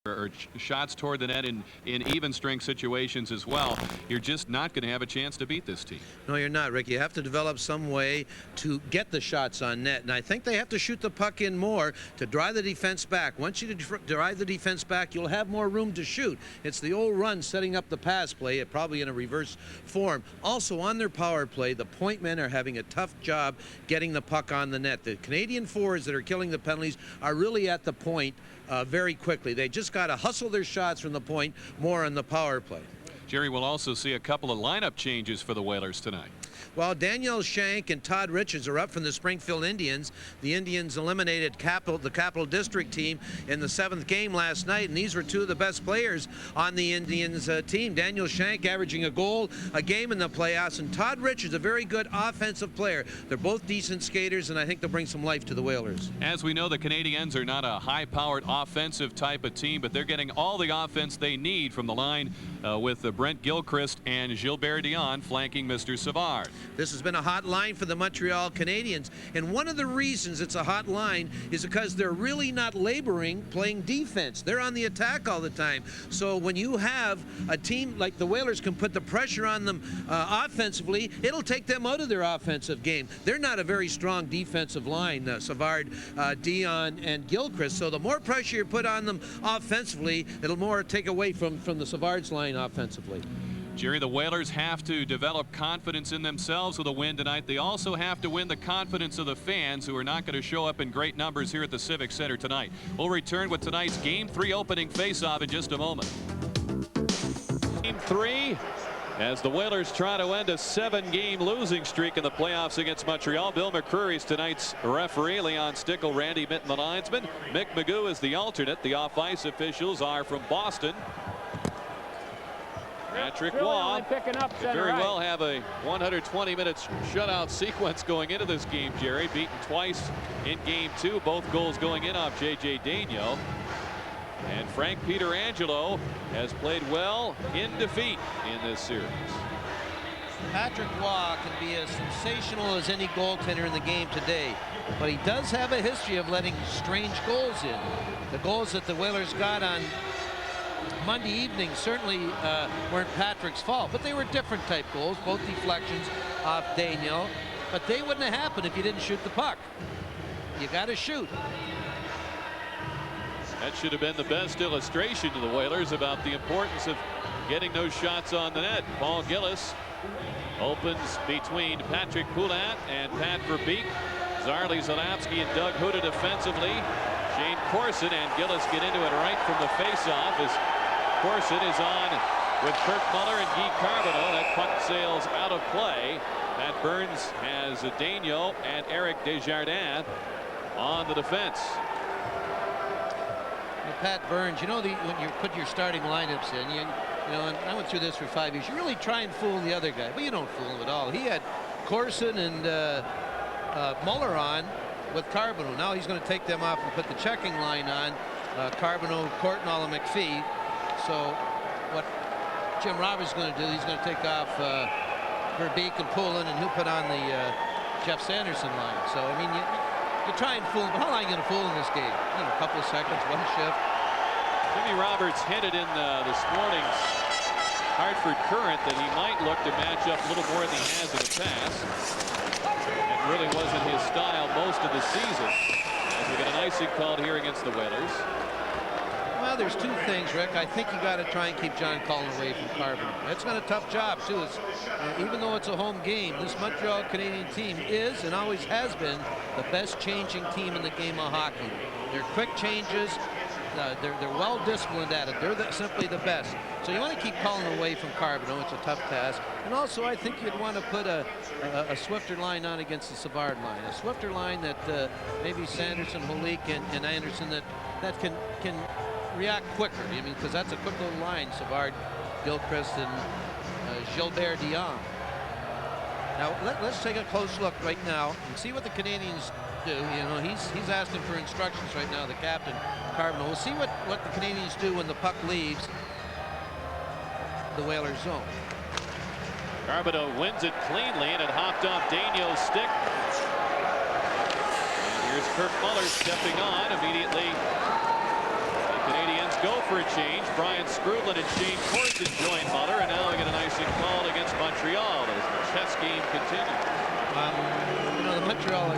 or shots toward the net in even strength situations as well, you're just not going to have a chance to beat this team. No, you're not, Rick. You have to develop some way to get the shots on net, and I think they have to shoot the puck in more to drive the defense back. Once you drive the defense back, you'll have more room to shoot. It's the old run setting up the pass play, probably in a reverse form. Also, on their power play, the point men are having a tough job getting the puck on the net. The Canadian forwards that are killing the penalties are really at the point very quickly. They just got to hustle their shots from the point more on the power play. Jerry, will also see a couple of lineup changes for the Whalers tonight. Well, Daniel Shank and Todd Richards are up from the Springfield Indians. The Indians eliminated the Capital District team in the 7th game last night, and these were two of the best players on the Indians team. Daniel Shank averaging a goal a game in the playoffs, and Todd Richards, a very good offensive player. They're both decent skaters, and I think they'll bring some life to the Whalers. As we know, the Canadiens are not a high-powered offensive type of team, but they're getting all the offense they need from the line with Brent Gilchrist and Gilbert Dion flanking Mr. Savard. This has been a hot line for the Montreal Canadiens, and one of the reasons it's a hot line is because they're really not laboring playing defense. They're on the attack all the time. So when you have a team like the Whalers can put the pressure on them offensively, it'll take them out of their offensive game. They're not a very strong defensive line, Savard, Dion, and Gilchrist. So the more pressure you put on them offensively, it'll more take away from the Savard's line offensively. Jerry, the Whalers have to develop confidence in themselves with a win tonight. They also have to win the confidence of the fans, who are not going to show up in great numbers here at the Civic Center tonight. We'll return with tonight's Game 3 opening face-off in just a moment. Game 3, as the Whalers try to end a 7-game losing streak in the playoffs against Montreal. Bill McCreary is tonight's referee. Leon Stickle, Randy Mitten, the linesman. Mick Magoo is the alternate. The off-ice officials are from Boston. Patrick Waugh could very well have a 120-minute shutout sequence going into this game, Jerry. Beaten twice in Game 2, both goals going in off J.J. Daigneault. And Frank Pietrangelo has played well in defeat in this series. Patrick Waugh can be as sensational as any goaltender in the game today, but he does have a history of letting strange goals in. The goals that the Whalers got on Monday evening certainly weren't Patrick's fault, but they were different type goals, both deflections off Daigneault. But they wouldn't have happened if you didn't shoot the puck. You got to shoot. That should have been the best illustration to the Whalers about the importance of getting those shots on the net. Paul Gillis opens between Patrick Poulat and Pat Verbeek. Zarley Zalapsky and Doug Huda defensively. Shane Corson and Gillis get into it right from the face-off as Corson is on with Kirk Muller and Guy Carbonneau. That puck sails out of play. Matt Burns has Daigneault and Eric Desjardins on the defense. Pat Burns, you know, when you put your starting lineups in, you know, and I went through this for 5 years, you really try and fool the other guy, but you don't fool him at all. He had Corson and Muller on with Carbonneau. Now he's going to take them off and put the checking line on Carbonneau, Courtnall, and McPhee. So what Jim Roberts is going to do, he's going to take off Verbeek and Poulin, and he'll put on the Jeff Sanderson line. So I mean, you try and fool him, but how long are you going to fool in this game? You know, a couple of seconds, one shift. Jimmy Roberts hinted in this morning's Hartford Current that he might look to match up a little more than he has in the past. It really wasn't his style most of the season, as we get an icing called here against the Whalers. Well, there's two things, Rick. I think you got to try and keep John Cullen away from Carbonneau. It's been a tough job, too. Even though it's a home game, this Montreal Canadian team is and always has been the best changing team in the game of hockey. They're quick changes. They're well disciplined at it. They're simply the best. So you want to keep Cullen away from Carbonneau. It's a tough task. And also, I think you'd want to put a swifter line on against the Savard line. A swifter line that maybe Sanderson, Holik, and Anderson that can react quicker. I mean, because that's a quick little line, Savard, Gilchrist, and Gilbert Dion. Now let's take a close look right now and see what the Canadians do. You know, he's asking for instructions right now, the captain, Carbonneau. We'll see what the Canadians do when the puck leaves the Whalers zone. Carbonneau wins it cleanly, and it hopped off Daigneault's stick. And here's Kirk Muller stepping on immediately. The Canadiens go for a change. Brian Skrulin and Shane Corson join Muller, and now we get an icing call against Montreal as the chess game continues. You know, the Montreal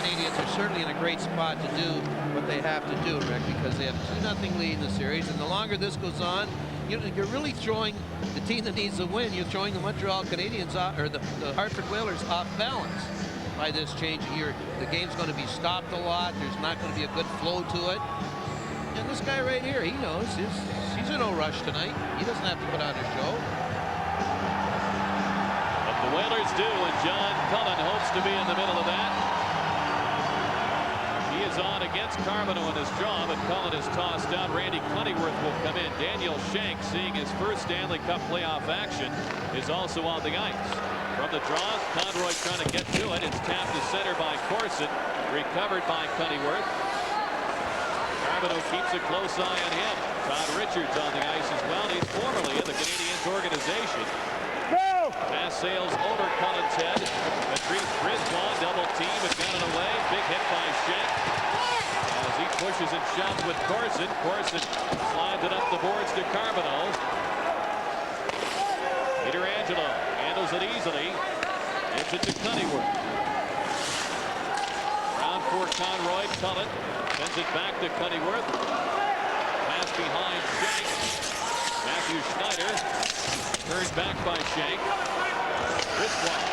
Canadiens are certainly in a great spot to do what they have to do, Rick, because they have a 2-0 lead in the series, and the longer this goes on, you're really throwing the team that needs to win. You're throwing the Montreal Canadiens off, or the Hartford Whalers off balance by this change here. The game's going to be stopped a lot. There's not going to be a good flow to it. And this guy right here, he knows he's in no rush tonight. He doesn't have to put on a show. But the Whalers do, and John Cullen hopes to be in the middle of that. He is on against Carbonneau in his draw, but Cullen is tossed out. Randy Cunnyworth will come in. Daniel Shank, seeing his first Stanley Cup playoff action, is also on the ice. From the draw, Conroy trying to get to it. It's tapped to center by Corson. Recovered by Cunnyworth. Carbonneau keeps a close eye on him. Todd Richards on the ice as well. He's formerly in the Canadiens organization. Pass sails over Cullen's head. Patrice Brisbois double team and got it away. Big hit by Shank. As he pushes and shoves with Corson. Corson slides it up the boards to Carbonneau. Peter Angelo handles it easily. Gives it to Cunnyworth. Round for Conroy. Cullen sends it back to Cunnyworth. Pass behind Shank. Matthew Schneider. Turned back by Shank. Brisbois.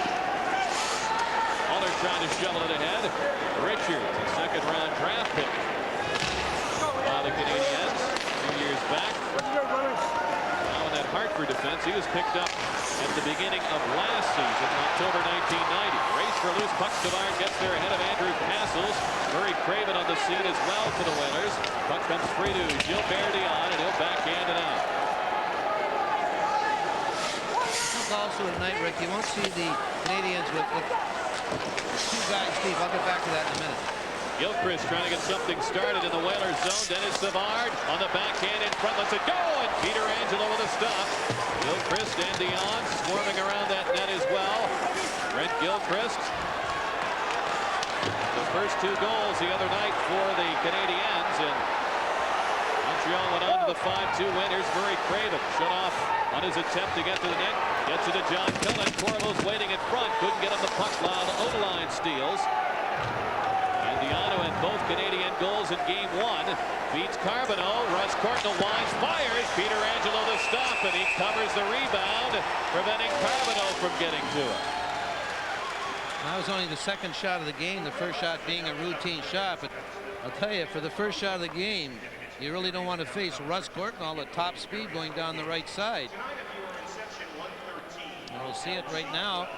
Muller trying to shovel it ahead. Richards, a second-round draft pick by the Canadiens 2 years back. Now in that Hartford defense, he was picked up at the beginning of last season, October 1990. Race for loose puck. Savard gets there ahead of Andrew Castles. Murray Craven on the seat as well for the Whalers. Puck comes free to Gilbert Dion, and he'll backhand it out. Also tonight, Rick, you won't see the Canadiens with 2 guys deep. I'll get back to that in a minute. Gilchrist trying to get something started in the Whalers zone. Dennis Savard on the backhand in front. Lets it go, and Peter Angelo with a stop. Gilchrist and Dion swarming around that net as well. Brent Gilchrist. The first 2 goals the other night for the Canadiens, and Montreal went on to the 5-2 winners. Murray Craven shut off on his attempt to get to the net. Gets it to John Cullen. Corlo's waiting in front. Couldn't get him the puck while Odeline steals. And Diano had both Canadian goals in game 1. Beats Carbonneau. Russ Courtnall winds, fires. Peter Angelo to stop, and he covers the rebound, preventing Carbonneau from getting to it. That was only the second shot of the game, the first shot being a routine shot. But I'll tell you, for the first shot of the game, you really don't want to face Russ Courtnall at top speed going down the right side. And we'll see it right now.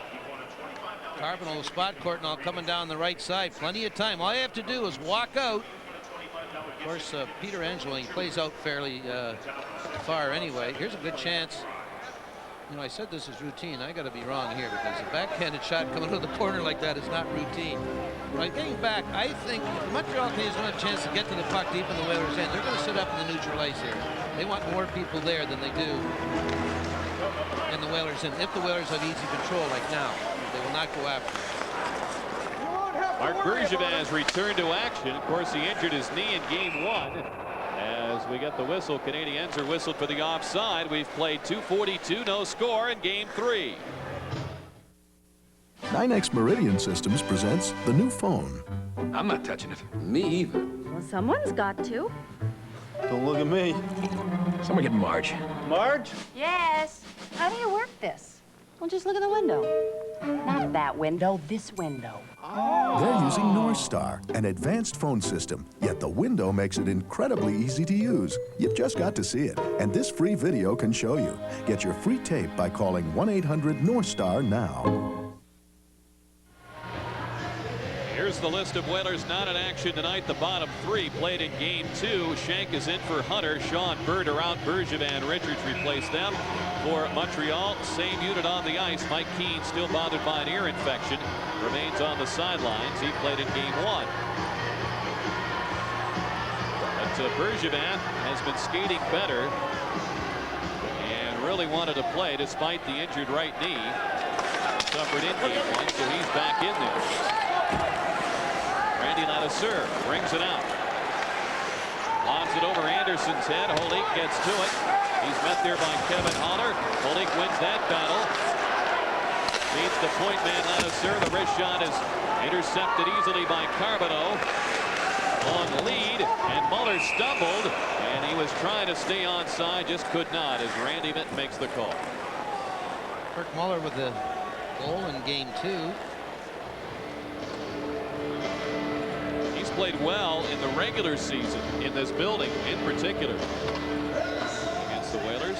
Carbonneau will spot Courtnall coming down the right side. Plenty of time. All you have to do is walk out. Of course, Peter Angelo, he plays out fairly far anyway. Here's a good chance. You know, I said this is routine. I got to be wrong here, because a backhanded shot coming to the corner like that is not routine. Right, getting back, I think the Montreal Canadiens don't have a chance to get to the puck deep in the Whalers' end. They're going to sit up in the neutral ice here. They want more people there than they do in the Whalers' end. If the Whalers have easy control like now, they will not go after it. Marc Bergevin has returned to action. Of course, he injured his knee in game 1. As we get the whistle, Canadiens are whistled for the offside. We've played 2:42, no score in game 3. 9X Meridian Systems presents the new phone. I'm not touching it. Me either. Well, someone's got to. Don't look at me. Someone get Marge. Marge? Yes. How do you work this? Well, just look in the window. Not that window, this window. They're using North Star, an advanced phone system, yet the window makes it incredibly easy to use. You've just got to see it, and this free video can show you. Get your free tape by calling 1-800-NORTH-STAR now. Here's the list of Whalers not in action tonight. The bottom 3 played in game 2. Shank is in for Hunter. Shaw and Bird are out. Bergevin and Richards replace them. For Montreal, same unit on the ice. Mike Keane, still bothered by an ear infection, remains on the sidelines. He played in game 1. But Bergevin has been skating better and really wanted to play despite the injured right knee. Suffered in game 1, so he's back in there. Randy Ladouceur brings it out. Lost Fires it over Anderson's head. Holik gets to it. He's met there by Kevin Holler. Holik wins that battle. Beats the point man Ladouceur. The wrist shot is intercepted easily by Carbonneau. On the lead, and Muller stumbled, and he was trying to stay onside, just could not, as Randy Minton makes the call. Kirk Muller with the goal in game 2. He's played well in the regular season in this building in particular against the Whalers.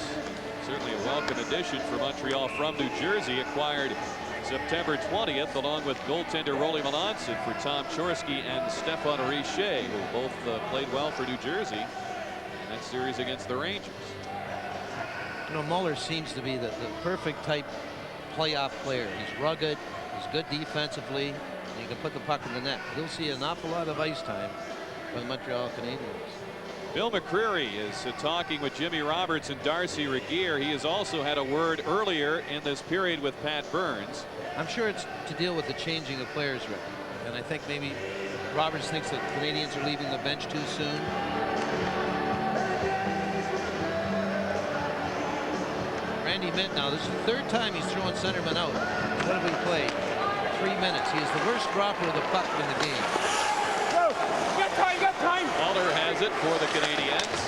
Certainly a welcome addition for Montreal from New Jersey, acquired September 20th along with goaltender Rolly Melanson for Tom Chorsky and Stefan Richer, who both played well for New Jersey in that series against the Rangers. You know, Muller seems to be the perfect type playoff player. He's rugged, he's good defensively, and he can put the puck in the net. He'll see an awful lot of ice time for the Montreal Canadiens. Bill McCreary is talking with Jimmy Roberts and Darcy Regier. He has also had a word earlier in this period with Pat Burns. I'm sure it's to deal with the changing of players, Rick. And I think maybe Roberts thinks that Canadians are leaving the bench too soon. Randy Minton now, this is the third time he's throwing centerman out. What have we played? 3 minutes. He is the worst dropper of the puck in the game. Muller has it for the Canadiens.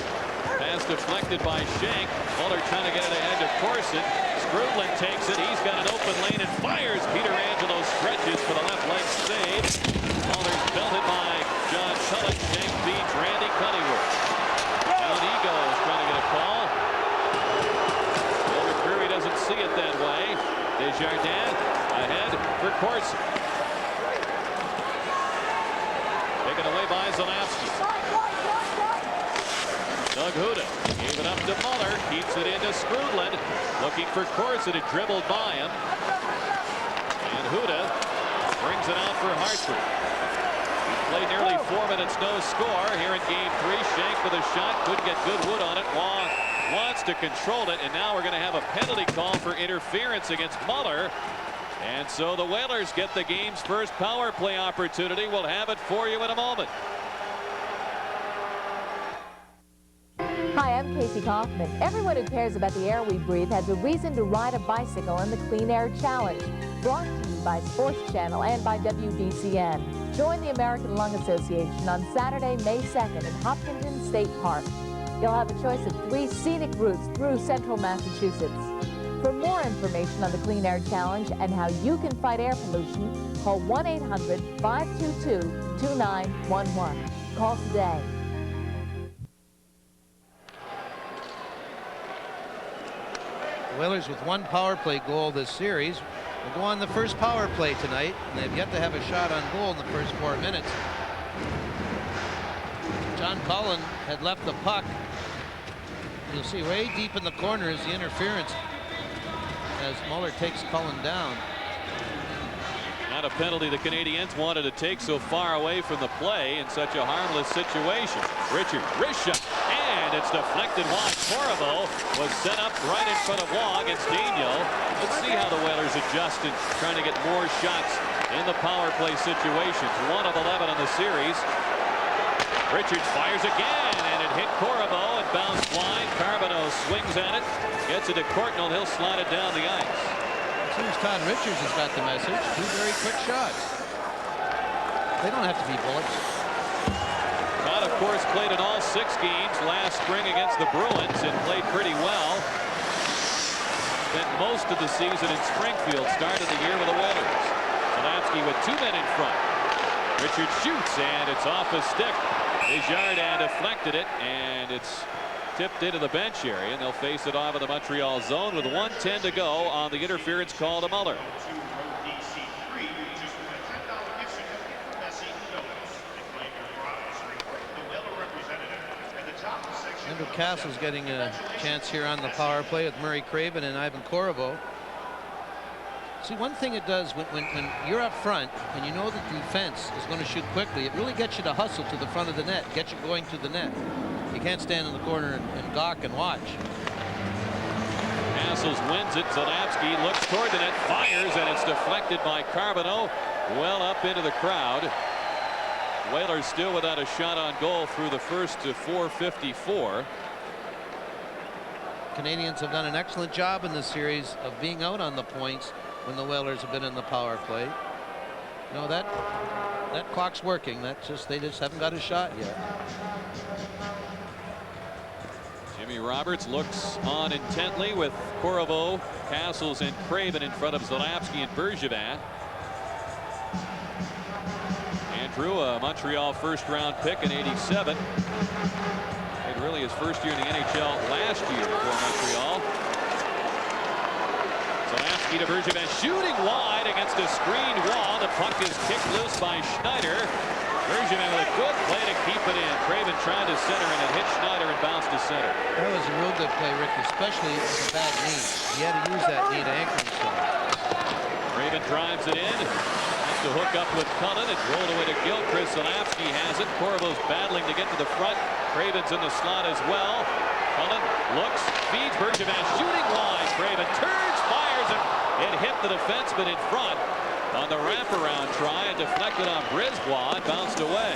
Pass deflected by Shank. Muller trying to get it ahead to Corson. Skrudland takes it. He's got an open lane and fires. Peter Angelo stretches for the left leg save. Muller's belted by John Cullen. Shank beats Randy Cunningworth. Down he goes, trying to get a call. Well, McCreary doesn't see it that way. Desjardins ahead for Corson. Taken away by Zalapski. Doug Huda gave it up to Muller. Keeps it into Skrudland. Looking for Corson. It dribbled by him. And Huda brings it out for Hartford. He played nearly 4 minutes, no score. Here in game 3, Shank with a shot. Couldn't get good wood on it. Wong wants to control it. And now we're going to have a penalty call for interference against Muller. And so the Whalers get the game's first power play opportunity. We'll have it for you in a moment. Hi, I'm Casey Kaufman. Everyone who cares about the air we breathe has a reason to ride a bicycle in the Clean Air Challenge. Brought to you by Sports Channel and by WBCN. Join the American Lung Association on Saturday, May 2nd in Hopkinton State Park. You'll have a choice of 3 scenic routes through central Massachusetts. For more information on the Clean Air Challenge and how you can fight air pollution, call 1-800-522-2911. Call today. The Whalers with 1 power play goal this series will go on the first power play tonight, and they've yet to have a shot on goal in the first 4 minutes. John Cullen had left the puck. You'll see way deep in the corner is the interference as Muller takes Cullen down. Not a penalty the Canadiens wanted to take so far away from the play in such a harmless situation. Richard, wrist shot, and it's deflected wide. Corriveau was set up right in front of Wong. It's Daniel. Let's see how the Whalers adjust in trying to get more shots in the power play situations. 1 of 11 in the series. Richards fires again, and it hit Corriveau and bounced wide. Carbonneau swings at it, gets it to Courtnall. He'll slide it down the ice. It seems Todd Richards has got the message. 2 very quick shots. They don't have to be bullets. Todd, of course, played in all 6 games last spring against the Bruins and played pretty well. Spent most of the season in Springfield, started the year with the Whalers. Zalapski with 2 men in front. Richards shoots, and it's off his stick. Desjardins deflected it, and it's tipped into the bench area, and they'll face it off in the Montreal zone with 1:10 to go on the interference call to Muller. Andrew Castle's getting a chance here on the power play with Murray Craven and Ivan Corriveau. See, one thing it does when you're up front and you know that the defense is going to shoot quickly, it really gets you to hustle to the front of the net, get you going to the net. You can't stand in the corner and gawk and watch. Castles wins it. Zalapski looks toward the net, fires, and it's deflected by Carbonneau well up into the crowd. Whalers still without a shot on goal through the first to 4:54. Canadians have done an excellent job in this series of being out on the points when the Whalers have been in the power play. You know, that clock's working. They just haven't got a shot yet. Jimmy Roberts looks on intently with Corriveau, Castles, and Craven in front of Zalapsky and Bergevin. Andrew, a Montreal first-round pick in '87. It really his first year in the NHL last year for Montreal. Zalapsky to Bergevin, shooting wide against a screened wall. The puck is kicked loose by Schneider. Bergevin with a good play to keep it in. Craven tried to center and it hit Schneider and bounced to center. That was a real good play, Rick, especially with a bad knee. He had to use that knee to anchor himself. Craven drives it in. Has to hook up with Cullen. It's rolled away to Gilchrist. Zalapsky has it. Corriveau's battling to get to the front. Craven's in the slot as well. Cullen looks, feeds Bergevin, shooting wide. Craven turns, fires, and it hit the defenseman in front. On the wraparound try, and deflected on Brisbois and bounced away.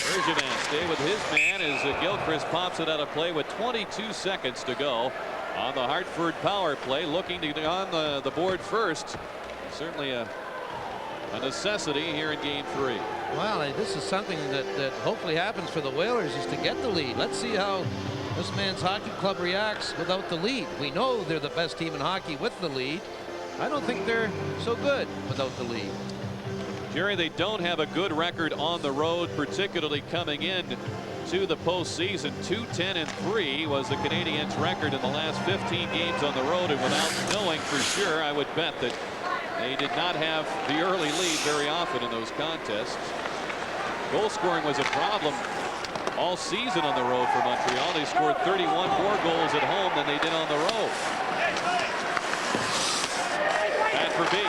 Bergevin stay with his man as Gilchrist pops it out of play with 22 seconds to go on the Hartford power play, looking to get on the board first. Certainly a necessity here in Game 3. Well, this is something that hopefully happens for the Whalers, is to get the lead. Let's see how this man's hockey club reacts without the lead. We know they're the best team in hockey with the lead. I don't think they're so good without the lead. Jerry, they don't have a good record on the road, particularly coming in to the postseason. 2-10-3 was the Canadiens' record in the last 15 games on the road, and without knowing for sure, I would bet that they did not have the early lead very often in those contests. Goal scoring was a problem all season on the road for Montreal. They scored 31 more goals at home than they did on the road. For Beek.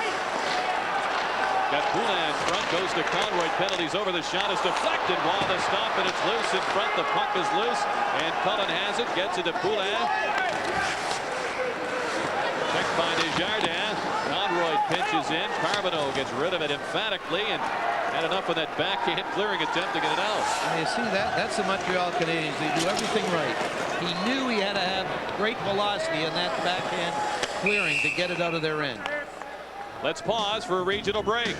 Got Poulin in front, goes to Conroy, penalties over, the shot is deflected, while the stop, and it's loose in front, the puck is loose, and Cullen has it, gets it to Poulin. Checked by Desjardins. Conroy pinches in, Carbonneau gets rid of it emphatically, and had enough of that backhand clearing attempt to get it out. And you see that's the Montreal Canadiens. They do everything right. He knew he had to have great velocity in that backhand clearing to get it out of their end. Let's pause for a regional break.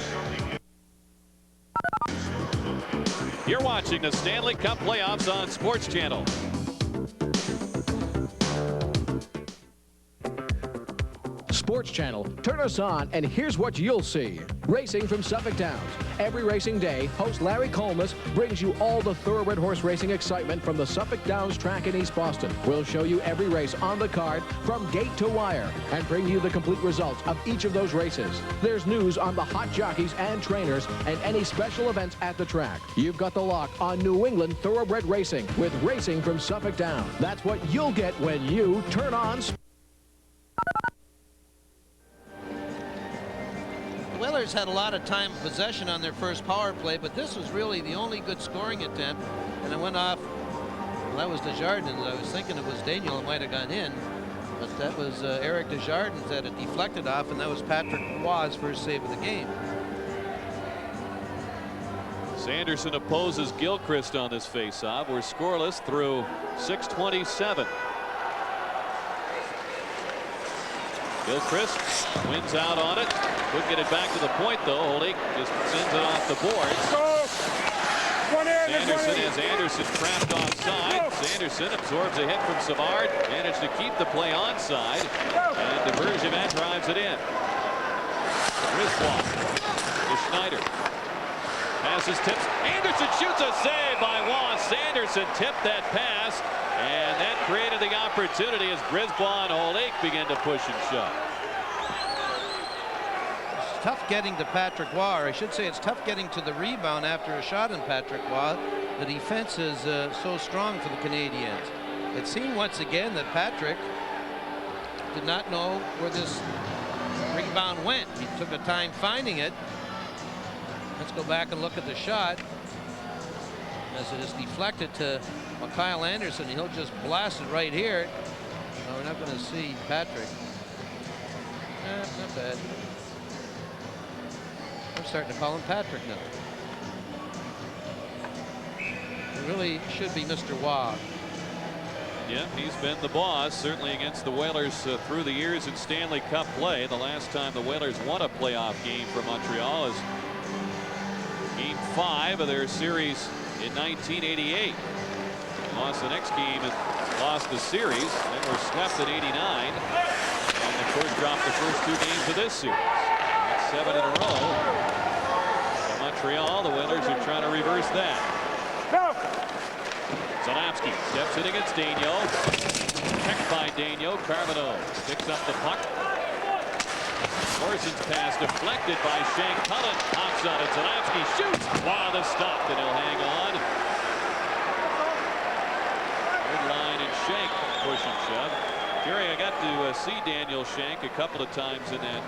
You're watching the Stanley Cup playoffs on Sports Channel. Sports Channel. Turn us on, and here's what you'll see. Racing from Suffolk Downs. Every racing day, host Larry Colmus brings you all the thoroughbred horse racing excitement from the Suffolk Downs track in East Boston. We'll show you every race on the card from gate to wire and bring you the complete results of each of those races. There's news on the hot jockeys and trainers and any special events at the track. You've got the lock on New England thoroughbred racing with Racing from Suffolk Downs. That's what you'll get when you turn on. Whalers had a lot of time possession on their first power play, but this was really the only good scoring attempt, and it went off. Well, that was Desjardins. I was thinking it was Daniel that might have gone in, but that was Eric Desjardins that it deflected off, and that was Patrick Roy's first save of the game. Sanderson opposes Gilchrist on this faceoff. We're scoreless through 6:27. Gilchrist wins out on it. Couldn't get it back to the point, though. Holik just sends it off the boards. Sanderson has Anderson trapped offside. Sanderson absorbs a hit from Savard. Managed to keep the play onside. And Bergevin drives it in. Brisbois to Schneider. Passes tips. Anderson shoots a save by Juan. Sanderson tipped that pass. And that created the opportunity as Brisbois and Holik begin to push and shove. It's tough getting to Patrick Roy, or I should say it's tough getting to the rebound after a shot in Patrick Roy. The defense is so strong for the Canadiens. It seemed once again that Patrick did not know where this rebound went. He took a time finding it. Let's go back and look at the shot as it is deflected to Kyle Anderson. He'll just blast it right here. No, we're not going to see Patrick. Not bad. I'm starting to call him Patrick now. really should be Mr. Waugh. Yeah, he's been the boss, certainly against the Whalers through the years in Stanley Cup play. The last time the Whalers won a playoff game for Montreal is Game 5 of their series in 1988. Lost the next game and lost the series. Then were swept in '89. And of course dropped the first 2 games of this series. That's 7 in a row. In Montreal, the Whalers are trying to reverse that. Zalapski steps in against Daigneault. Checked by Daigneault. Carbonneau picks up the puck. Morrison's pass deflected by Shank. Cullen hops on it. Zalapski shoots. Wow, that's stopped, and he'll hang on. Good line, and Shank push and shove. Jerry, I got to see Daniel Shank a couple of times in that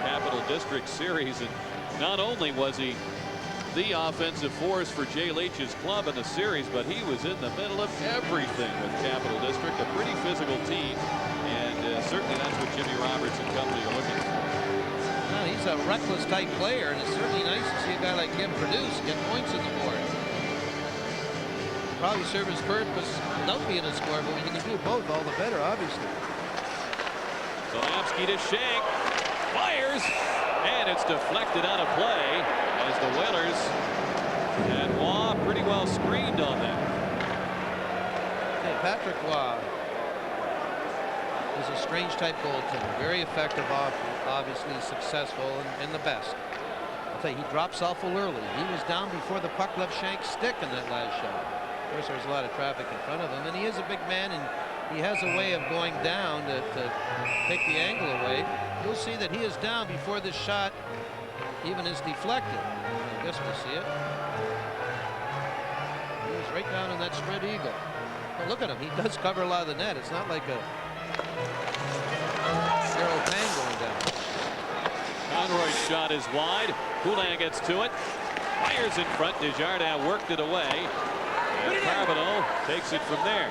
Capital District series, and not only was he the offensive force for Jay Leach's club in the series, but he was in the middle of everything with Capital District, a pretty physical team, and certainly that's what Jimmy Roberts and company are looking for. Well, he's a reckless type player, and it's certainly nice to see a guy like him produce, get points in the board. Probably serve his purpose without being a scorer, but when you can do both, all the better, obviously. Zalapski to Shank, fires, and it's deflected out of play. As the Whalers and Waugh pretty well screened on that. Hey, Patrick Waugh is a strange type goaltender. Very effective, obviously successful, and the best. I'll tell you, he drops off a little early. He was down before the puck left Shank's stick in that last shot. Of course, there's a lot of traffic in front of him, and he is a big man, and he has a way of going down to take the angle away. You'll see that he is down before this shot even is deflected. I guess we'll see it. He was right down in that spread eagle. But look at him. He does cover a lot of the net. It's not like a arrow pan going down. Conroy's shot is wide. Poulin gets to it. Fires in front. Desjardins worked it away. And Carbonneau takes it from there.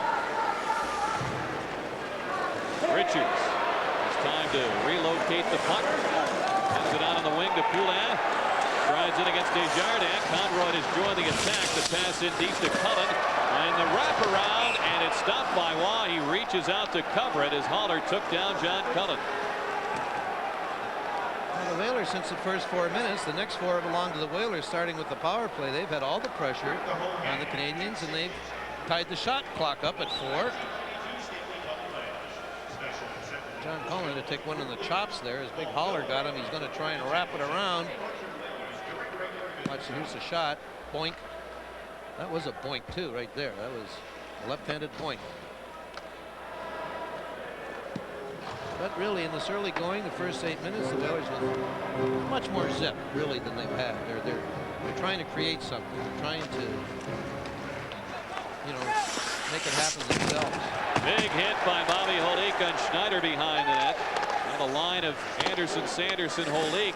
Richards. It's time to relocate the puck. Sends it out on the wing to Poulin. Drives in against Desjardins. Conroy has joined the attack. The pass in deep to Cullen. And the wraparound, and it's stopped by Waugh. He reaches out to cover it as Haller took down John Cullen. Well, the Whalers, since the first 4 minutes, the next 4 belong to the Whalers, starting with the power play. They've had all the pressure on the Canadians, and they've tied the shot clock up at 4. John Cullen to take one in the chops there. His big Haller got him. He's going to try and wrap it around. Watch, here's the shot. Boink. That was a boink too, right there. That was a left-handed boink. But really, in this early going, the first 8 minutes, the Whalers with much more zip, really, than they've had. They're trying to create something. They're trying to, you know, make it happen themselves. Big hit by Bobby Holik on Schneider behind the net. Now the line of Anderson, Sanderson, Holik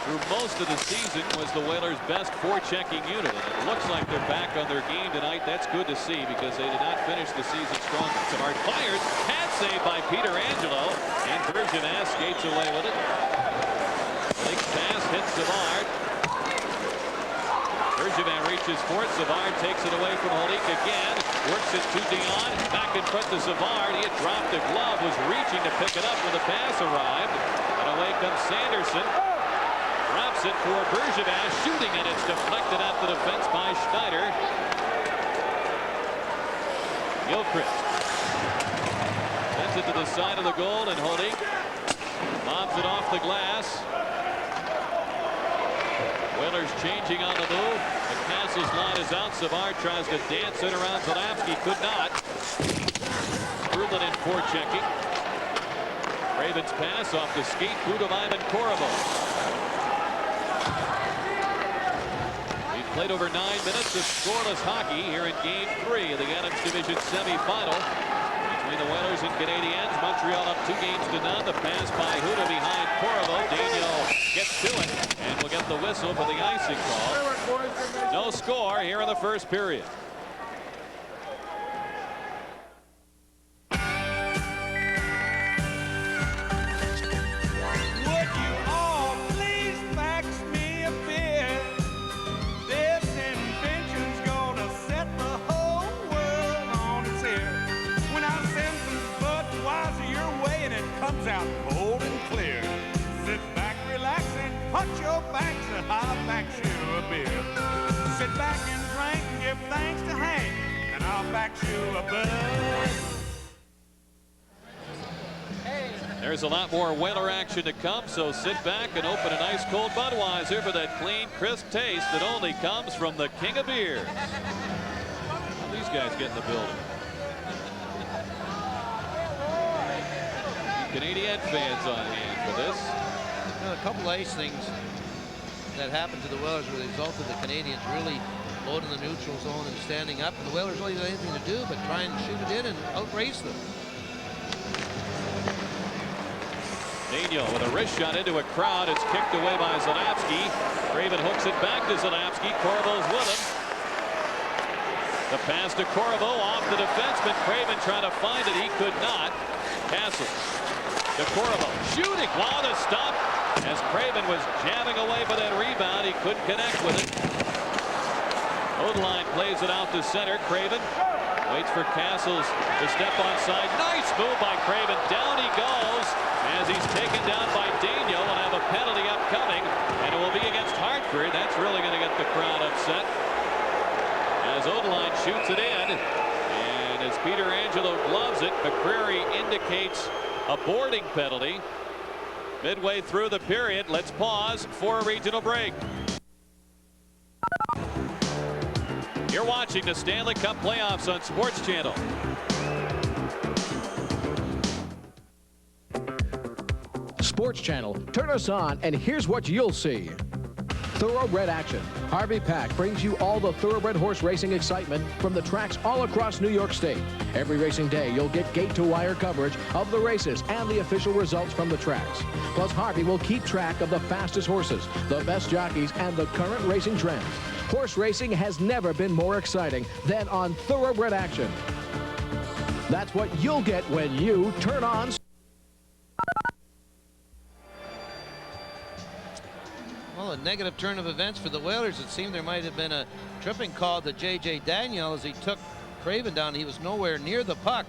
through most of the season was the Whalers' best forechecking unit. And it looks like they're back on their game tonight. That's good to see because they did not finish the season strongly. Savard fires, pad save by Peter Angelo, and Bergevin skates away with it. Holik's pass hits Savard. Bergevin reaches for it. Savard takes it away from Holik again. Works it to Dion. Back in front to Savard. He had dropped a glove, was reaching to pick it up when the pass arrived. And away comes Sanderson. Drops it for Bergevin. Shooting, and it's deflected out the defense by Schneider. Gilchrist sends it to the side of the goal, and Holik lobs it off the glass. Whalers changing on the move. McCassell's line is out. Savard tries to dance it around. Zalapski could not. Brulin in forechecking. Ravens pass off the skate boot of Ivan Korovo. We've played over 9 minutes of scoreless hockey here in Game 3 of the Adams Division semifinal between the Whalers and Canadiens. Montreal up 2-0. The pass by Huda behind Korovo. Daigneault gets to it and will get the whistle for the icing call. No score here in the first period. This invention's gonna I'll back you a bud. There's a lot more Whaler action to come, so sit back and open a nice cold Budweiser for that clean, crisp taste that only comes from the king of beers. Well, these guys get in the building. Canadian fans on hand for this. You know, a couple ice things that happened to the Whalers were the result of the Canadians really loading the neutral zone and standing up. And the Whalers really didn't have anything to do but try and shoot it in and outrace them. Daniel with a wrist shot into a crowd. It's kicked away by Zalapski. Craven hooks it back to Zalapski. Corvo's with him. The pass to Corvo off the defenseman. Craven trying to find it. He could not. Castle to Corvo. Shooting. Wow, the stop. As Craven was jamming away for that rebound, he couldn't connect with it. Odeline plays it out to center. Craven waits for Castles to step onside. Nice move by Craven. Down he goes as he's taken down by Daniel. Will have a penalty upcoming, and it will be against Hartford. That's really going to get the crowd upset. As Odeline shoots it in, and as Peter Angelo gloves it, McCreary indicates a boarding penalty. Midway through the period, let's pause for a regional break. You're watching the Stanley Cup playoffs on Sports Channel. Sports Channel. Turn us on, and here's what you'll see. Thoroughbred action. Harvey Pack brings you all the thoroughbred horse racing excitement from the tracks all across New York State. Every racing day, you'll get gate-to-wire coverage of the races and the official results from the tracks. Plus, Harvey will keep track of the fastest horses, the best jockeys, and the current racing trends. Horse racing has never been more exciting than on Thoroughbred action. That's what you'll get when you turn on. Well, a negative turn of events for the Whalers. It seemed there might have been a tripping call to J.J. Daniel as he took Craven down. He was nowhere near the puck.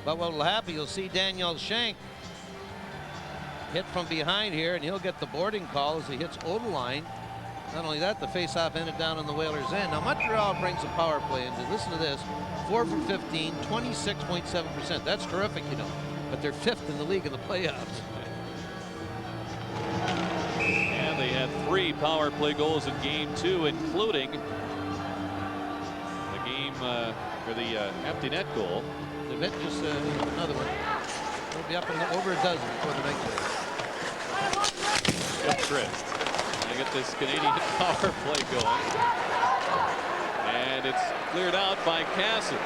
But what will happen, you'll see Daniel Shank hit from behind here, and he'll get the boarding call as he hits Odeline. Not only that, the faceoff ended down on the Whalers' end. Now, Montreal brings a power play into. Listen to this. 4 for 15, 26.7%. That's terrific, you know. But they're 5th in the league in the playoffs. And they had 3 power play goals in Game 2, including the game for the empty net goal. The net just another one. It'll be up in over a dozen before the next one. Gilchrist to get this Canadian power play going. And it's cleared out by Castles.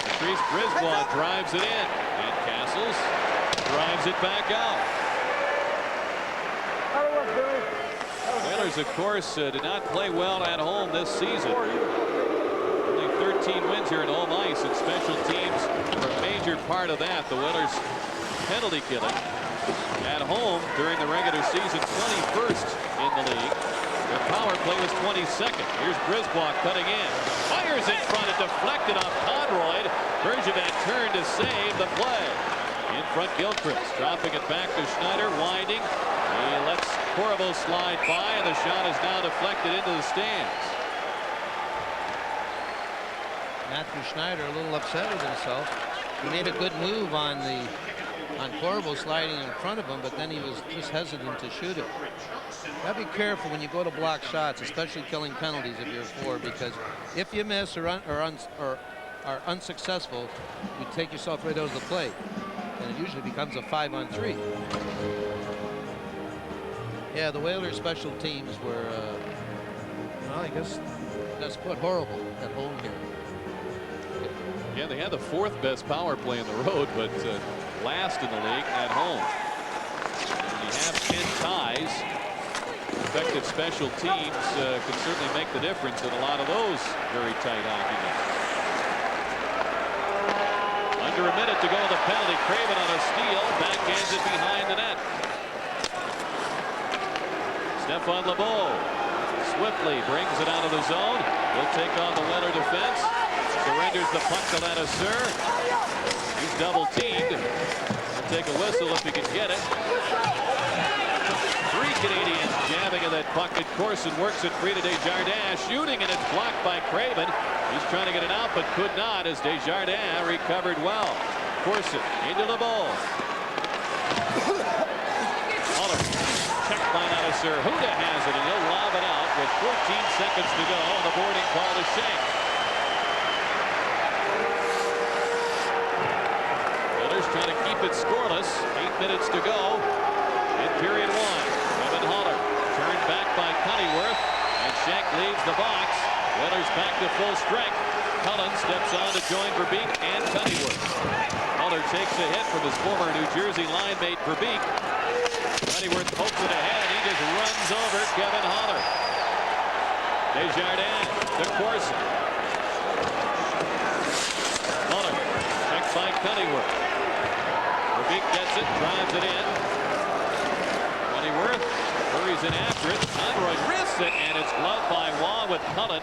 Patrice Brisbois drives it in. And Castles drives it back out. Whalers, of course, did not play well at home this season. Only 13 wins here at home ice, and special teams were a major part of that. The Whalers penalty killing at home during the regular season, 21st in the league. Their power play was 22nd. Here's Brisbois cutting in. Fires in front, it deflected off Conroy. Bergevin turned to save the play. In front, Gilchrist dropping it back to Schneider, winding. He lets Corvo slide by, and the shot is now deflected into the stands. Matthew Schneider a little upset with himself. He made a good move on Corvo sliding in front of him, but then he was just hesitant to shoot it. Gotta be careful when you go to block shots, especially killing penalties if you're 4, because if you miss or are unsuccessful, you take yourself right out of the play, and it usually becomes a 5-on-3. Yeah, the Whalers special teams were, well, I guess that's quite horrible at home here. Yeah, they had the 4th best power play on the road, but last in the league at home. When you have 10 ties, effective special teams can certainly make the difference in a lot of those very tight hockey games. Under a minute to go with the penalty. Craven on a steal, backhands it behind the net. Stefan Lebeau swiftly brings it out of the zone. He'll take on the Whaler defense. Surrenders the puck to Ladouceur. He's double teamed. He'll take a whistle if he can get it. 3 Canadians jabbing at that puck, and Corson works it free to Desjardins, shooting, and it's blocked by Craven. He's trying to get it out, but could not, as Desjardins recovered well. Corson into the ball. Muller, checked by Sir Huda has it, and he'll lob it out with 14 seconds to go. The boarding call to Shank. Oilers trying to keep it scoreless. 8 minutes to go in period 1. Kevin Haller turned back by Cunneyworth, and Shank leaves the box. Oilers back to full strength. Cullen steps on to join Verbeek and Cunneyworth. Haller takes a hit from his former New Jersey line mate Verbeek. Cunneyworth pokes it ahead. He just runs over Kevin Haller. Desjardins to Corson. Muller checked by Cunneyworth. Verbeek gets it, drives it in. Cunneyworth hurries in after it. Conroy wrists it, and it's gloved by Waugh with Cullen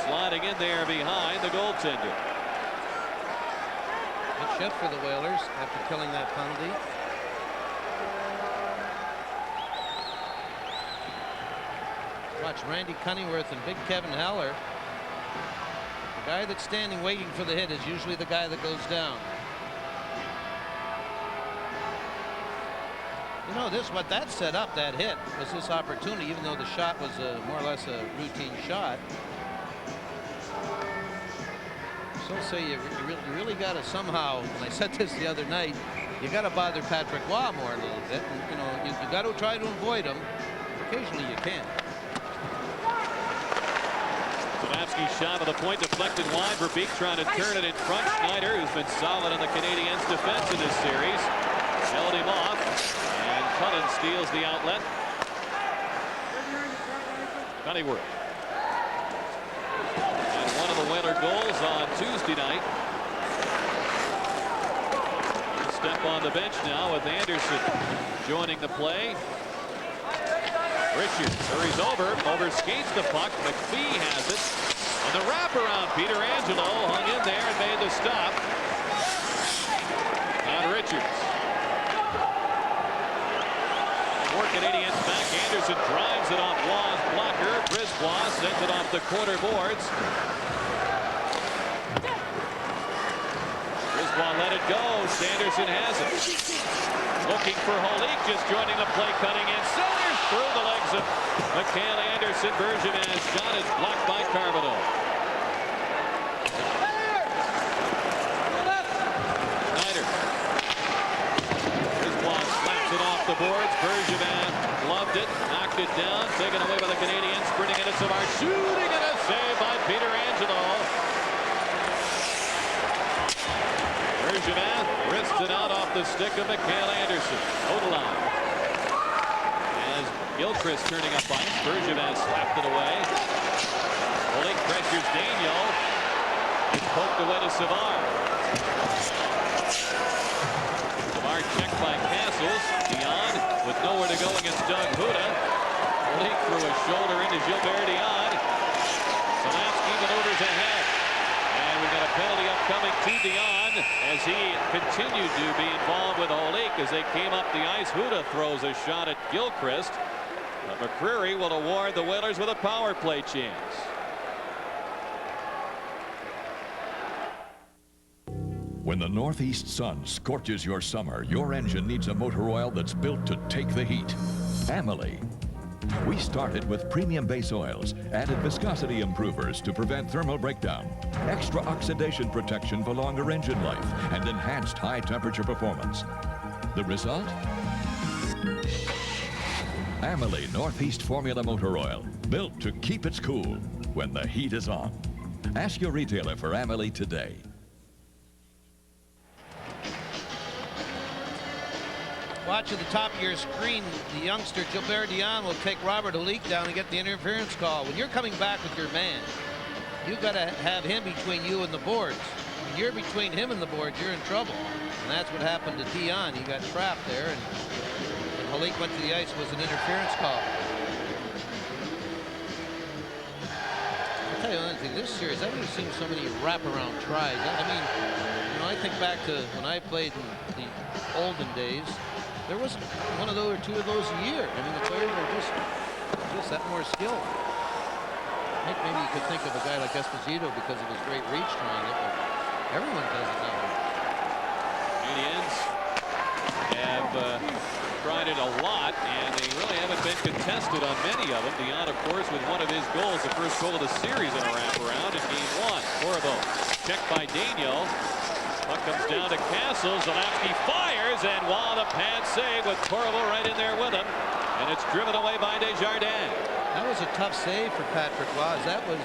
sliding in there behind the goaltender. Good shift for the Whalers after killing that penalty. Watch Randy Cunneyworth and big Kevin Haller. The guy that's standing waiting for the hit is usually the guy that goes down. You know, what that set up, that hit, was this opportunity, even though the shot was more or less a routine shot. So say you really got to somehow, and I said this the other night, you got to bother Patrick Waugh more a little bit. And, you know, you got to try to avoid him. Occasionally you can. Savavsky's shot of the point deflected wide. Verbeek trying to turn it in front. Schneider, who's been solid in the Canadiens' defense in this series, held him off, and Cullen steals the outlet. Cunneyworth. And one of the Whaler goals on Tuesday night. Step on the bench now with Anderson joining the play. Richards hurries overskates the puck. McPhee has it. And the wraparound, Peter Angelo hung in there and made the stop. On Richards. 4 Canadians back. Anderson drives it off Waugh's blocker. Brisbois sends it off the corner boards. Brisbois let it go. Sanderson has it. Looking for Holik, just joining the play, cutting in. Centers through the legs of Mikhail Anderson. Bergevin's shot is blocked by Carbonneau. Schneider. Brisbois slaps it off the boards. Bergevin loved it, knocked it down, taken away by the Canadiens. Sprinting into Savard, shooting, and a save by Peter Angelo. Bergevin wrists it out off the stick of Mikhail Anderson. Odelon. As Gilchrist turning up ice, Bergevin slapped it away. Holik pressures Daniel. It's poked away to Savard. Savard checked by Castles. Dion with nowhere to go against Doug Huda. Holik threw a shoulder into Gilbert Dion. Savavsky maneuvers ahead. And we've got a penalty upcoming to Dion as he continued to be involved with Holik as they came up the ice. Huda throws a shot at Gilchrist. But McCreary will award the Whalers with a power play chance. When the northeast sun scorches your summer, your engine needs a motor oil that's built to take the heat. Amalie. We started with premium base oils, added viscosity improvers to prevent thermal breakdown, extra oxidation protection for longer engine life, and enhanced high temperature performance. The result? Amalie Northeast Formula Motor Oil, built to keep it cool when the heat is on. Ask your retailer for Amalie today. Watch at the top of your screen, the youngster Gilbert Dion will take Robert Holik down and get the interference call. When you're coming back with your man, you've got to have him between you and the boards. When you're between him and the boards, you're in trouble. And that's what happened to Dion. He got trapped there, and Holik went to the ice. It was an interference call. I'll tell you one thing, this series, I've never seen so many wraparound tries. I mean, you know, I think back to when I played in the olden days. there wasn't one of those or two of those a year. I mean, the players are just that more skill. Maybe you could think of a guy like Esposito because of his great reach trying it, but everyone does it now. Canadians have tried it a lot, and they really haven't been contested on many of them. Dion, of course, with one of his goals, the first goal of the series in a wraparound in game 1. Corvo checked by Daniel. Puck comes down to Castle. Zalapsky fires, and wow, the pad save with Corvo right in there with him. And it's driven away by Desjardins. That was a tough save for Patrick Waz. That was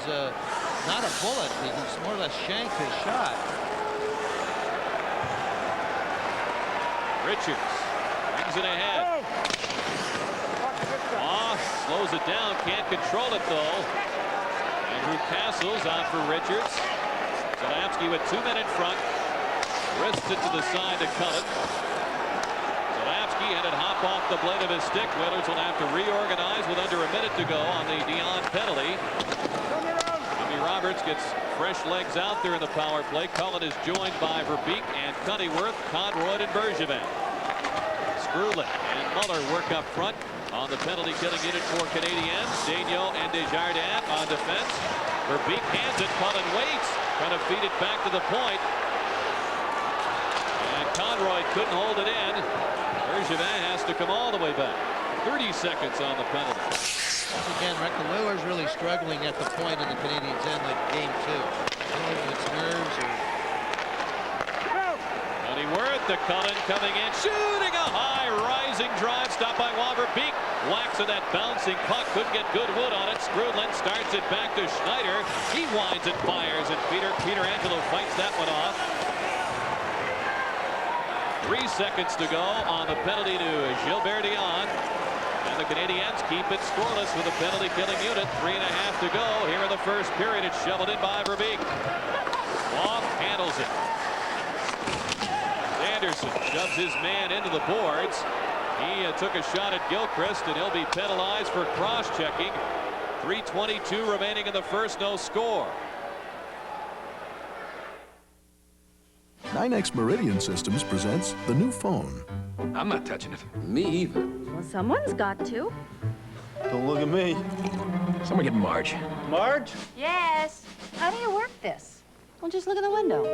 not a bullet. He more or less shanked his shot. Richards brings it ahead. Slows it down, can't control it though. Andrew Castles on for Richards. Zalapsky with 2 men in front. Wrists it to the side to Cullen. Zalapsky had it hop off the blade of his stick. Whalers will have to reorganize with under a minute to go on the Dion penalty. Jimmy Roberts gets fresh legs out there in the power play. Cullen is joined by Verbeek and Cunnyworth, Conroy, and Bergevin. Skrulin and Muller work up front on the penalty killing unit for Canadiens. Daigneault and Desjardins on defense. Verbeek hands it. Cullen waits, trying to feed it back to the point. And Conroy couldn't hold it in. Bergevin has to come all the way back. 30 seconds on the penalty. Once again, Rick, the Whalers really struggling at the point in the Canadiens' end, like game 2. I don't know if it's nerves or... Cunnyworth to Cullen coming in, shooting a high rising drive, stopped by Verbeek. Whacks of that bouncing puck, couldn't get good wood on it. Skrulin starts it back to Schneider. He winds and fires, and Peter Angelo fights that one off. 3 seconds to go on the penalty to Gilbert Dion. And the Canadiens keep it scoreless with a penalty killing unit. 3.5 to go here in the first period. It's shoveled in by Verbeek. Waugh handles it. Anderson shoves his man into the boards. He took a shot at Gilchrist, and he'll be penalized for cross-checking. 3:22 remaining in the first, no score. NYNEX Meridian Systems presents the new phone. I'm not touching it. Me either. Well, someone's got to. Don't look at me. Someone get Marge. Marge? Yes. How do you work this? Well, just look at the window.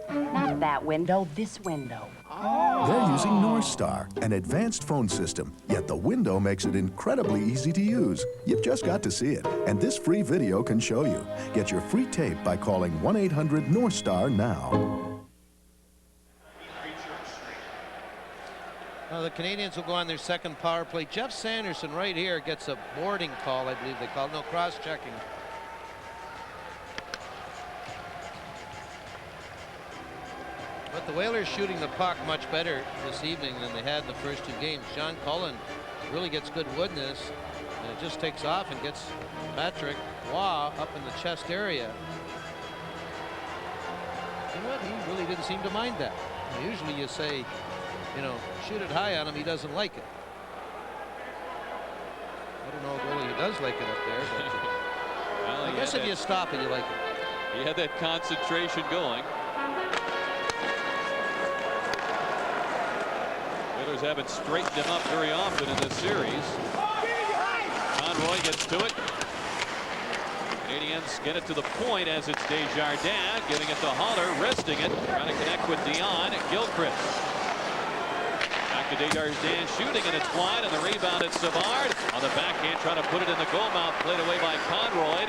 Not that window, this window. They're using North Star, an advanced phone system, yet the window makes it incredibly easy to use. You've just got to see it, and this free video can show you. Get your free tape by calling 1-800-NORTH-STAR now. The Canadiens will go on their second power play. Jeff Sanderson right here gets a boarding call, I believe they call it. No, cross-checking. But the Whalers shooting the puck much better this evening than they had in the first 2 games. John Cullen really gets good wood in this, and it just takes off and gets Patrick Waugh up in the chest area. You know what? He really didn't seem to mind that. Usually you say, you know, shoot it high on him, he doesn't like it. I don't know if really he does like it up there, but well, I guess if you stop it, you like it. He had that concentration going. Whalers haven't straightened him up very often in this series. Conroy gets to it. Canadiens get it to the point as it's Desjardins giving it to Holler, wristing it, trying to connect with Dion. Gilchrist. Back to Desjardins shooting, and it's wide, and the rebound at Savard. On the backhand, trying to put it in the goal mouth, played away by Conroy.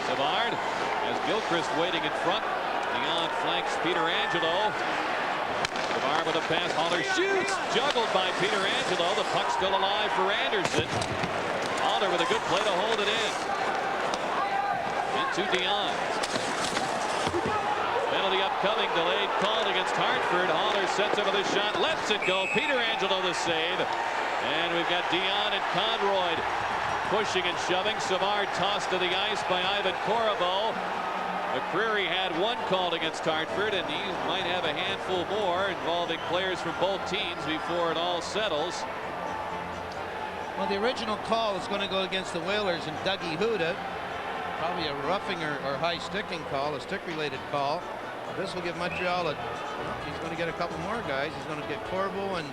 Savard has Gilchrist waiting in front. Dion flanks Peter Angelo. Savard with a pass, Holler shoots, juggled by Peter Angelo. The puck still alive for Anderson. Holler with a good play to hold it in. Into Dion. Penalty upcoming, delayed call against Hartford. Holler sets up with a shot, lets it go. Peter Angelo the save. And we've got Dion and Conroy pushing and shoving. Savard tossed to the ice by Ivan Corabo. McCreary had 1 call against Hartford, and he might have a handful more involving players from both teams before it all settles. Well, the original call is going to go against the Whalers and Dougie Huda. Probably a roughing or high sticking call, a stick-related call. This will give Montreal a, he's going to get a couple more guys. He's going to get Corvo and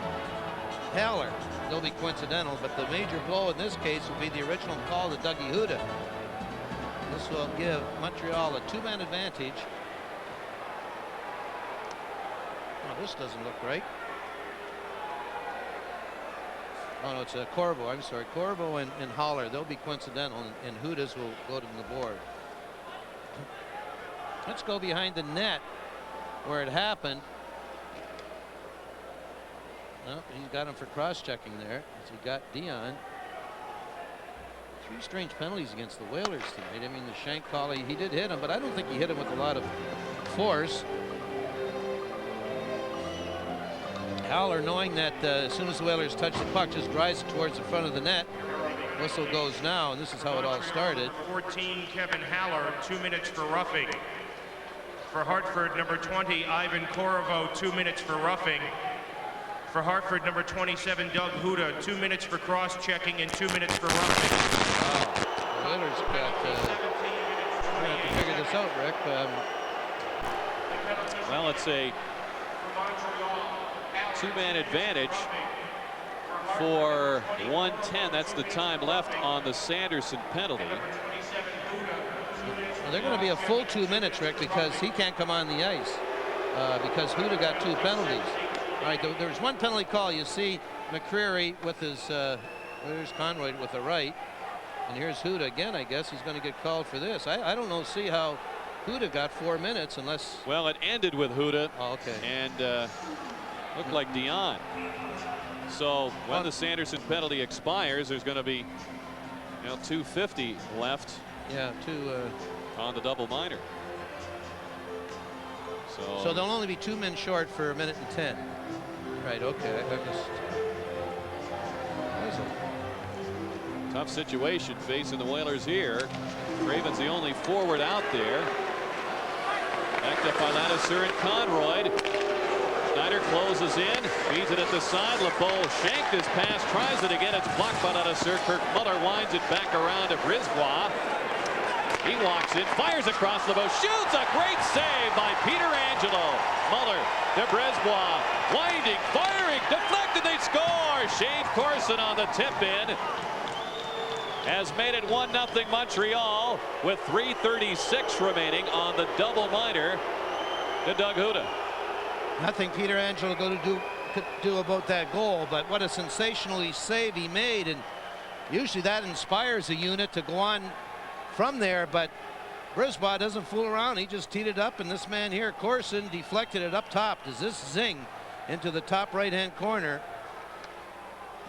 Haller. They'll be coincidental, but the major blow in this case will be the original call to Dougie Huda. This will give Montreal a 2-man advantage. Oh, this doesn't look right. Oh, no, it's Corvo. I'm sorry. Corvo and Haller. They'll be coincidental, and Hudas will go to the board. Let's go behind the net where it happened. Oh, he's got him for cross-checking there. As he got Dion. 3 strange penalties against the Whalers tonight. I mean, the shank call, he did hit him, but I don't think he hit him with a lot of force. Haller, knowing that as soon as the Whalers touch the puck, just drives it towards the front of the net. Whistle goes now, and this is how it all started. 14, Kevin Haller, 2 minutes for roughing. For Hartford, number 20, Ivan Corvo, 2 minutes for roughing. For Hartford, number 27, Doug Huda, 2 minutes for cross-checking and 2 minutes for roughing. Wow. The Whalers got, we're going to have to figure this out, Rick. Well, it's a 2-man advantage for 1:10. That's the time left on the Sanderson penalty. Well, they're going to be a full 2 minutes, Rick, because he can't come on the ice because Huda got 2 penalties. All right, there's 1 penalty call. You see McCreary with his, there's Conroy with the right, and here's Huda again. I guess he's going to get called for this. I don't see how Huda got 4 minutes unless. Well, it ended with Huda. Oh, okay. And looked like Dion. So when the Sanderson penalty expires, there's going to be 2:50 left. Yeah, on the double minor. So they'll only be 2 men short for 1:10. Right. Okay. Tough situation facing the Whalers here. Craven's the only forward out there. Backed up by Ladouceur and Conroy. Schneider closes in, feeds it at the side. LeBeau shanked his pass, tries it again. It's blocked by Ladouceur. Kirk Muller winds it back around to Brisbois. He walks in, fires across LeBeau, shoots a great save by Peter Angelo. Muller to Brisbois, winding, firing, deflected, they score. Shane Corson on the tip-in has made it 1-0 Montreal with 3:36 remaining on the double minor to Doug Huda. Nothing Peter Angelo could do about that goal, but what a sensational save he made, and usually that inspires a unit to go on from there, but Brisbois doesn't fool around. He just teed it up, and this man here, Corson, deflected it up top. Does this zing into the top right-hand corner?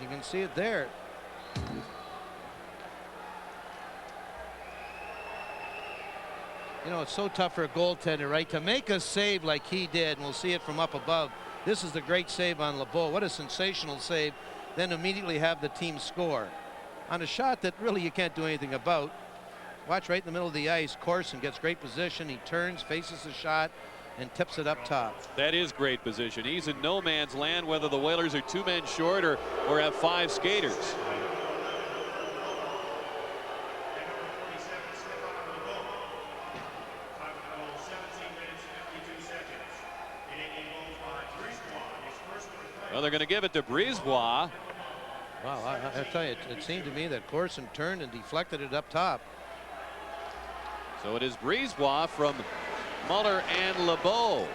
You can see it there. You know, it's so tough for a goaltender, right, to make a save like he did, and we'll see it from up above. This is the great save on LeBeau. What a sensational save. Then immediately have the team score on a shot that really you can't do anything about. Watch right in the middle of the ice. Corson gets great position. He turns, faces the shot, and tips it up top. That is great position. He's in no man's land, whether the Whalers are 2 men short or have 5 skaters. Well, they're going to give it to Brisbois. Wow, I tell you, it seemed to me that Corson turned and deflected it up top. So it is Brisbois from Muller and LeBeau.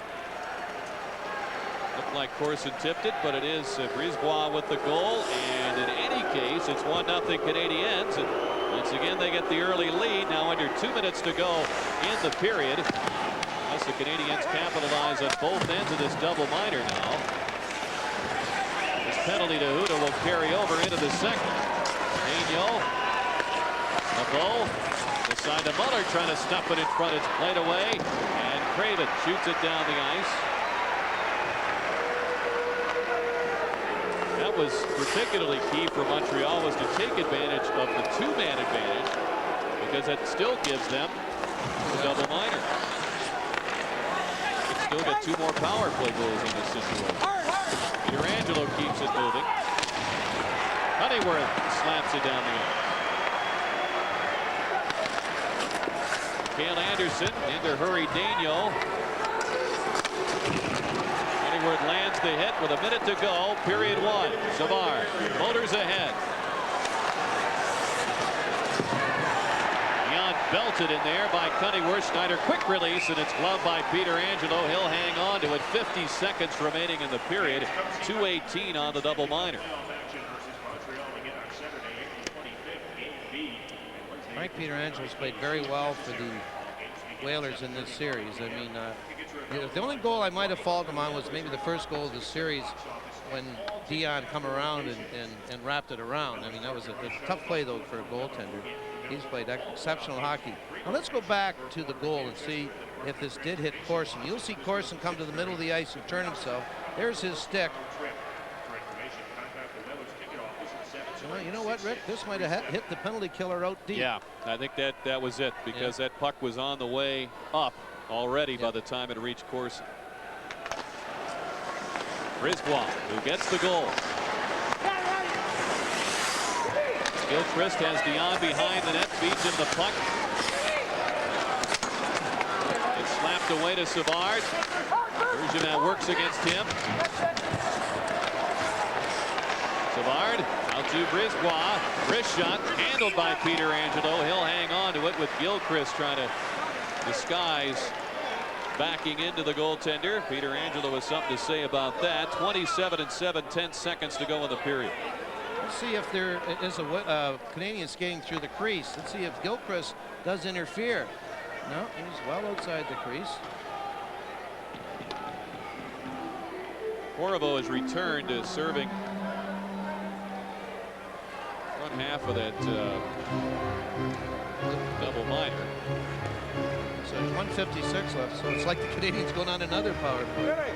Looked like Corson tipped it, but it is Brisbois with the goal. And in any case, it's 1-0 Canadiens. And once again, they get the early lead. Now under 2 minutes to go in the period. As the Canadiens capitalize on both ends of this double minor now. This penalty to Huda will carry over into the second. Daniel, LeBeau. The side to Muller, trying to stuff it in front. It's played away, and Craven shoots it down the ice. That was particularly key for Montreal, was to take advantage of the 2-man advantage, because that still gives them the double minor. They still get 2 more power play goals in this situation. Peter Angelo keeps it moving. Honeyworth slaps it down the ice. Cale Anderson into Hurry Daniel. Word lands the hit with a minute to go. Period one. Savard motors ahead. Beyond belted in there by Cunningworth. Schneider quick release, and it's gloved by Peter Angelo. He'll hang on to it. 50 seconds remaining in the period. 2:18 on the double minor. Frank Pietrangelo played very well for the Whalers in this series. I mean, the only goal I might have faulted him on was maybe the first goal of the series when Dion come around and wrapped it around. I mean, that was a tough play, though, for a goaltender. He's played exceptional hockey. Now let's go back to the goal and see if this did hit Corson. You'll see Corson come to the middle of the ice and turn himself. There's his stick. Well, you know what, Rick? This might have hit the penalty killer out deep. Yeah, I think that was it, because that puck was on the way up already by the time it reached Corson. Brisbois, who gets the goal. Gilchrist has Dion behind the net, feeds him the puck. It's slapped away to Savard. Bergevin works against him. Savard out to Brisbois. Wrist shot handled by Peter Angelo. He'll hang on to it with Gilchrist trying to disguise backing into the goaltender. Peter Angelo has something to say about that. 27-7, 10 seconds to go in the period. Let's see if there is a Canadian skating through the crease. Let's see if Gilchrist does interfere. No, he's well outside the crease. Corvo has returned to serving front half of that double minor. So 1:56 left, so it's like the Canadians going on another power play.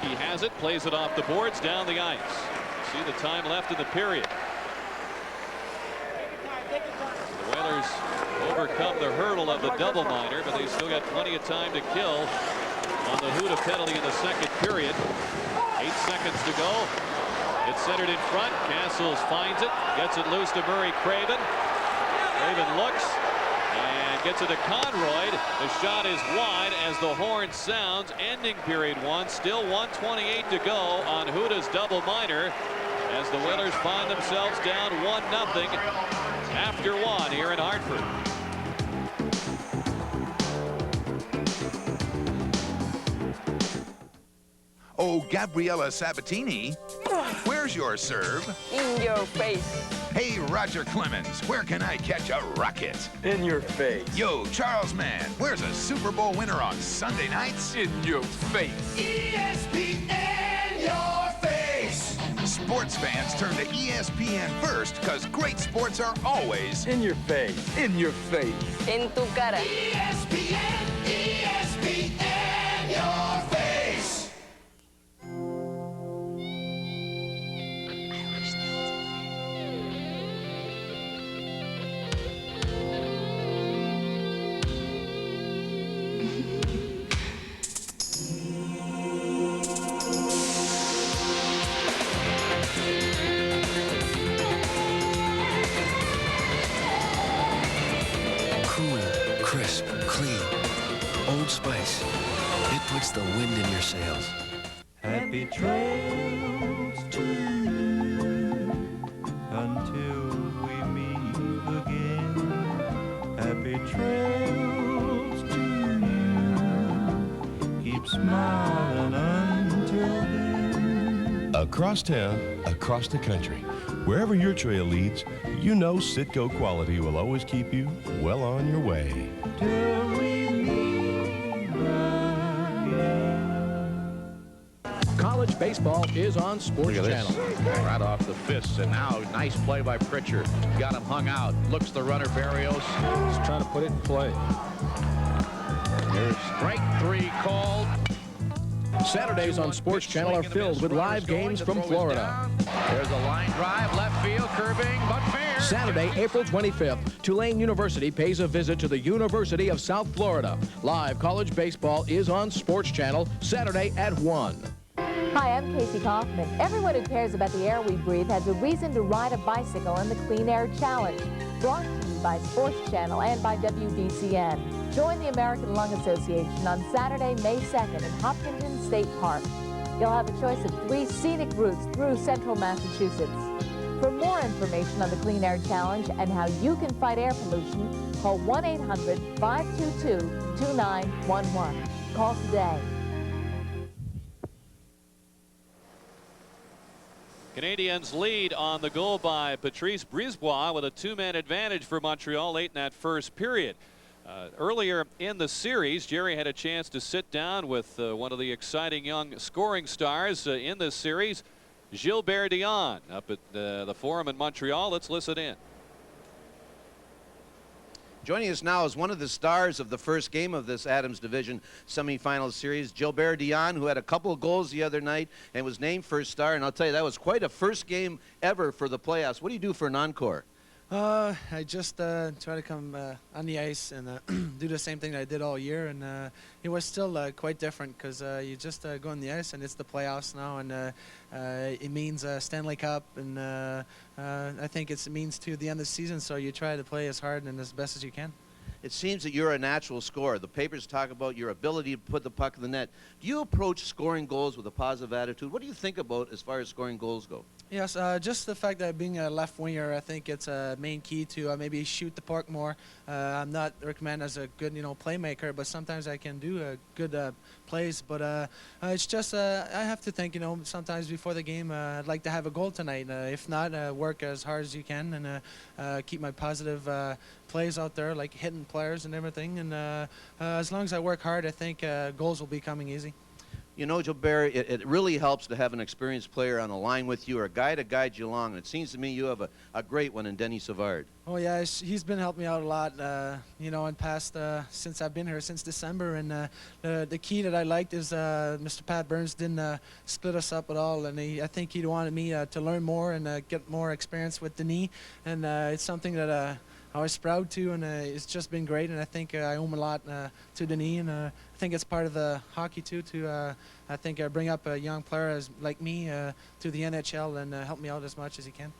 He has it, plays it off the boards, down the ice. See the time left in the period. The Whalers overcome the hurdle of the double minor, but they still got plenty of time to kill on the Hrtf penalty in the second period. 8 seconds to go. It's centered in front. Castles finds it, gets it loose to Murray Craven. Craven looks and gets it to Conroy. The shot is wide as the horn sounds, ending period one. Still 1:28 to go on Hrtf's double minor as the Whalers find themselves down 1-0 after one here in Hartford. Oh, Gabriella Sabatini, where's your serve? In your face. Hey, Roger Clemens, where can I catch a rocket? In your face. Yo, Charles Mann, where's a Super Bowl winner on Sunday nights? In your face. ESPN, your face. Sports fans turn to ESPN first, because great sports are always in your face. In your face. En tu cara. ESPN, your face. Crisp, clean, Old Spice. It puts the wind in your sails. Happy trails to you until we meet again. Happy trails to you. Keep smiling until then. Across town, across the country, wherever your trail leads, you know Citgo quality will always keep you well on your way. Till we meet again. College baseball is on Sports Channel. Right off the fists, and now nice play by Pritchard. Got him hung out. Looks the runner, Barrios. He's trying to put it in play. There's strike three called. Saturdays on Sports Channel are filled with live games from Florida. There's a line drive, left field, curving, but fair. Saturday, April 25th, Tulane University pays a visit to the University of South Florida. Live college baseball is on Sports Channel Saturday at 1. Hi, I'm Casey Kaufman. Everyone who cares about the air we breathe has a reason to ride a bicycle in the Clean Air Challenge. Brought to you by Sports Channel and by WDCN. Join the American Lung Association on Saturday, May 2nd in Hopkinton State Park. You'll have a choice of 3 scenic routes through central Massachusetts. For more information on the Clean Air Challenge and how you can fight air pollution, call 1-800-522-2911. Call today. Canadians lead on the goal by Patrice Brisebois with a 2-man advantage for Montreal late in that first period. Earlier in the series, Jerry had a chance to sit down with one of the exciting young scoring stars in this series, Gilbert Dion, up at the Forum in Montreal. Let's listen in. Joining us now is one of the stars of the first game of this Adams Division semifinal series, Gilbert Dion, who had a couple of goals the other night and was named first star. And I'll tell you, that was quite a first game ever for the playoffs. What do you do for an encore? I just try to come on the ice and do the same thing that I did all year, and it was still quite different because you just go on the ice and it's the playoffs now, and it means Stanley Cup, and I think it means to the end of the season, so you try to play as hard and as best as you can. It seems that you're a natural scorer. The papers talk about your ability to put the puck in the net. Do you approach scoring goals with a positive attitude? What do you think about as far as scoring goals go? Yes, just the fact that being a left winger, I think it's a main key to maybe shoot the puck more. I'm not recommended as a good, playmaker, but sometimes I can do good plays. But it's just I have to think, sometimes before the game, I'd like to have a goal tonight. If not, work as hard as you can and keep my positive plays out there, like hitting players and everything. And as long as I work hard, I think goals will be coming easy. You know, Gilbert, it really helps to have an experienced player on the line with you or a guy to guide you along. And it seems to me you have a great one in Denny Savard. Oh, yeah, he's been helping me out a lot, in past, since I've been here, since December. And the key that I liked is Mr. Pat Burns didn't split us up at all. And I think he wanted me to learn more and get more experience with Denis. And it's something that I was proud to, and it's just been great. And I think I owe a lot to Denis, and I think it's part of the hockey too. I think bring up a young player like me to the NHL and help me out as much as he can.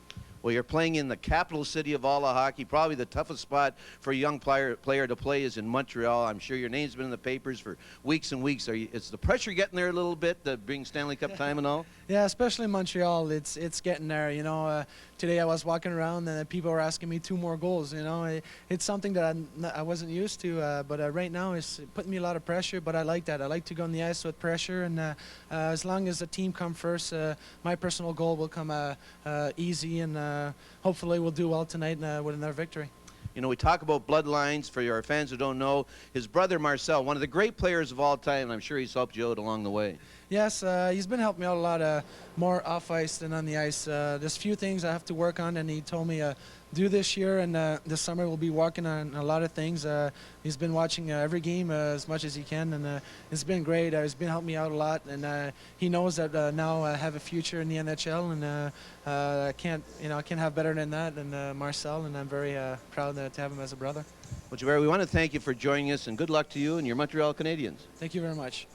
Well, you're playing in the capital city of all of hockey. Probably the toughest spot for a young player to play is in Montreal. I'm sure your name's been in the papers for weeks and weeks. Is the pressure getting there a little bit, being Stanley Cup time and all? Yeah, especially in Montreal, it's getting there. Today I was walking around and people were asking me 2 more goals. It's something that I wasn't used to, but right now it's putting me a lot of pressure. But I like that. I like to go on the ice with pressure, and as long as the team come first, my personal goal will come easy, and hopefully we'll do well tonight with another victory. We talk about bloodlines. For your fans who don't know, his brother Marcel, one of the great players of all time, and I'm sure he's helped you out along the way. Yes, he's been helping me out a lot, more off ice than on the ice. There's a few things I have to work on, and he told me do this year, and this summer we'll be working on a lot of things. He's been watching every game as much as he can, and it's been great. He's been helping me out a lot, and he knows that now I have a future in the NHL, and I can't have better than that. And Marcel, and I'm very proud to have him as a brother. Well, Gilbert, we want to thank you for joining us, and good luck to you and your Montreal Canadiens. Thank you very much.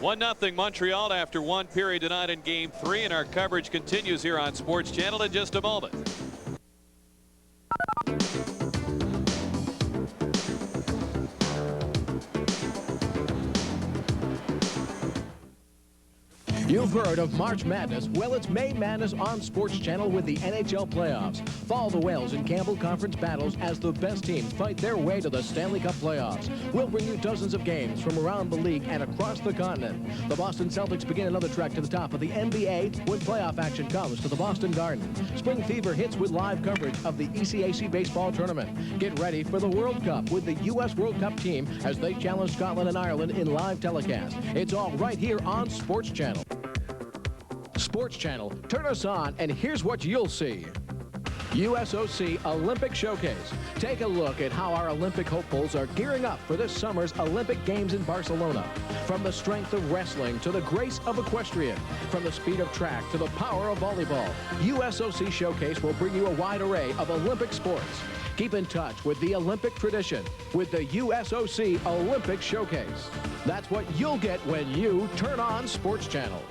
1-0 Montreal after 1 period tonight in Game 3, and our coverage continues here on Sports Channel in just a moment. You've heard of March Madness. Well, it's May Madness on Sports Channel with the NHL playoffs. Follow the Wales and Campbell Conference battles as the best teams fight their way to the Stanley Cup playoffs. We'll bring you dozens of games from around the league and across the continent. The Boston Celtics begin another trek to the top of the NBA when playoff action comes to the Boston Garden. Spring Fever hits with live coverage of the ECAC baseball tournament. Get ready for the World Cup with the U.S. World Cup team as they challenge Scotland and Ireland in live telecast. It's all right here on Sports Channel. Sports Channel, turn us on, and here's what you'll see. USOC Olympic Showcase. Take a look at how our Olympic hopefuls are gearing up for this summer's Olympic Games in Barcelona. From the strength of wrestling to the grace of equestrian, from the speed of track to the power of volleyball, USOC Showcase will bring you a wide array of Olympic sports. Keep in touch with the Olympic tradition with the USOC Olympic Showcase. That's what you'll get when you turn on Sports Channel.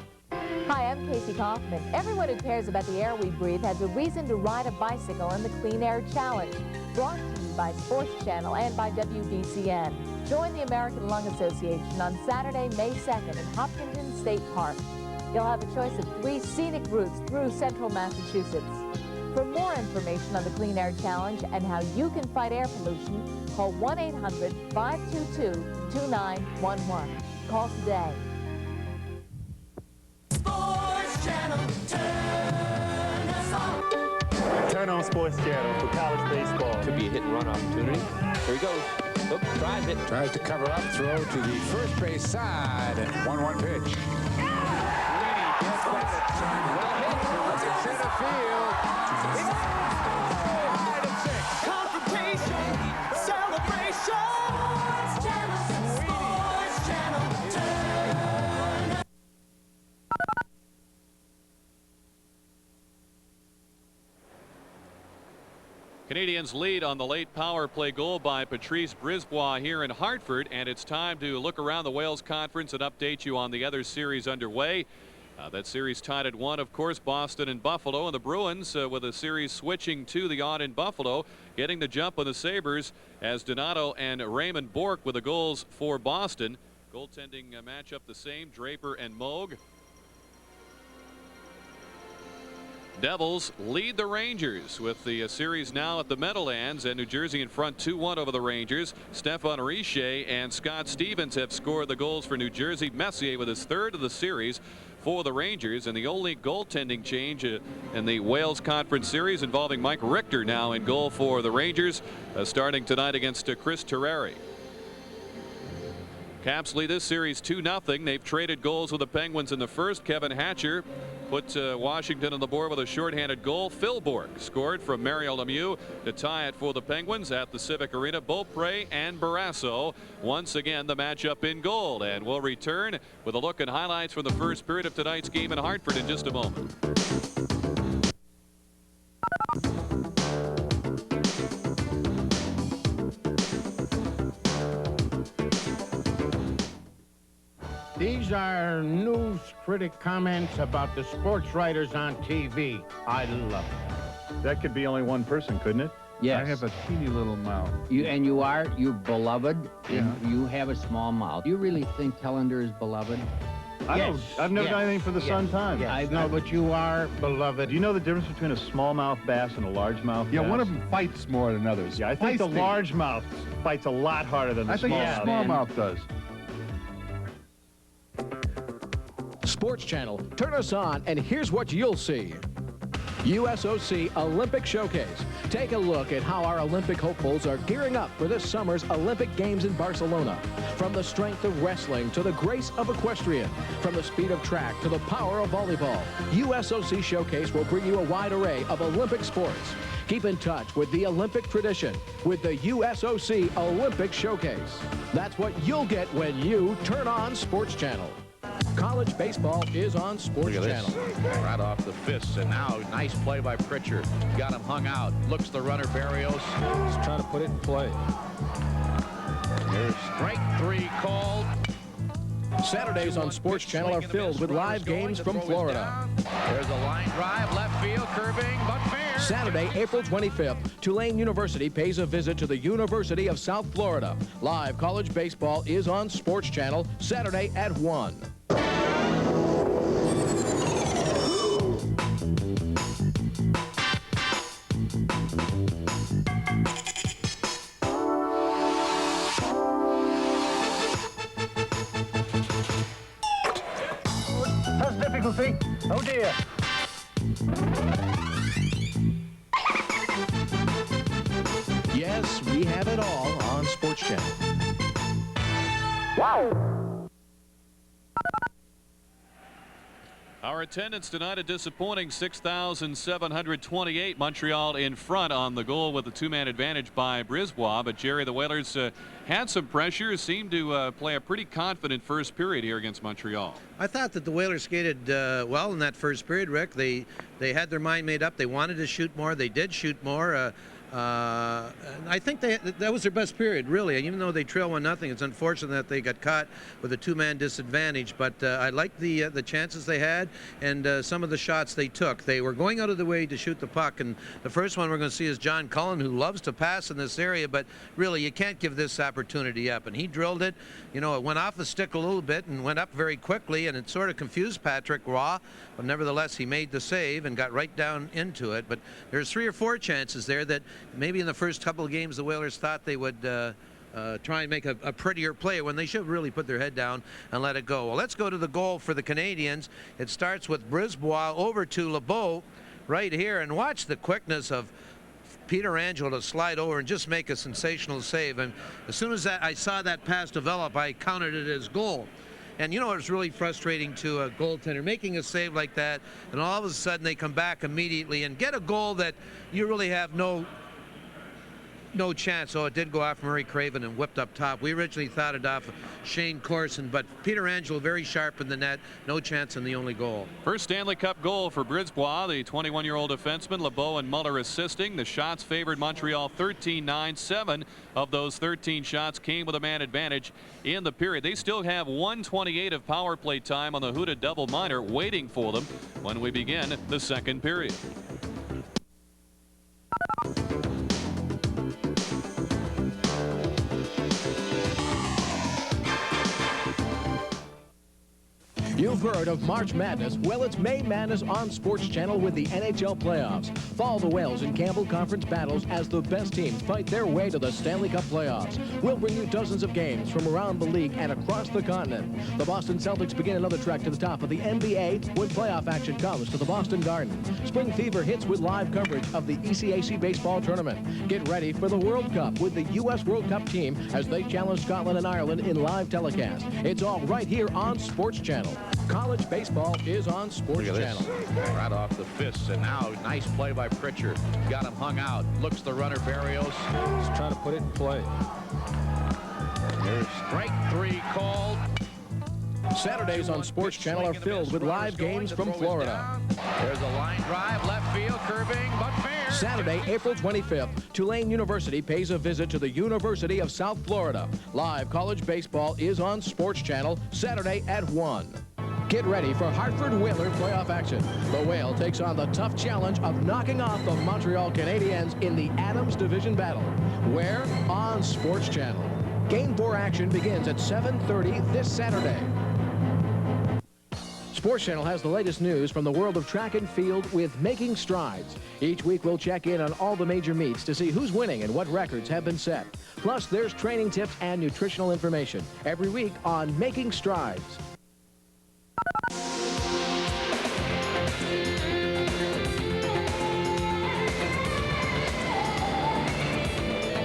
Hi, I'm Casey Kaufman. Everyone who cares about the air we breathe has a reason to ride a bicycle in the Clean Air Challenge. Brought to you by Sports Channel and by WBCN. Join the American Lung Association on Saturday, May 2nd in Hopkinton State Park. You'll have a choice of 3 scenic routes through central Massachusetts. For more information on the Clean Air Challenge and how you can fight air pollution, call 1-800-522-2911. Call today. Sports Channel, turn us on. Turn on Sports Channel for college baseball. Could be a hit and run opportunity. Here he goes. Oop, tries it. Tries to cover up, throw to the first base side. 1-1 pitch. Well hit. Looks at center field. Confrontation, celebration. Sports Channel, turn. Canadians lead on the late power play goal by Patrice Brisbois here in Hartford, and it's time to look around the Wales Conference and update you on the other series underway. That series tied at 1, of course, Boston and Buffalo, and the Bruins with a series switching to the odd in Buffalo, getting the jump on the Sabres as Donato and Raymond Bourque with the goals for Boston. Goaltending matchup the same, Draper and Moog. Devils lead the Rangers with the series now at the Meadowlands, and New Jersey in front 2-1 over the Rangers. Stefan Richer and Scott Stevens have scored the goals for New Jersey. Messier with his 3rd of the series for the Rangers, and the only goaltending change in the Wales Conference Series involving Mike Richter now in goal for the Rangers, starting tonight against Chris Terreri. Caps lead this series 2-0. They've traded goals with the Penguins in the first. Kevin Hatcher put Washington on the board with a shorthanded goal. Phil Bourque scored from Mario Lemieux to tie it for the Penguins at the Civic Arena. Beaupre and Barrasso once again the matchup in goal, and we'll return with a look and highlights from the first period of tonight's game in Hartford in just a moment. These are news critic comments about the sports writers on TV. I love it. That could be only one person, couldn't it? Yes. I have a teeny little mouth. You're beloved, and you have a small mouth. Do you really think Tellender is beloved? I've never done anything for the Sun-Times. I know, but you are beloved. Do you know the difference between a smallmouth bass and a largemouth bass? Yeah, one of them fights more than others. Yeah, I think the largemouth fights a lot harder than the smallmouth. I think the smallmouth does. Sports Channel, turn us on, and here's what you'll see. USOC Olympic Showcase. Take a look at how our Olympic hopefuls are gearing up for this summer's Olympic Games in Barcelona. From the strength of wrestling to the grace of equestrian, from the speed of track to the power of volleyball, USOC Showcase will bring you a wide array of Olympic sports. Keep in touch with the Olympic tradition with the USOC Olympic Showcase. That's what you'll get when you turn on Sports Channel. College baseball is on Sports Channel. Right off the fists, and now nice play by Pritchard. Got him hung out. Looks the runner, Barrios. He's trying to put it in play. Here's strike 3 called. Saturdays on Sports Channel are filled with live games from Florida. There's a line drive, left field, curving, but fair. Saturday, April 25th, Tulane University pays a visit to the University of South Florida. Live college baseball is on Sports Channel Saturday at 1. How's difficulty? Oh dear. Yes, we have it all on Sports Channel. Our Our attendance tonight a disappointing 6,728. Montreal in front on the goal with a two-man advantage by Brisebois. But Jerry, the Whalers had some pressure, seemed to play a pretty confident first period here against Montreal. I thought that the Whalers skated well in that first period, Rick. They had their mind made up. They wanted to shoot more. They did shoot more. And I think that was their best period, really. Even though they trail 1-0, it's unfortunate that they got caught with a two-man disadvantage. But I liked the chances they had and some of the shots they took. They were going out of the way to shoot the puck. And the first one we're going to see is John Cullen, who loves to pass in this area. But really, you can't give this opportunity up. And he drilled it. You know, it went off the stick a little bit and went up very quickly. And it sort of confused Patrick Roy. But nevertheless, he made the save and got right down into it. But there's 3 or 4 chances there that maybe in the first couple of games the Whalers thought they would try and make a prettier play when they should really put their head down and let it go. Well, let's go to the goal for the Canadians. It starts with Brisebois over to LeBeau right here, and watch the quickness of Peter Angelo to slide over and just make a sensational save. And as soon as I saw that pass develop, I counted it as goal. And you know, it's really frustrating to a goaltender making a save like that, and all of a sudden they come back immediately and get a goal that you really have no chance. Oh, it did go off Murray Craven and whipped up top. We originally thought it off Shane Corson, but Peter Angelo very sharp in the net. No chance in the only goal. First Stanley Cup goal for Brisebois, the 21-year-old defenseman. LeBeau and Muller assisting. The shots favored Montreal 13-9. 7 of those 13 shots came with a man advantage in the period. They still have 1:28 of power play time on the Houda double minor waiting for them when we begin the second period. You've heard of March Madness. Well, it's May Madness on Sports Channel with the NHL playoffs. Follow the Wales and Campbell Conference battles as the best teams fight their way to the Stanley Cup playoffs. We'll bring you dozens of games from around the league and across the continent. The Boston Celtics begin another trek to the top of the NBA when playoff action comes to the Boston Garden. Spring Fever hits with live coverage of the ECAC baseball tournament. Get ready for the World Cup with the U.S. World Cup team as they challenge Scotland and Ireland in live telecast. It's all right here on Sports Channel. College baseball is on Sports Channel. Right off the fists, and now nice play by Pritchard. Got him hung out. Looks the runner, Barrios. Just trying to put it in play. There's strike 3 called. Saturdays on Sports Channel are filled with live games from Florida. There's a line drive, left field, curving, but fair. Saturday, April 25th, Tulane University pays a visit to the University of South Florida. Live college baseball is on Sports Channel Saturday at 1. Get ready for Hartford Whaler playoff action. The Whale takes on the tough challenge of knocking off the Montreal Canadiens in the Adams Division battle. Where? On Sports Channel. Game 4 action begins at 7:30 this Saturday. Sports Channel has the latest news from the world of track and field with Making Strides. Each week we'll check in on all the major meets to see who's winning and what records have been set. Plus, there's training tips and nutritional information every week on Making Strides.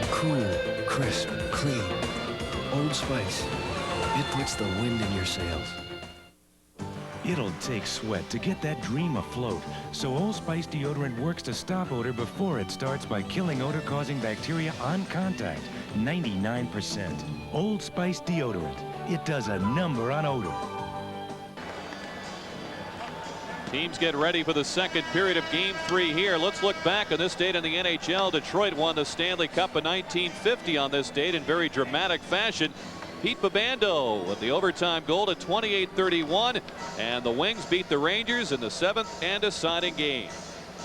Cool, crisp, clean. Old Spice. It puts the wind in your sails. It'll take sweat to get that dream afloat, so Old Spice deodorant works to stop odor before it starts by killing odor-causing bacteria on contact. 99%. Old Spice deodorant. It does a number on odor. Teams get ready for the second period of Game 3 here. Let's look back on this date in the NHL. Detroit won the Stanley Cup in 1950 on this date in very dramatic fashion. Pete Babando with the overtime goal at 28-31, and the Wings beat the Rangers in the 7th and deciding game.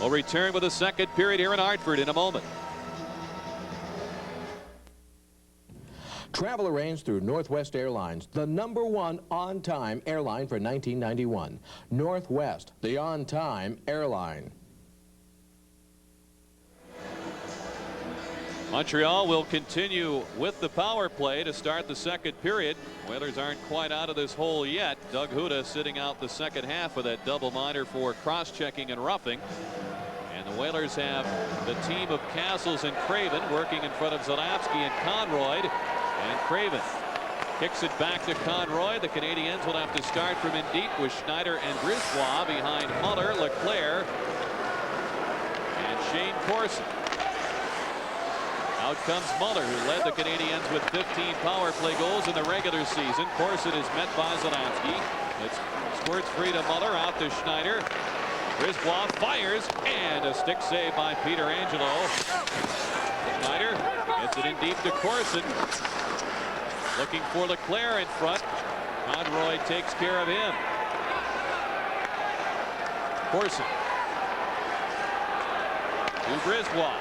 We'll return with the second period here in Hartford in a moment. Travel arranged through Northwest Airlines, the #1 on-time airline for 1991. Northwest, the on-time airline. Montreal will continue with the power play to start the second period. Whalers aren't quite out of this hole yet. Doug Houda sitting out the second half with that double minor for cross-checking and roughing. And the Whalers have the team of Castles and Craven working in front of Zalapsky and Conroyd. And Craven Kicks it back to Conroy. The Canadiens will have to start from in deep with Schneider and Brisbois behind Muller, Leclerc, and Shane Corson. Out comes Muller, who led the Canadiens with 15 power play goals in the regular season. Corson is met by Zalapsky. It squirts free to Muller, out to Schneider. Brisbois fires, and a stick save by Peter Angelo. Schneider gets it in deep to Corson. Looking for Leclerc in front. Conroy takes care of him. Corson. To Brisbois.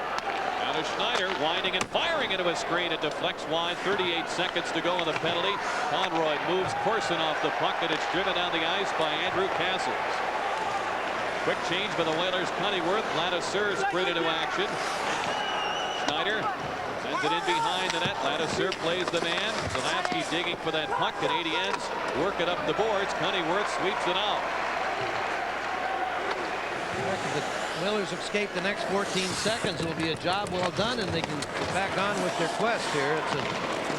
Now to Schneider, winding and firing into a screen. It deflects wide. 38 seconds to go on the penalty. Conroy moves Corson off the puck, and it's driven down the ice by Andrew Castles. Quick change by the Whalers. Cunnyworth. Ladouceur sprint into action. Schneider sends it in behind the net. Ladouceur plays the man. Zalapsky digging for that puck. Canadiens work it up the boards. Cunnyworth sweeps it out. The Whalers escape the next 14 seconds. It'll be a job well done, and they can get back on with their quest here. It's an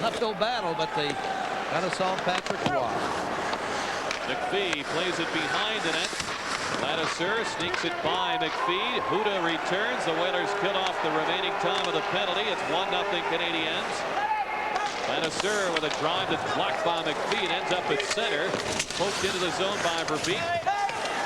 uphill battle, but they got to solve Patrick Roy. McPhee plays it behind the net. Ladouceur sneaks it by McPhee. Huda returns. The Whalers kill off the remaining time of the penalty. It's 1-0 Canadiens. Ladouceur with a drive that's blocked by McPhee. It ends up at center. Poked into the zone by Verbeek.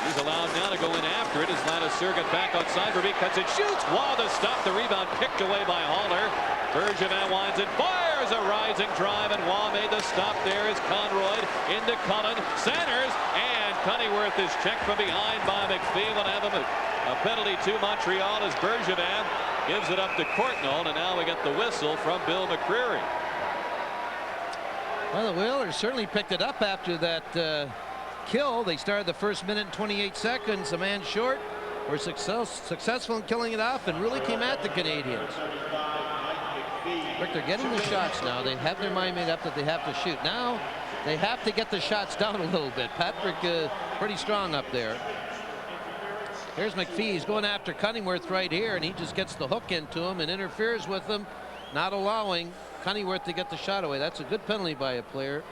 He's allowed now to go in after it as Ladouceur got back outside. Verbeek cuts it, shoots. Waugh to stop the rebound, picked away by Haller. Bergevin winds and fires a rising drive, and Waugh made the stop there as Conroy into Cullen. Centers, and Cunnyworth is checked from behind by McPhee. Will have a penalty to Montreal as Bergevin gives it up to Courtnall, and now we get the whistle from Bill McCreary. Well, the Whalers certainly picked it up after that kill. They started the first minute and 28 seconds, a man short. Were successful in killing it off and really came at the Canadiens. But they're getting the shots now. They have their mind made up that they have to shoot. Now they have to get the shots down a little bit. Patrick pretty strong up there. Here's McPhee. He's going after Cunnyworth right here, and he just gets the hook into him and interferes with him, not allowing Cunnyworth to get the shot away. That's a good penalty by a player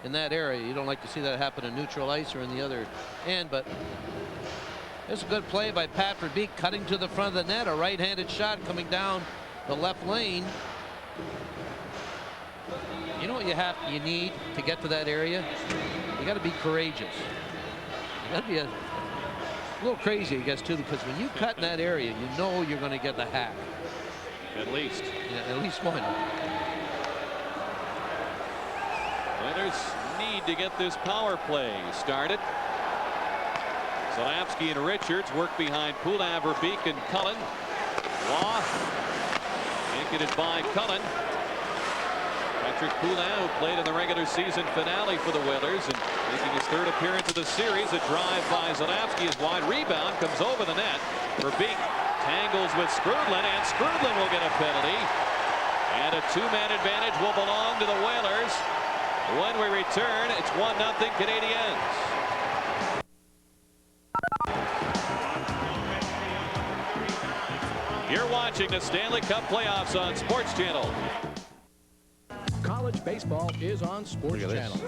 in that area. You don't like to see that happen in neutral ice or in the other end, but it's a good play by Pat Verbeek, cutting to the front of the net. A right-handed shot coming down the left lane. You know what you need to get to that area? You got to be courageous. You got to be a little crazy, I guess, too, because when you cut in that area, you know you're going to get the hack. At least. Yeah, at least one. Whalers need to get this power play started. Zalapsky and Richards work behind Poulin, Verbeek, and Cullen. Waugh making it by Cullen. Patrick Poulin, who played in the regular season finale for the Whalers and making his third appearance of the series. A drive by Zalapsky is wide. Rebound comes over the net. Verbeek tangles with Skrudlin, and Skrudlin will get a penalty. And a two-man advantage will belong to the Whalers. When we return, it's 1-0 Canadiens. You're watching the Stanley Cup playoffs on Sports Channel. College baseball is on Sports Channel.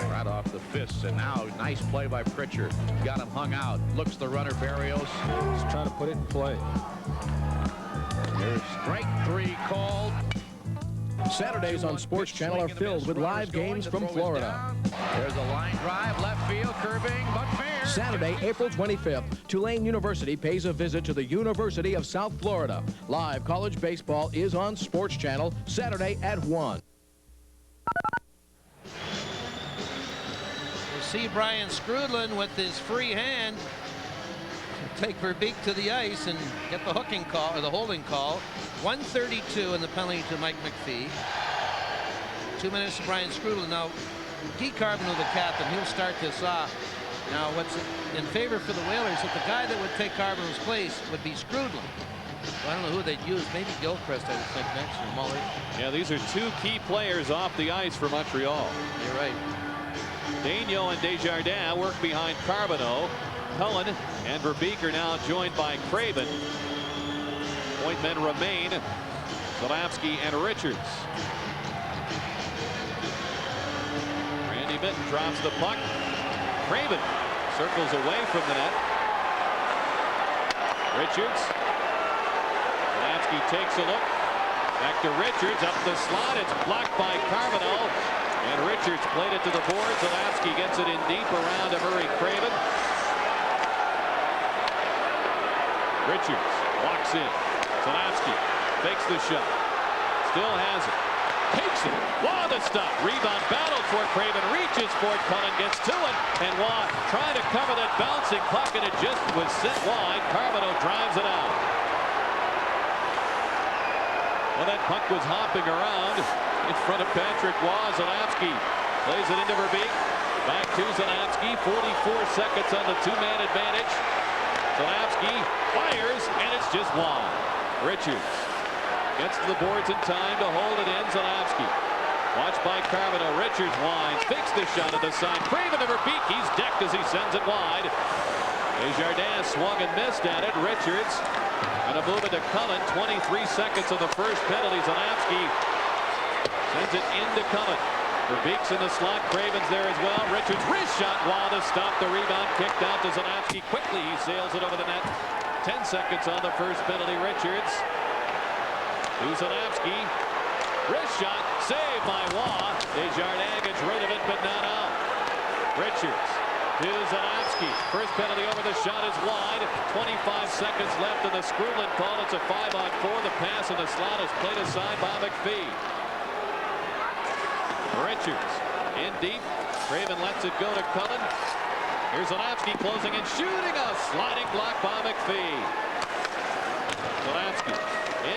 Right off the fists, and now nice play by Pritchard. Got him hung out. Looks the runner, Barrios. Just trying to put it in play. Here's strike 3 called. Saturdays on Sports Channel are filled with live games from Florida. There's a line drive, left field, curving, but fair. Saturday, April 25th, Tulane University pays a visit to the University of South Florida. Live college baseball is on Sports Channel Saturday at 1. You see Brian Skrudlin with his free hand take Verbeek to the ice and get the hooking call, or the holding call. 1:32 in the penalty to Mike McPhee. 2 minutes to Brian Skrudlin. Now, Guy Carbonneau, the captain, he'll start this off. Now, what's in favor for the Whalers, if the guy that would take Carbonneau's place would be Skrudlin. Well, I don't know who they'd use. Maybe Gilchrist, I would think, next, or Muller. Yeah, these are two key players off the ice for Montreal. You're right. Daigneault and Desjardins work behind Carbonneau. Cullen and Verbeek are now joined by Craven. Point men remain Zalapsky and Richards. it and drops the puck. Craven circles away from the net. Richards. Zalapsky takes a look. Back to Richards, up the slot. It's blocked by Carbonell. And Richards played it to the boards. Zalapsky gets it in deep around to Murray Craven. Richards walks in. Zalapsky fakes the shot. Still has it. Takes it. Waugh the stop. Rebound battled for Craven. Reaches for it. Cullen gets to it. And Waugh trying to cover that bouncing puck, and it just was sent wide. Carbonell drives it out. Well, that puck was hopping around in front of Patrick Waugh. Zalapsky plays it into Verbeek. Back to Zalapsky. 44 seconds on the two-man advantage. Zalapsky fires, and it's just wide. Richards gets to the boards in time to hold it in. Zalapsky watched by Carbonell. Richards winds, fakes the shot at the side. Craven to Verbeek. He's decked as he sends it wide. Desjardins swung and missed at it. Richards going to move it to Cullen. 23 seconds of the first penalty. Zalapsky sends it into Cullen. Verbeek's in the slot. Craven's there as well. Richards wrist shot. Waugh to stop the rebound. Kicked out to Zalapsky. Quickly he sails it over the net. 10 seconds on the first penalty. Richards to Zalapsky. Wrist shot. Saved by Waugh. Desjardins gets rid of it, but not out. Richards to Zalapsky. First penalty over. The shot is wide. 25 seconds left in the Skrubland call. It's a 5-on-4. The pass in the slot is played aside by McPhee. Richards in deep. Craven lets it go to Cullen. Here's Zalapsky closing and shooting. A sliding block by McPhee. Zalapsky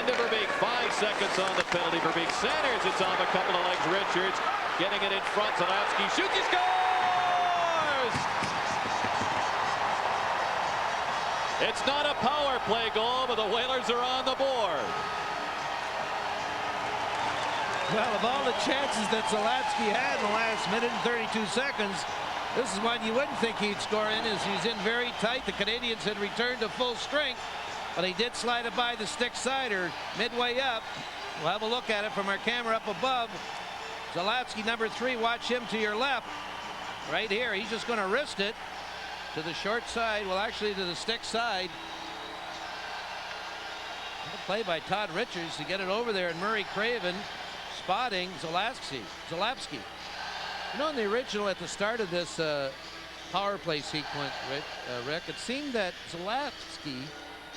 into Verbeek. 5 seconds on the penalty. Verbeek centers. It's off a couple of legs. Richards getting it in front. Zalapsky shoots. He scores! It's not a power play goal, but the Whalers are on the board. Well, of all the chances that Zalapsky had in the last minute and 32 seconds, this is one you wouldn't think he'd score in, as he's in very tight. The Canadians had returned to full strength, but he did slide it by the stick side or midway up. We'll have a look at it from our camera up above. Zalapsky, number 3, watch him to your left. Right here, he's just going to wrist it to the short side, well, actually to the stick side. Good play by Todd Richards to get it over there, and Murray Craven spotting Zalapsky. You know, in the original, at the start of this power play sequence, Rick, it seemed that Zalapsky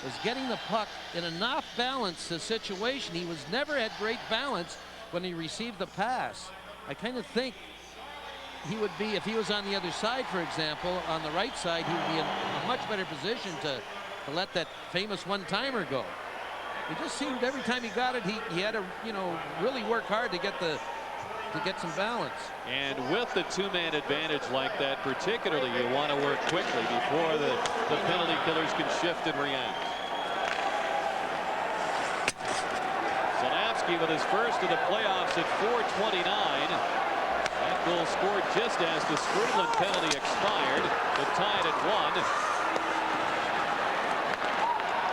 was getting the puck in an off-balance situation. He was never had great balance when he received the pass. I kind of think he would be, if he was on the other side, for example, on the right side, he would be in a much better position to let that famous one-timer go. It just seemed every time he got it, he had to, you know, really work hard to get some balance. And with the two-man advantage like that, particularly, you want to work quickly before the penalty killers can shift and react. Zalapsky with his first of the playoffs at 4:29. That goal scored just as the Skrubland penalty expired, but tied at 1.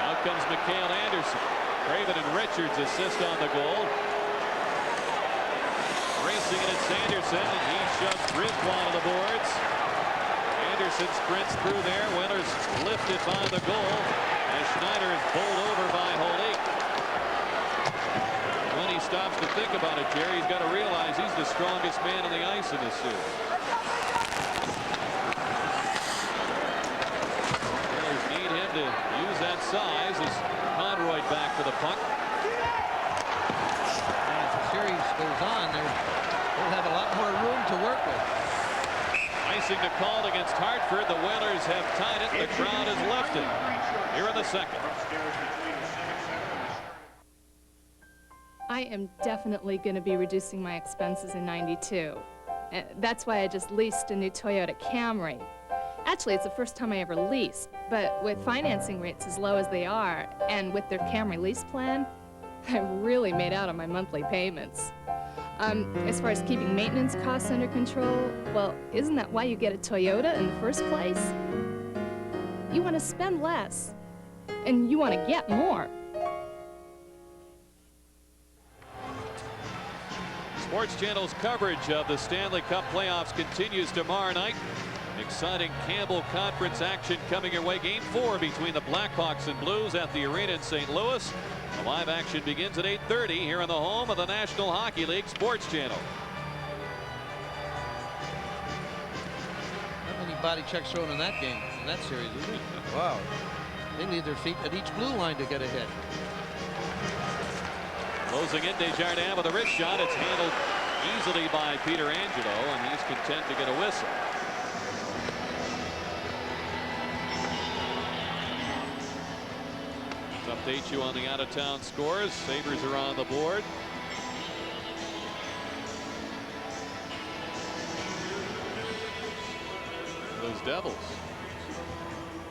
Out comes Mikhail Anderson. Craven and Richards assist on the goal. Racing it, it's Anderson, and he shoves Hrtf to the boards. Anderson sprints through there. Whalers lifted by the goal, as Schneider is bowled over by Holik. When he stops to think about it, Jerry, he's got to realize he's the strongest man on the ice in this series. Whalers need him to use that size as Conroy back to the puck. As the series goes on, they'll have a lot more room to work with. Icing to call against Hartford. The Whalers have tied it. The crowd has left it. Here in the second. I am definitely going to be reducing my expenses in '92. That's why I just leased a new Toyota Camry. Actually, it's the first time I ever leased, but with financing rates as low as they are, and with their Camry lease plan, I really made out on my monthly payments. As far as keeping maintenance costs under control, well, isn't that why you get a Toyota in the first place? You want to spend less, and you want to get more. Sports Channel's coverage of the Stanley Cup playoffs continues tomorrow night. Exciting Campbell Conference action coming your way. Game 4 between the Blackhawks and Blues at the arena in St. Louis. The live action begins at 8:30 here on the home of the National Hockey League Sports Channel. Not many body checks thrown in that game, in that series, is it? Wow. They leave their feet at each blue line to get a hit. Closing in, Desjardins with a wrist shot. It's handled easily by Peter Angelo, and he's content to get a whistle. Let's update you on the out-of-town scores. Sabres are on the board. Those Devils.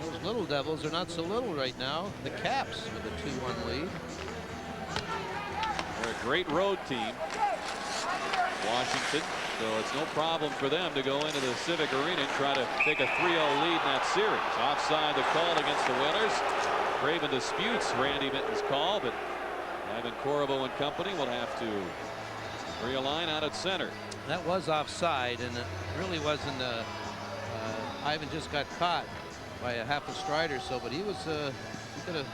Those little Devils are not so little right now. The Caps with a 2-1 lead. They're a great road team, Washington, so it's no problem for them to go into the Civic Arena and try to take a 3-0 lead in that series. Offside the call against the Whalers. Craven disputes Randy Mitten's call, but Ivan Korovo and company will have to realign out at center. That was offside, and it really wasn't. Ivan just got caught by a half a stride or so, but he was he could have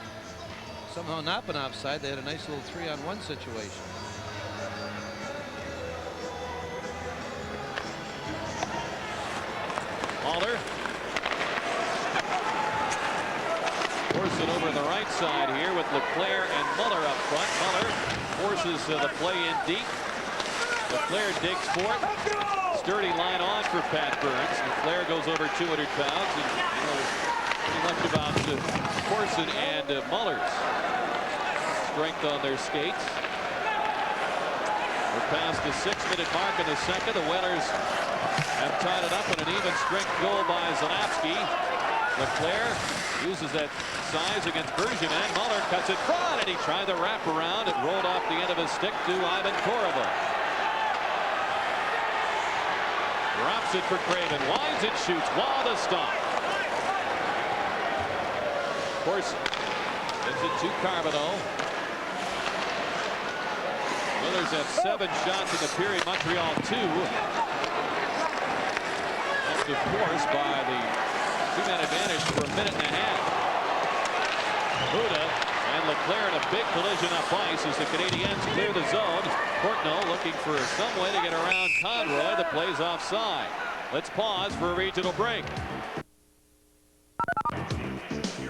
somehow not been offside. They had a nice little 3-on-1 situation. Mahler forces it over the right side here with LeClaire and Muller up front. Muller forces the play in deep. LeClaire digs for it. Sturdy line on for Pat Burns. LeClaire goes over 200 pounds, and you know pretty much about Corson and Muller's strength on their skates. We're past the 6-minute mark in the second. The Whalers have tied it up on an even strength goal by Zalapski. LeClaire uses that size against Bergevin. Muller cuts it front, and he tried to wrap around. It rolled off the end of his stick to Ivan Korovo. Drops it for Craven. Winds it, shoots. Wall to stop. Of course, gives it to Carbonneau. Whalers have 7 shots in the period. Montreal 2. Helped, of course, by the 2-man advantage for a minute and a half. Huda and LeClaire in a big collision up ice as the Canadiens clear the zone. Courtnall looking for some way to get around Conroy. The play's offside. Let's pause for a regional break.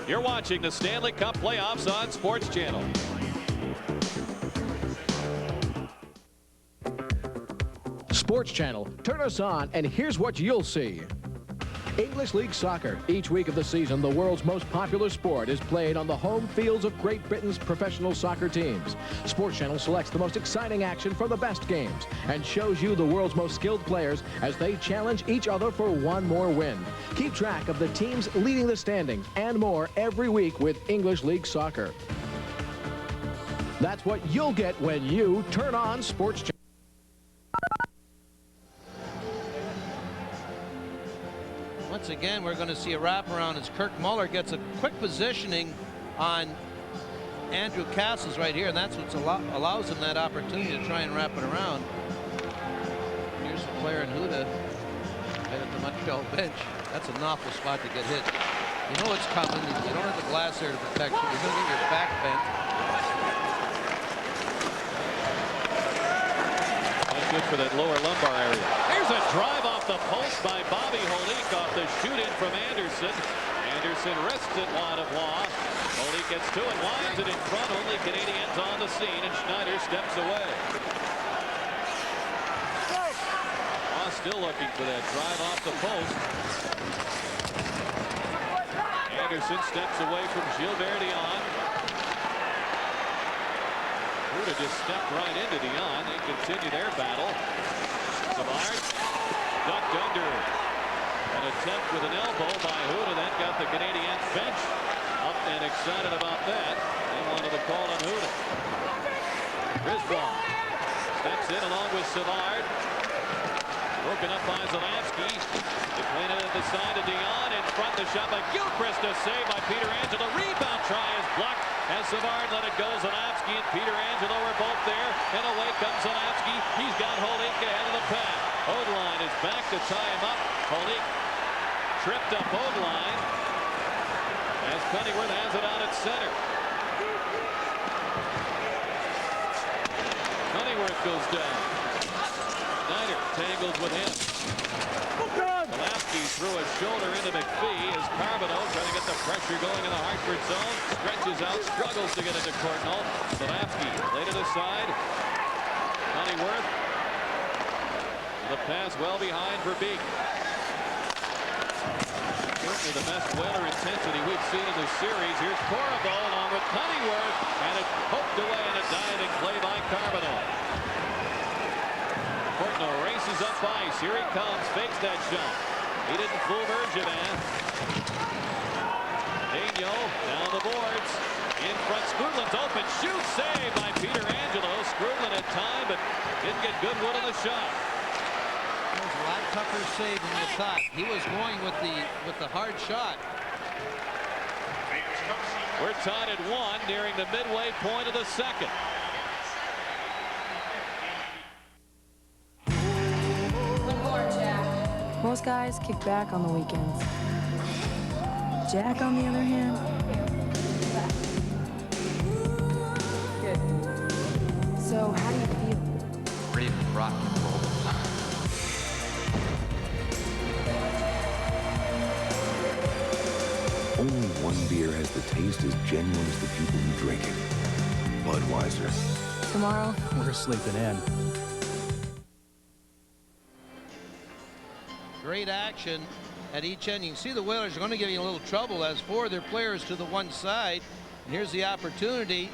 You're watching the Stanley Cup playoffs on Sports Channel. Sports Channel, turn us on, and here's what you'll see. English League Soccer. Each week of the season, the world's most popular sport is played on the home fields of Great Britain's professional soccer teams. Sports Channel selects the most exciting action from the best games and shows you the world's most skilled players as they challenge each other for one more win. Keep track of the teams leading the standings and more every week with English League Soccer. That's what you'll get when you turn on Sports Channel. Once again, we're going to see a wraparound as Kirk Muller gets a quick positioning on Andrew Castles right here, and that's what allows him that opportunity to try and wrap it around. Here's the player in Huda right at the Montreal bench. That's an awful spot to get hit. You know it's coming. You don't have the glass there to protect you. You're going to get your back bent. That's good for that lower lumbar area. Here's a drive off the post by Bobby Holik off the shoot-in from Anderson. Anderson wrists it wide of Law. Holik gets to it, winds it in front. Only Canadians on the scene, and Schneider steps away. Law still looking for that drive off the post. Anderson steps away from Gilbert Dion. Huda just stepped right into Dion. They continue their battle. Savard ducked under. An attempt with an elbow by Huda. That got the Canadiens bench up and excited about that. They wanted the call on Huda. Griswold steps in along with Savard. Broken up by Zalapski. They played it at the side of Dion. In front, the shot by Gilchrist. A save by Peter Angelo. Rebound try is blocked as Savard let it go. Zalapski and Peter Angelo are both there. And away comes Zalapski. He's got hold to tie him up. Holik tripped up O-line as Pennyworth has it out at center. Pennyworth goes down. Snyder tangles with him. Hrtf threw his shoulder into McPhee as Carbonneau trying to get the pressure going in the Hartford zone. Stretches out, struggles to get into Courtnall. Hrtf laid it aside. Pennyworth. The pass well behind for Beek. Certainly the best Whaler intensity we've seen in this series. Here's Corriveau along with Pennyworth, and it poked away in a diving play by Carbonneau. Courtnall races up ice. Here he comes, fakes that jump. He didn't fool Bergevin. Daniel down the boards. In front, Skrudland's open. Shoot save by Peter Angelo. Skrudland had time, but didn't get good wood on the shot. It was a lot tougher save than you thought. He was going with the hard shot. We're tied at 1, nearing the midway point of the second. Most guys kick back on the weekends. Jack, on the other hand, good. So how do you feel? Ready to rock and roll. Only one beer has the taste as genuine as the people who drink it. Budweiser. Tomorrow, we're sleeping in. Great action at each end. You can see the Whalers are going to give you a little trouble as 4 of their players to the one side. And here's the opportunity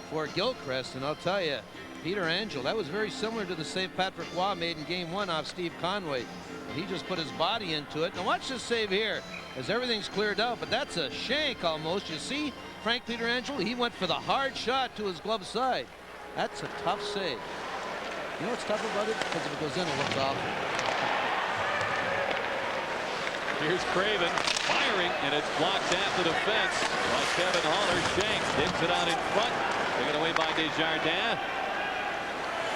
for Gilchrist. And I'll tell you, Peter Angel, that was very similar to the save Patrick Waugh made in game 1 off Steve Conway. He just put his body into it. Now watch this save here as everything's cleared out, but that's a shank almost. You see Frank Pietrangelo, he went for the hard shot to his glove side. That's a tough save. You know what's tough about it? Because if it goes in, it looks awful. Here's Craven firing, and it's blocked after the fence by Kevin Haller. Shank digs it out in front, taken away by Desjardins.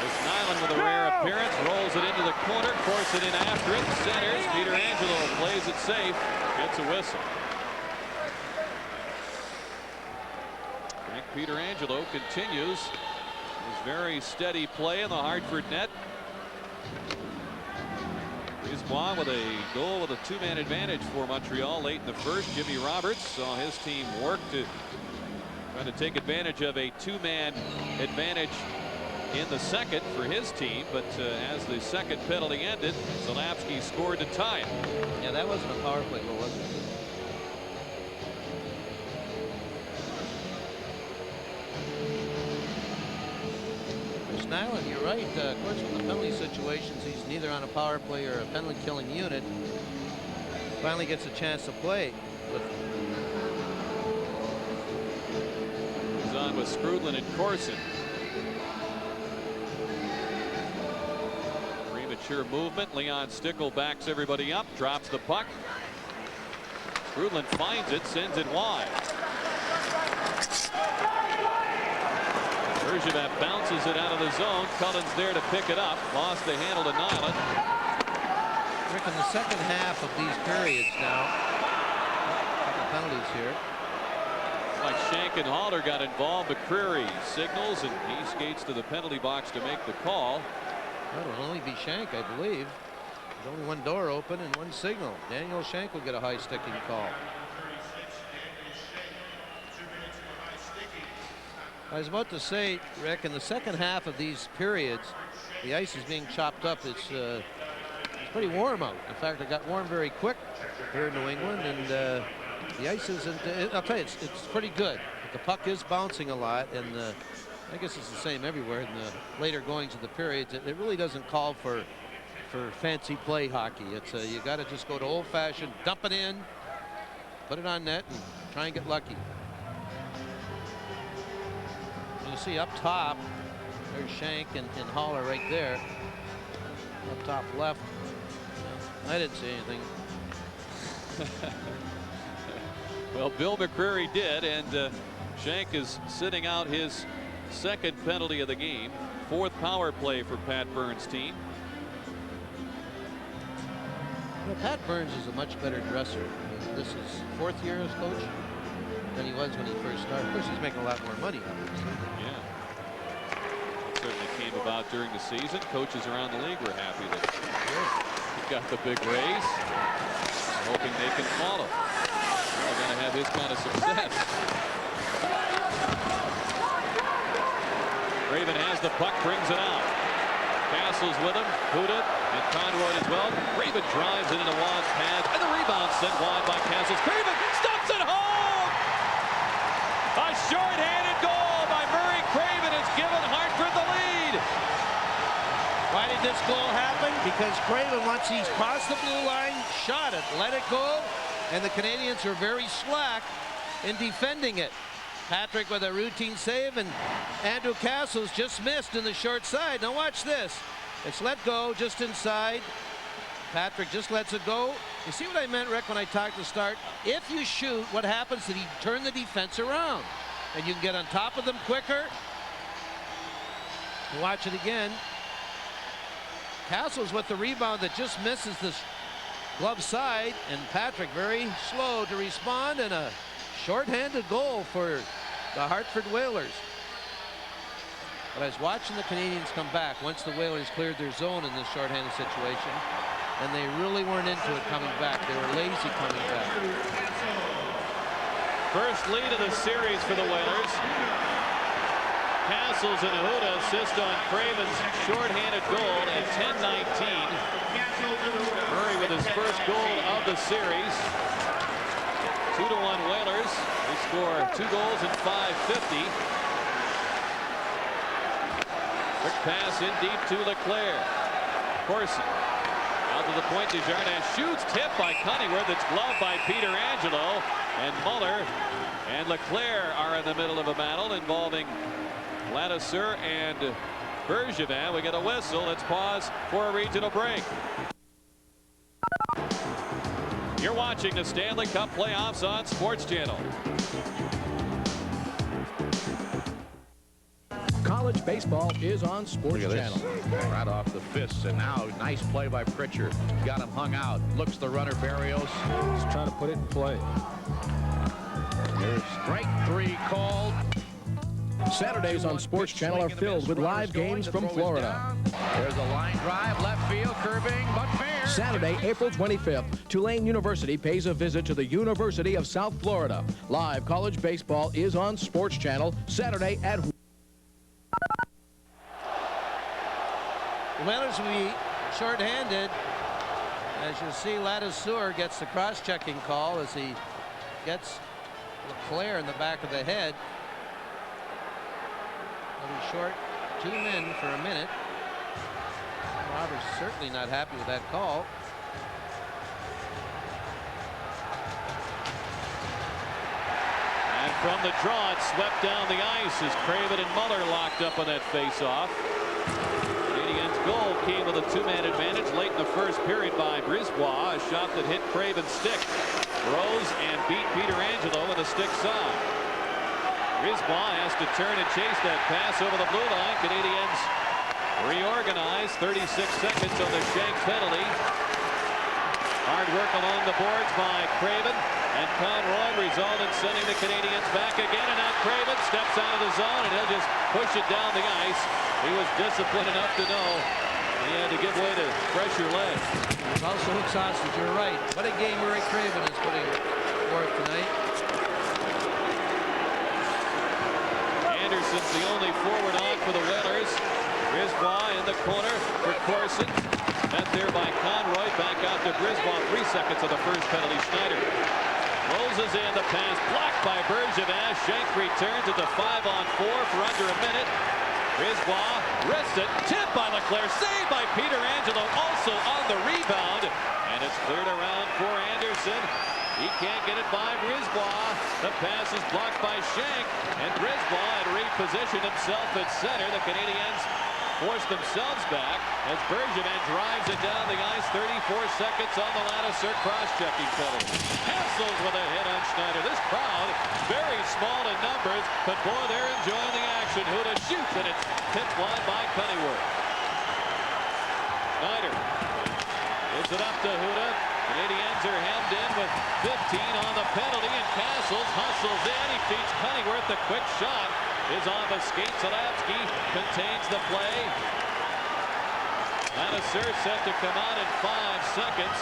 This Nyland with a rare appearance, rolls it into the corner, force it in after it, centers. Peter Angelo plays it safe, gets a whistle. Frank Pietrangelo continues his very steady play in the Hartford net. Brisebois with a goal with a 2-man advantage for Montreal late in the first. Jimmy Roberts saw his team work to try to take advantage of a 2-man advantage in the second for his team, but as the second penalty ended, Hrtf scored to tie it. Yeah, that wasn't a power play goal, was it? Nyland, you're right. Of course, with the penalty situations, he's neither on a power play or a penalty killing unit. Finally gets a chance to play. He's on with Skrudland and Corson. Premature movement. Leon Stickle backs everybody up, drops the puck. Skrudland finds it, sends it wide. Bergevin bounces it out of the zone. Cullen's there to pick it up. Lost the handle to Nyland. Rick, in the second half of these periods now, a couple penalties here. Like Shank and Haller got involved. McCreary signals, and he skates to the penalty box to make the call. That will only be Shank, I believe. There's only one door open and one signal. Daniel Shank will get a high sticking call. I was about to say, Rick, in the second half of these periods, the ice is being chopped up. It's pretty warm out. In fact, it got warm very quick here in New England, and the ice isn't. I'll tell you, it's pretty good. But the puck is bouncing a lot, and I guess it's the same everywhere in the later goings of the periods. It really doesn't call for fancy play hockey. It's you got to just go to old-fashioned, dump it in, put it on net, and try and get lucky. You see up top, there's Shank and Haller right there. Up top left. I didn't see anything. Well, Bill McCreary did, and Shank is sitting out his second penalty of the game. 4th power play for Pat Burns' team. Well, Pat Burns is a much better dresser. This is 4th year as coach than he was when he first started. Of course, he's making a lot more money, obviously. Yeah. It certainly came about during the season. Coaches around the league were happy that he got the big raise, hoping they can follow. They're going to have his kind of success. Craven has the puck, brings it out. Castles with him, Huda and Conroy as well. Craven drives it into Wad's pad, and the rebound sent wide by Castles. Craven stops it home! A short-handed goal by Murray Craven has given Hartford the lead. Why did this goal happen? Because Craven, once he's crossed the blue line, shot it, let it go, and the Canadians are very slack in defending it. Patrick with a routine save, and Andrew Castles just missed in the short side. Now watch this. It's let go just inside. Patrick just lets it go. You see what I meant, Rick, when I talked to start? If you shoot, what happens is you turn the defense around, and you can get on top of them quicker. Watch it again. Castles with the rebound that just misses this glove side, and Patrick very slow to respond, and a short-handed goal for the Hartford Whalers. But I was watching the Canadians come back once the Whalers cleared their zone in this short-handed situation, and they really weren't into it coming back. They were lazy coming back. First lead of the series for the Whalers. Castles and Huda assist on Craven's short-handed goal at 10:19. Murray with his first goal of the series. 2-1 Whalers. They score 2 goals in 5:50. Quick pass in deep to Leclerc. Corson out to the point. Desjardins shoots, tipped by Cunningworth. It's gloved by Peter Angelo, and Muller and Leclerc are in the middle of a battle involving Ladouceur and Bergevin. We get a whistle. Let's pause for a regional break. You're watching the Stanley Cup playoffs on Sports Channel. College baseball is on Sports Channel. Right off the fists, and now nice play by Pritchard. Got him hung out. Looks the runner, Barrios. Just trying to put it in play. Here's strike 3 called. Saturdays on Sports Channel are filled with live games from Florida. There's a line drive, left field, curving, but fair. Saturday, April 25th, Tulane University pays a visit to the University of South Florida. Live college baseball is on Sports Channel Saturday at. The Whalers will be short-handed. As you see, Ladouceur gets the cross-checking call as he gets Leclerc in the back of the head. They'll be short 2 men for a minute. Roberts certainly not happy with that call. And from the draw, it's swept down the ice as Craven and Muller locked up on that face-off. Canadians' goal came with a 2-man advantage late in the first period by Brisebois. A shot that hit Craven's stick. Rose and beat Peter Angelo with a stick side. Brisebois has to turn and chase that pass over the blue line. Canadians reorganize. 36 seconds on the Shank penalty. Hard work along the boards by Craven, and Conroy result in sending the Canadians back again, and now Craven steps out of the zone, and he'll just push it down the ice. He was disciplined enough to know he had to give way to fresher lead. Also hooks hostage, you're right. What a game Murray Craven is putting forth tonight. Anderson's the only forward on for the Whalers. Brisebois in the corner for Corson. Met there by Conroy. Back out to Brisebois. 3 seconds of the first penalty. Schneider closes in the pass. Blocked by Bergevin. Shank returns at the 5-on-4 for under a minute. Brisebois wrists it. Tipped by Leclerc. Saved by Peter Angelo. Also on the rebound. And it's cleared around for Anderson. He can't get it by Brisebois. The pass is blocked by Shank. And Brisebois had repositioned himself at center. The Canadians force themselves back as Bergevin drives it down the ice. 34 seconds on the Ladouceur cross-checking penalty. Castles with a hit on Schneider. This crowd very small in numbers, but boy, they're enjoying the action. Huda shoots, and it's tipped wide by Cunningworth. Schneider gives it up to Huda. Canadians are hemmed in with 15 on the penalty, and Castles hustles in. He feeds Cunningworth. The quick shot is off a skate. Zalapski contains the play. Ladouceur set to come out in 5 seconds.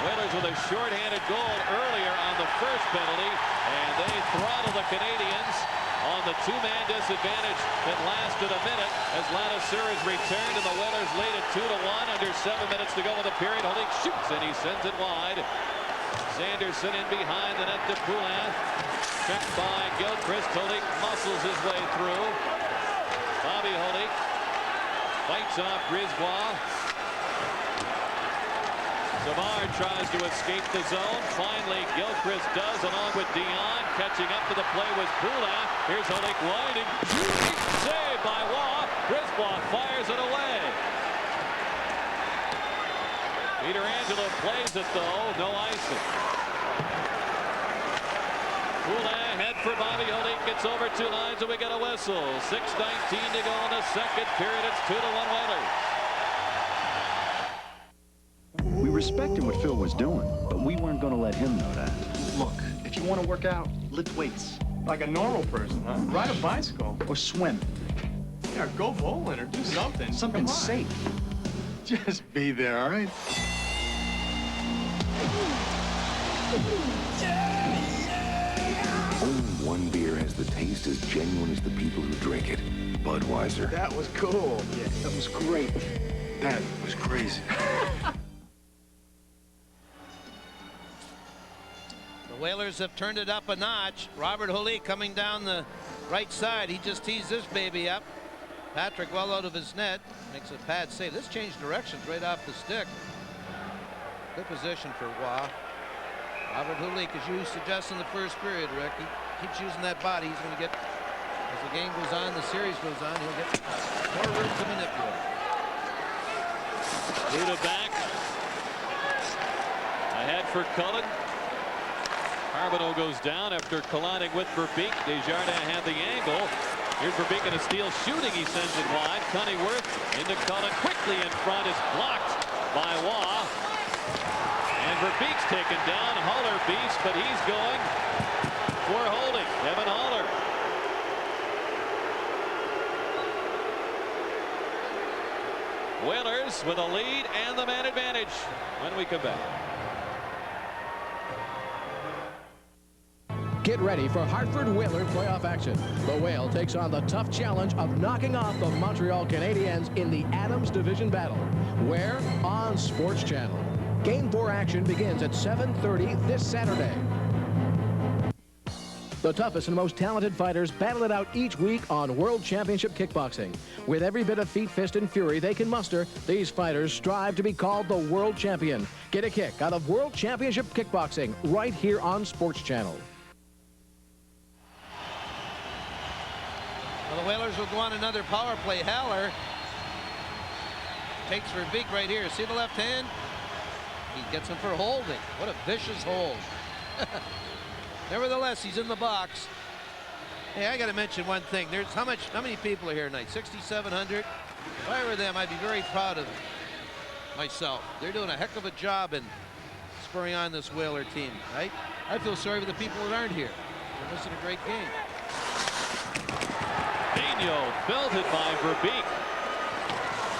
Whalers with a shorthanded goal earlier on the first penalty, and they throttle the Canadians on the 2-man disadvantage that lasted a minute as Ladouceur is returned, and the Whalers lead it 2-1 under 7 minutes to go in the period. Holik shoots, and he sends it wide. Sanderson in behind the net to Poulin. Checked by Gilchrist. Holik muscles his way through. Bobby Holik fights off Brisebois. Savard tries to escape the zone. Finally, Gilchrist does, along with Dion. Catching up to the play was Poulin. Here's Holik winding. Saved by Waugh. Brisebois fires it away. Peter Angelo plays it, though. No icing. Poulin head for Bobby Holik. Gets over 2 lines, and we get a whistle. 6:19 to go in the second period. It's 2-1 Whalers. We respected what Phil was doing, but we weren't going to let him know that. Look, if you want to work out, lift weights. Like a normal person, huh? Ride a bicycle. Or swim. Yeah, go bowling or do something. Something safe. Just be there, all right? Only one beer has the taste as genuine as the people who drink it. Budweiser. That was cool. Yeah, that was great. That was crazy. The Whalers have turned it up a notch. Robert Holik coming down the right side. He just tees this baby up. Patrick well out of his net. Makes a pad save. This changed directions right off the stick. Good position for Waugh. Robert Holik, as you suggest in the first period, Rick, he keeps using that body. He's going to get, as the game goes on, the series goes on, he'll get more room to manipulate. Duda back. Ahead for Cullen. Carbonneau goes down after colliding with Verbeek. Desjardins had the angle. Here's Verbeek in a steal shooting. He sends it wide. Cunningworth into Cullen. Quickly in front is blocked by Waugh. And Verbeek's taken down. Haller beats, but he's going for holding. Kevin Haller. Whalers with a lead and the man advantage when we come back. Get ready for Hartford Whaler playoff action. The Whale takes on the tough challenge of knocking off the Montreal Canadiens in the Adams Division battle. Where? On Sports Channel. Game 4 action begins at 7:30 this Saturday. The toughest and most talented fighters battle it out each week on World Championship Kickboxing. With every bit of feet, fist, and fury they can muster, these fighters strive to be called the world champion. Get a kick out of World Championship Kickboxing right here on Sports Channel. Well, the Whalers will go on another power play. Haller takes Verbeek right here. See the left hand? He gets him for holding. What a vicious hold. Nevertheless, he's in the box. Hey, I got to mention one thing. There's how many people are here tonight? 6,700. If I were them, I'd be very proud of myself. They're doing a heck of a job in spurring on this Whaler team, right? I feel sorry for the people that aren't here. They're missing a great game. Vigneault belted by Verbeek.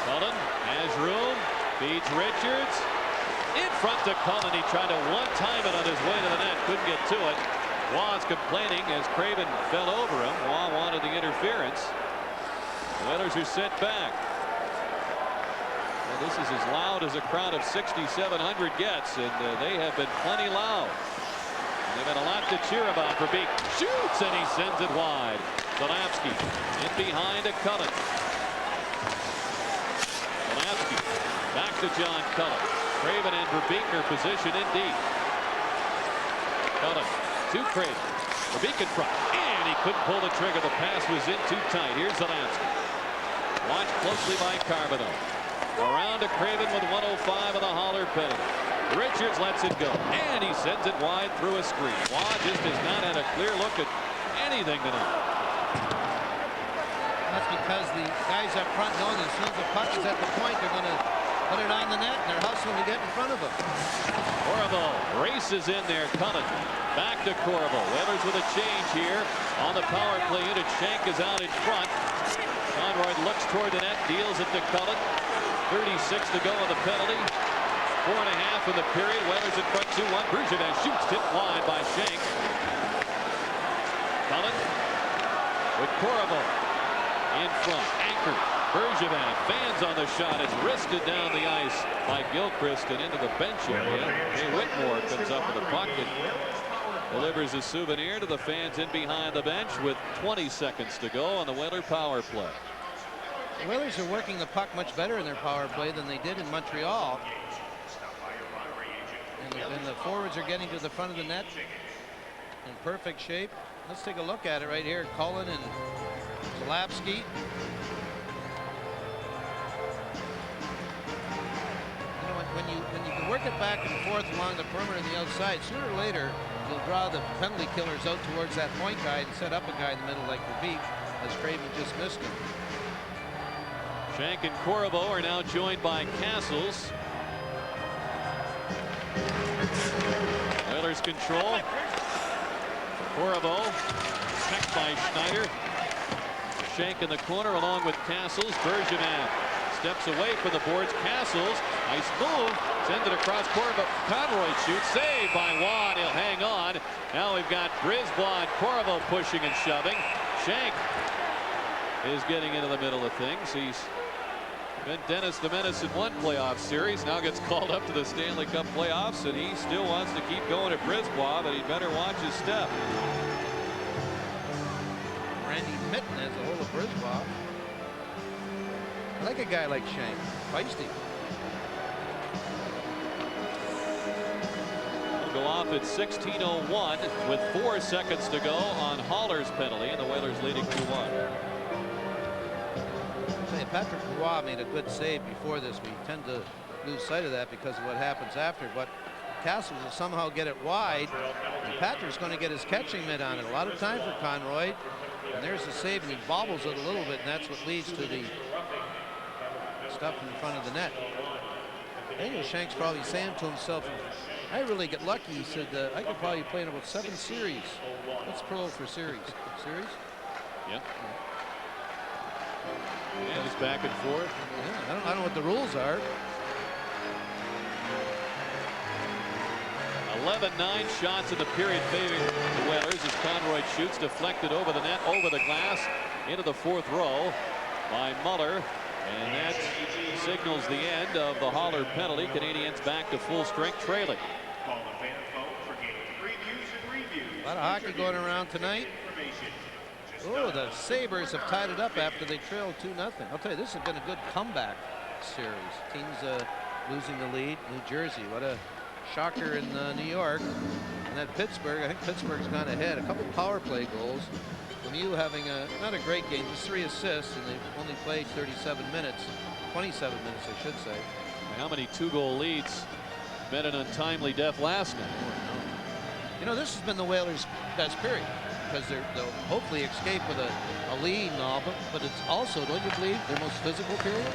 Cullen has room, beats Richards. In front to Cullen. He tried to one-time it on his way to the net. Couldn't get to it. Waugh's complaining as Craven fell over him. Waugh wanted the interference. The Whalers are set back. Well, this is as loud as a crowd of 6,700 gets, and they have been plenty loud. And they've had a lot to cheer about. Verbeek shoots, and he sends it wide. Zalapski in behind to Cullen. Zalapski back to John Cullen. Craven and Verbeek are positioned in deep. Cullen to Craven. Verbeek in front, and he couldn't pull the trigger. The pass was in too tight. Here's Zalapski. Watched closely by Carbonneau. Around to Craven with 1:05 of the Haller penalty. Richards lets it go, and he sends it wide through a screen. Waugh just has not had a clear look at anything tonight. That's because the guys up front know that as soon as the puck is at the point, they're going to put it on the net, and they're hustling to get in front of him. Corriveau races in there. Cullen back to Corriveau. Whalers with a change here on the power play unit. Shank is out in front. Conroy looks toward the net, deals it to Cullen. 36 to go on the penalty. 4.5 in the period. Whalers in front 2-1. Bergevin shoots, tipped wide by Shank. Cullen with Corriveau in front, anchored. Bergevin fans on the shot. It's wristed down the ice by Gilchrist and into the bench area. Jay Whitmore comes up with a puck and delivers a souvenir to the fans in behind the bench with 20 seconds to go on the Whaler power play. The Whalers are working the puck much better in their power play than they did in Montreal. And the forwards are getting to the front of the net in perfect shape. Let's take a look at it right here. Cullen and Zalapsky. When you can work it back and forth along the perimeter and the outside, sooner or later you'll draw the penalty killers out towards that point guy and set up a guy in the middle like Verbeek, as Craven just missed him. Shank and Corriveau are now joined by Castles. Whalers control. Corriveau checked by Schneider. Shank in the corner along with Castles. Bergevin steps away from the boards. Castles, nice move, sends it across Corriveau. Conroy shoots, saved by Waugh. He'll hang on. Now we've got Brisbois and Corriveau pushing and shoving. Shank is getting into the middle of things. He's been Dennis the Menace in one playoff series, now gets called up to the Stanley Cup playoffs, and he still wants to keep going at Brisbois, but he'd better watch his step. Randy Mitten has a hold of Brisbois. I like a guy like Shank, feisty. We'll go off at 16:01 with 4 seconds to go on Haller's penalty, and the Whalers leading 2-1. Patrick Roy made a good save before this. We tend to lose sight of that because of what happens after, but Castles will somehow get it wide, and Patrick's going to get his catching mitt on it. A lot of time for Conroy, and there's the save, and he bobbles it a little bit, and that's what leads to the stuff in front of the net. Daniel Shank's probably saying to himself, I really get lucky. He said, I could probably play in about 7 series. What's pro for series? Series? Yep. And it's back and forth. Yeah, I don't know what the rules are. 11-9 shots in the period favoring the Whalers as Conroy shoots, deflected over the net, over the glass, into the 4th row by Muller. And that signals the end of the Haller penalty. Canadiens back to full strength, trailing. A lot of hockey going around tonight. Oh, the Sabres have tied it up after they trailed 2-0. I'll tell you, this has been a good comeback series. Teams losing the lead. New Jersey, what a shocker in New York. And then Pittsburgh, I think Pittsburgh's gone ahead. A couple power play goals. Lemieux having not a great game, just 3 assists, and they've only played 37 minutes. 27 minutes, I should say. How many 2-goal leads met an untimely death last night? You know, this has been the Whalers' best period, because they'll hopefully escape with a lead and all, but it's also, don't you believe, their most physical period?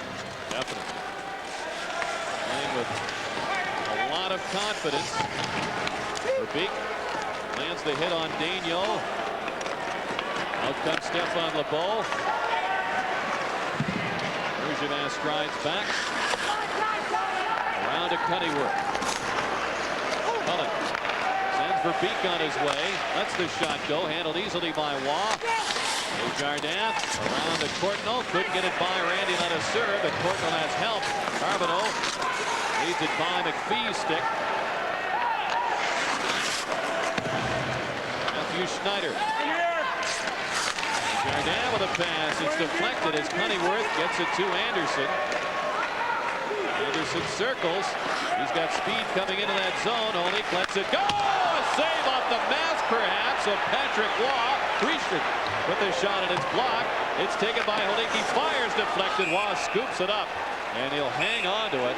Definitely. Playing with a lot of confidence. Verbeek lands the hit on Daigneault. Out comes Stéphane Lebeau. Bergevin strides back. Around to Cunningham. Cullen sends Verbeek on his way. Lets the shot go. Handled easily by Waugh. Desjardins around to Courtnall. Couldn't get it by Randy Ladouceur, but Courtnall has help. Carbonneau leads it by McPhee's stick. Matthew Schneider. Desjardins with a pass. It's deflected as Cunningworth gets it to Anderson. Anderson circles. He's got speed coming into that zone. Holik lets it go. A save off the mask, perhaps, of Patrick Waugh. Richter with the shot, and it's blocked. It's taken by Holik. He fires, deflected. Waugh scoops it up, and he'll hang on to it.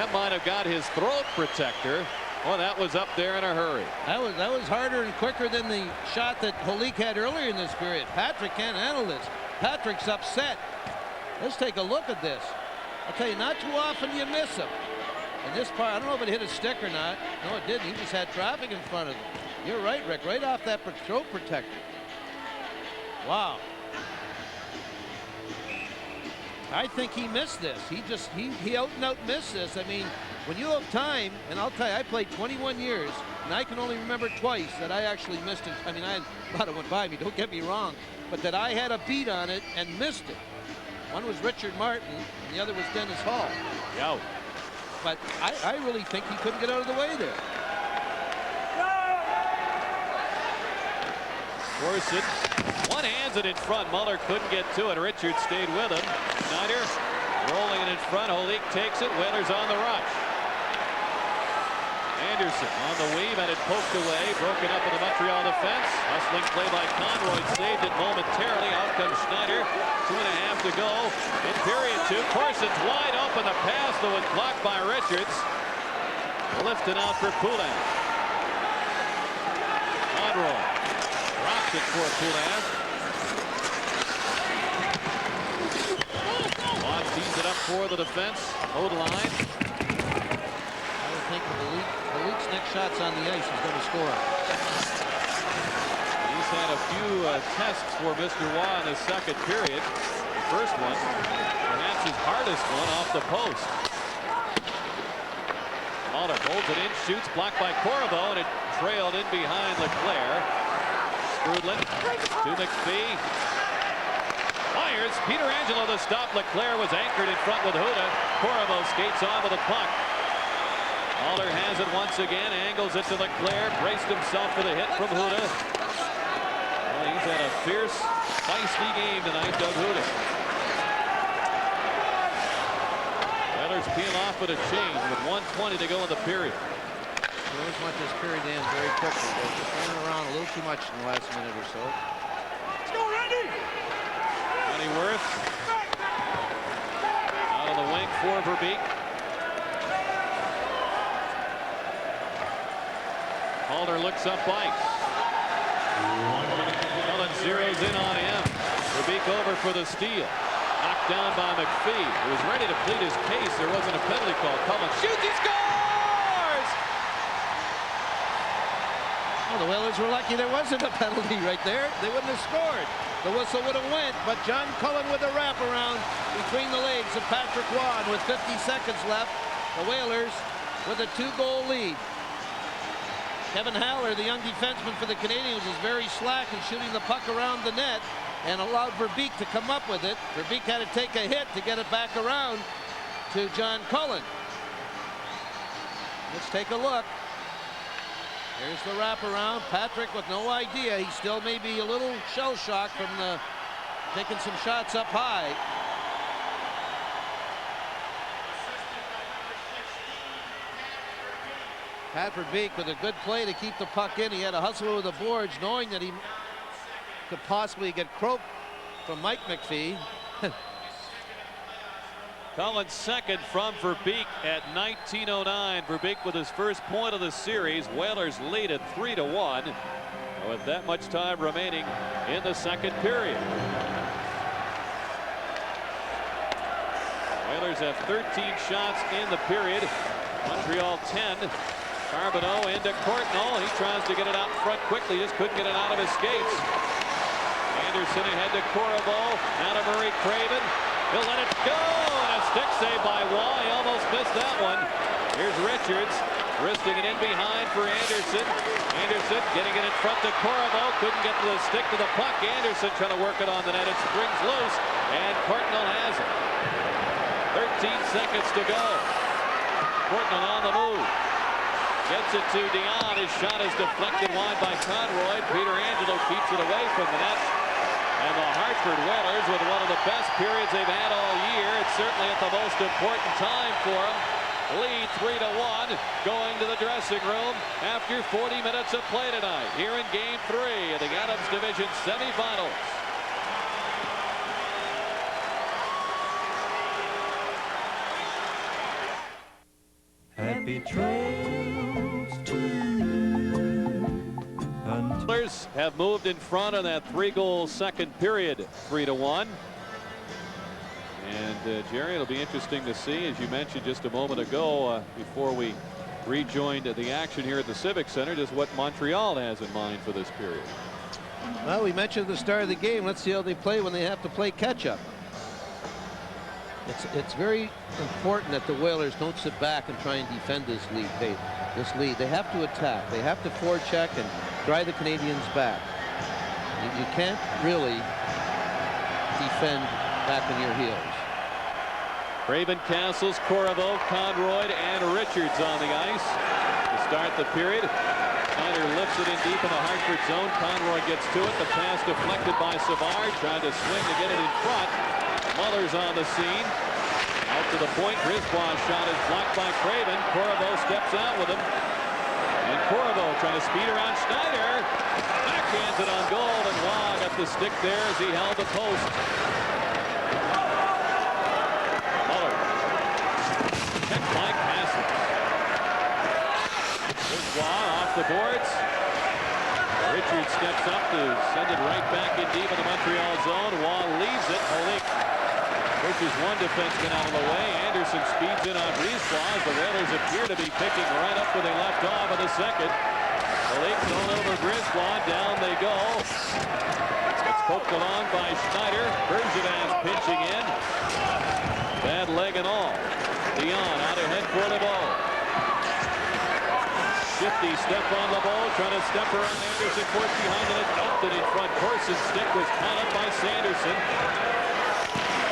That might have got his throat protector. Oh, that was up there in a hurry. That was harder and quicker than the shot that Holik had earlier in this period. Patrick can't handle this. Patrick's upset. Let's take a look at this. I'll tell you, not too often you miss him. And this part, I don't know if it hit a stick or not. No, it didn't. He just had traffic in front of him. You're right, Rick. Right off that throat protector. Wow. I think he missed this. He out and out missed this. I mean, when you have time, and I'll tell you, I played 21 years, and I can only remember twice that I actually missed it. I mean, a lot of it went by me, don't get me wrong, but that I had a beat on it and missed it. One was Richard Martin, and the other was Dennis Hall. Yeah. But I really think he couldn't get out of the way there. Corson one-hands it in front. Muller couldn't get to it. Richard stayed with him. Schneider rolling it in front. Holik takes it. Whalers on the rush. Anderson on the weave, and it poked away. Broken up in the Montreal defense. Hustling play by Conroy. Saved it momentarily. Out comes Schneider. 2.5 to go in period 2. Corson's wide open. The pass, though, was blocked by Richards. Lifted out for Poulin. Conroy drops it for Poulin. Watt tees it up for the defense. Hold line. I would think Malik's next shot's on the ice, he's going to score. He's had a few tests for Mr. Waugh in the second period. The first one, perhaps his hardest one, off the post. Muller holds it in, shoots, blocked by Corriveau, and it trailed in behind Leclerc. Strudlin to McPhee. Fires. Peter Angelo to stop. Leclerc was anchored in front with Huda. Corriveau skates on with the puck. Muller has it once again. Angles it to Leclerc. Braced himself for the hit from Huda. Well, he's had a fierce, feisty game tonight, Doug Huda. Whalers peel off with a change with 1:20 to go in the period. We always want this period to end very quickly. They're just running around a little too much in the last minute or so. Let's go, Randy! Honeyworth out on the wing for Verbeek. Calder looks up ice. Cullen zeroes in on him. Verbeek over for the steal. Knocked down by McPhee, who was ready to plead his case. There wasn't a penalty call. Cullen shoots, he scores! Well, the Whalers were lucky there wasn't a penalty right there. They wouldn't have scored. The whistle would have went, but John Cullen with a wraparound between the legs of Patrick Waugh with 50 seconds left. The Whalers with a 2-goal lead. Kevin Haller, the young defenseman for the Canadiens, was very slack in shooting the puck around the net and allowed Verbeek to come up with it. Verbeek had to take a hit to get it back around to John Cullen. Let's take a look. Here's the wraparound. Patrick with no idea. He still may be a little shell-shocked from taking some shots up high. Pat Verbeek with a good play to keep the puck in. He had to hustle over the boards, knowing that he could possibly get croaked from Mike McPhee. Cullen's second from Verbeek at 19:09. Verbeek with his first point of the series. Whalers lead at 3-1 with that much time remaining in the second period. Whalers have 13 shots in the period. Montreal 10. Carbonneau into Courtnall. He tries to get it out front quickly. Just couldn't get it out of his skates. Anderson ahead to Corriveau. Now to Murray Craven. He'll let it go. And a stick save by Waugh. He almost missed that one. Here's Richards. Wristing it in behind for Anderson. Anderson getting it in front to Corriveau. Couldn't get to the stick to the puck. Anderson trying to work it on the net. It springs loose. And Courtnall has it. 13 seconds to go. Courtnall on the move. Gets it to Dion. His shot is deflected wide by Conroy. Peter Angelo keeps it away from the net. And the Hartford Whalers with one of the best periods they've had all year. It's certainly at the most important time for them. Lead 3-1 going to the dressing room after 40 minutes of play tonight here in Game 3 of the Adams Division semifinals. Happy trails to you. Whalers have moved in front in that 3-goal second period, 3-1. And Jerry, it'll be interesting to see, as you mentioned just a moment ago, before we rejoined the action here at the Civic Center, just what Montreal has in mind for this period. Well, we mentioned at the start of the game. Let's see how they play when they have to play catch-up. It's very important that the Whalers don't sit back and try and defend this lead. They have to attack. They have to forecheck and drive the Canadians back. You can't really defend back on your heels. Craven, Castles, Corriveau, Conroy, and Richards on the ice to start the period. Schneider lifts it in deep in the Hartford zone. Conroy gets to it. The pass deflected by Savard. Trying to swing to get it in front. Muller's on the scene. Out to the point. Brisbois' shot is blocked by Craven. Corriveau steps out with him. And Corriveau trying to speed around Schneider. Backhands it on goal. And Waugh got the stick there as he held the post. Muller. Checked by Castles. Brisbois off the boards. Richards steps up to send it right back in deep in the Montreal zone. Waugh leaves it. Holik pushes one defenseman out of the way. Anderson speeds in on Brisbois. The Whalers appear to be picking right up where they left off in the second. Holik thrown over Brisbois. Down they go. It's poked along by Schneider. Bergevin's pinching in. Bad leg and all. Dion out ahead for LeBeau. Shifty step on LeBeau, trying to step around Anderson, court behind it, dumped it in front. Corson's stick was caught up by Sanderson.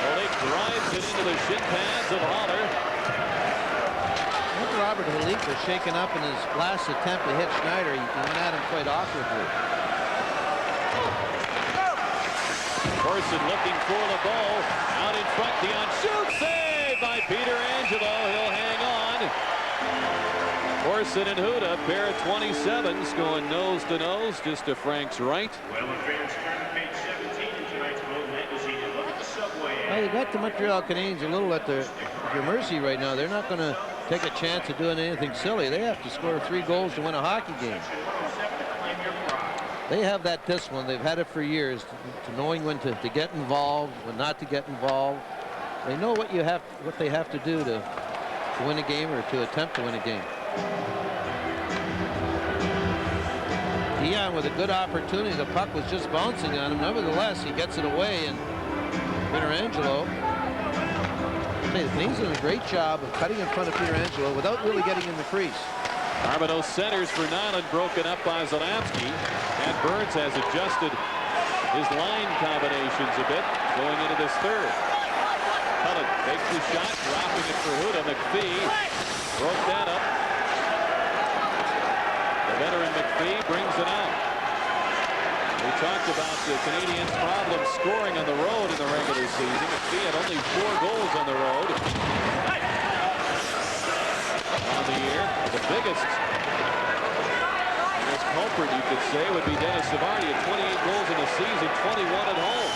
Holik drives it into the shin pads of Haller. I think Robert Holik was shaken up in his last attempt to hit Schneider. He went at him quite awkwardly. Corson looking for LeBeau. Out in front, Dion shoots, saved by Peter Angelo. He'll hang on. Corson and Huda, pair of 27s going nose to nose, just to Frank's right. Well, you got the Montreal Canadiens a little at their mercy right now. They're not going to take a chance of doing anything silly. They have to score 3 goals to win a hockey game. They have that discipline. They've had it for years, to knowing when to get involved, when not to get involved. They know what they have to do to win a game or to attempt to win a game. Dion with a good opportunity. The puck was just bouncing on him. Nevertheless, he gets it away, and Peter Angelo. He's doing a great job of cutting in front of Peter Angelo without really getting in the crease. Armido centers for Nyland, broken up by Zalapsky. And Burns has adjusted his line combinations a bit going into this third. Cullen takes the shot, dropping it for Huda. McPhee broke that up. The veteran McPhee brings it out. We talked about the Canadiens' problem scoring on the road in the regular season. McPhee had only 4 goals on the road on the year. The biggest culprit, you could say, would be Dennis Savard. He had 28 goals in the season, 21 at home.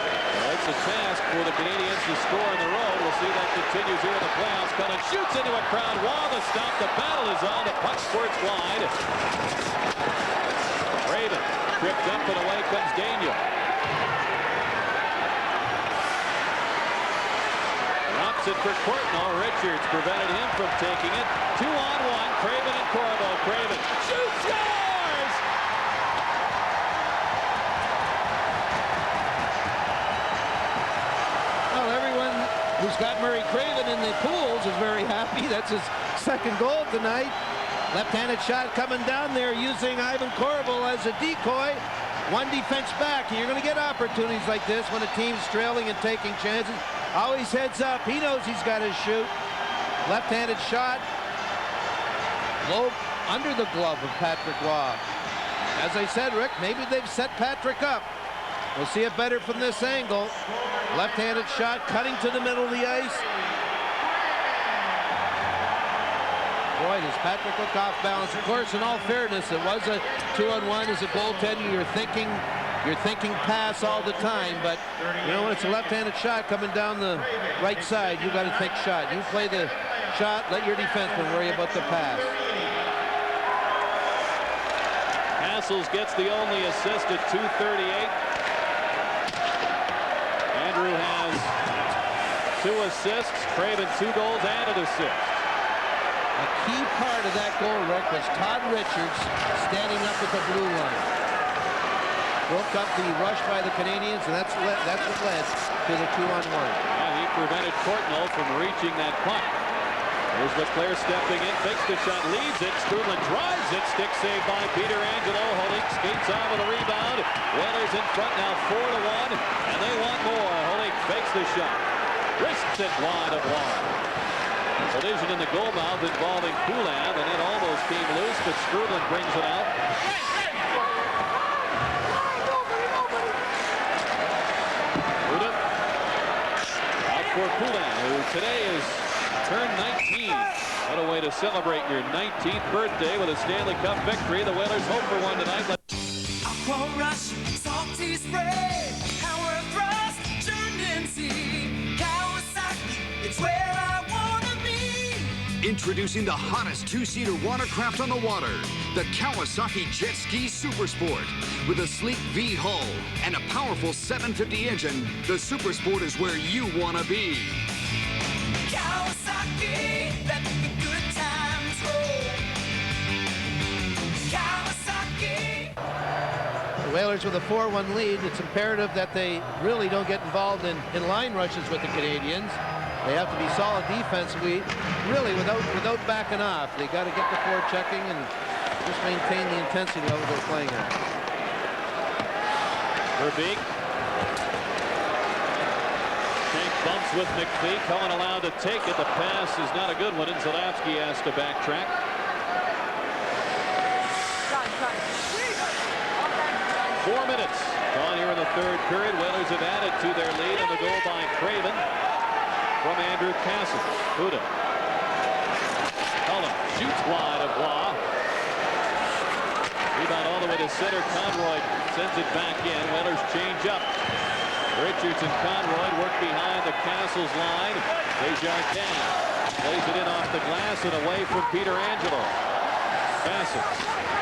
Well, it's a task for the Canadiens to score on the road. We'll see that continues here in the playoffs. Cullen shoots into a crowd. Wall the stop. The battle is on. The puck squirts wide. Raven tripped up and away comes Daniel. Drops it for Courtnall. Richards prevented him from taking it. 2-on-1. Craven and Corriveau. Craven shoots, scores! Well, everyone who's got Murray Craven in the pools is very happy. That's his 2nd goal tonight. Left-handed shot coming down there using Ivan Corriveau as a decoy. 1 defense back. And you're going to get opportunities like this when a team's trailing and taking chances. Always heads up. He knows he's got to shoot. Left-handed shot. Low under the glove of Patrick Waugh. As I said, Rick, maybe they've set Patrick up. We'll see it better from this angle. Left-handed shot cutting to the middle of the ice. Boy, does Patrick look off balance. Of course, in all fairness, it was a 2-on-1 as a goaltender. You're thinking pass all the time, but you know when it's a left-handed shot coming down the right side, you got to think shot. You play the shot, let your defenseman worry about the pass. Castles gets the only assist at 2:38. Andrew has 2 assists. Craven 2 goals and an assist. A key part of that goal, Rick, was Todd Richards standing up at the blue line. Broke up the rush by the Canadians, and that's what led to the 2-on-1. And he prevented Courtnall from reaching that puck. Here's Leclerc stepping in, fakes the shot, leads it. Strudlin drives it. Stick saved by Peter Angelo. Holik skates on with a rebound. Whalers in front now 4-1, and they want more. Holik fakes the shot. Risks it wide of Law. Collision in the goal mouth involving Poulin, and it almost came loose, but Strudlin brings it out. Out for Poulin, who today is turned 19. What a way to celebrate your 19th birthday with a Stanley Cup victory. The Whalers hope for one tonight. Aqua Rush, salty spray, power thrust, German sea, Kawasaki, it's where I wanna be. Introducing the hottest 2-seater watercraft on the water, the Kawasaki Jet Ski Super Sport. With a sleek V hull and a powerful 750 engine, the Super Sport is where you wanna be. Kawasaki, let the good times roll. Kawasaki. The Whalers with a 4-1 lead. It's imperative that they really don't get involved in line rushes with the Canadians. They have to be solid defensively, really without backing off. They got to get the forechecking and just maintain the intensity level they're playing at. Verbeek. Tank bumps with McPhee. Cohen allowed to take it. The pass is not a good one, and Zalapsky has to backtrack. 4 minutes gone here in the third period. Whalers have added to their lead on the goal by Craven from Andrew Castle. Huda. Cullen shoots wide of Waugh. Rebound all the way to center. Conroy sends it back in. Whalers change up. Richards and Conroy work behind the Castles line. Desjardins plays it in off the glass and away from Peter Angelo. Passes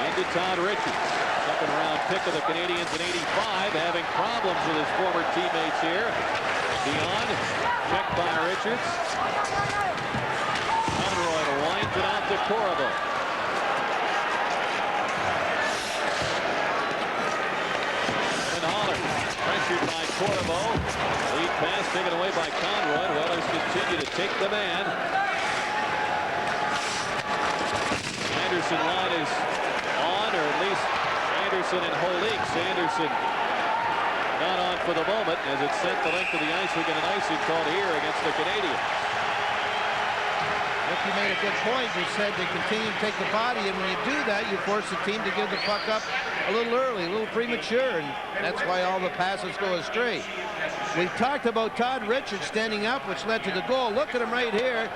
into Todd Richards. Second round pick of the Canadians in '85, having problems with his former teammates here. Dion, checked by Richards. Conroy winds it out to Corriveau. And Holler, pressured by Corriveau. Lead pass taken away by Conroy. Whalers continue to take the man. Anderson line is on, or at least Anderson and Holik. Sanderson not on for the moment as it's sent the length of the ice. We get an icing called here against the Canadians. If you made a good point, you said they continue to take the body, and when you do that, you force the team to give the puck up a little early, a little premature, and that's why all the passes go astray. We talked about Todd Richards standing up, which led to the goal. Look at him right here.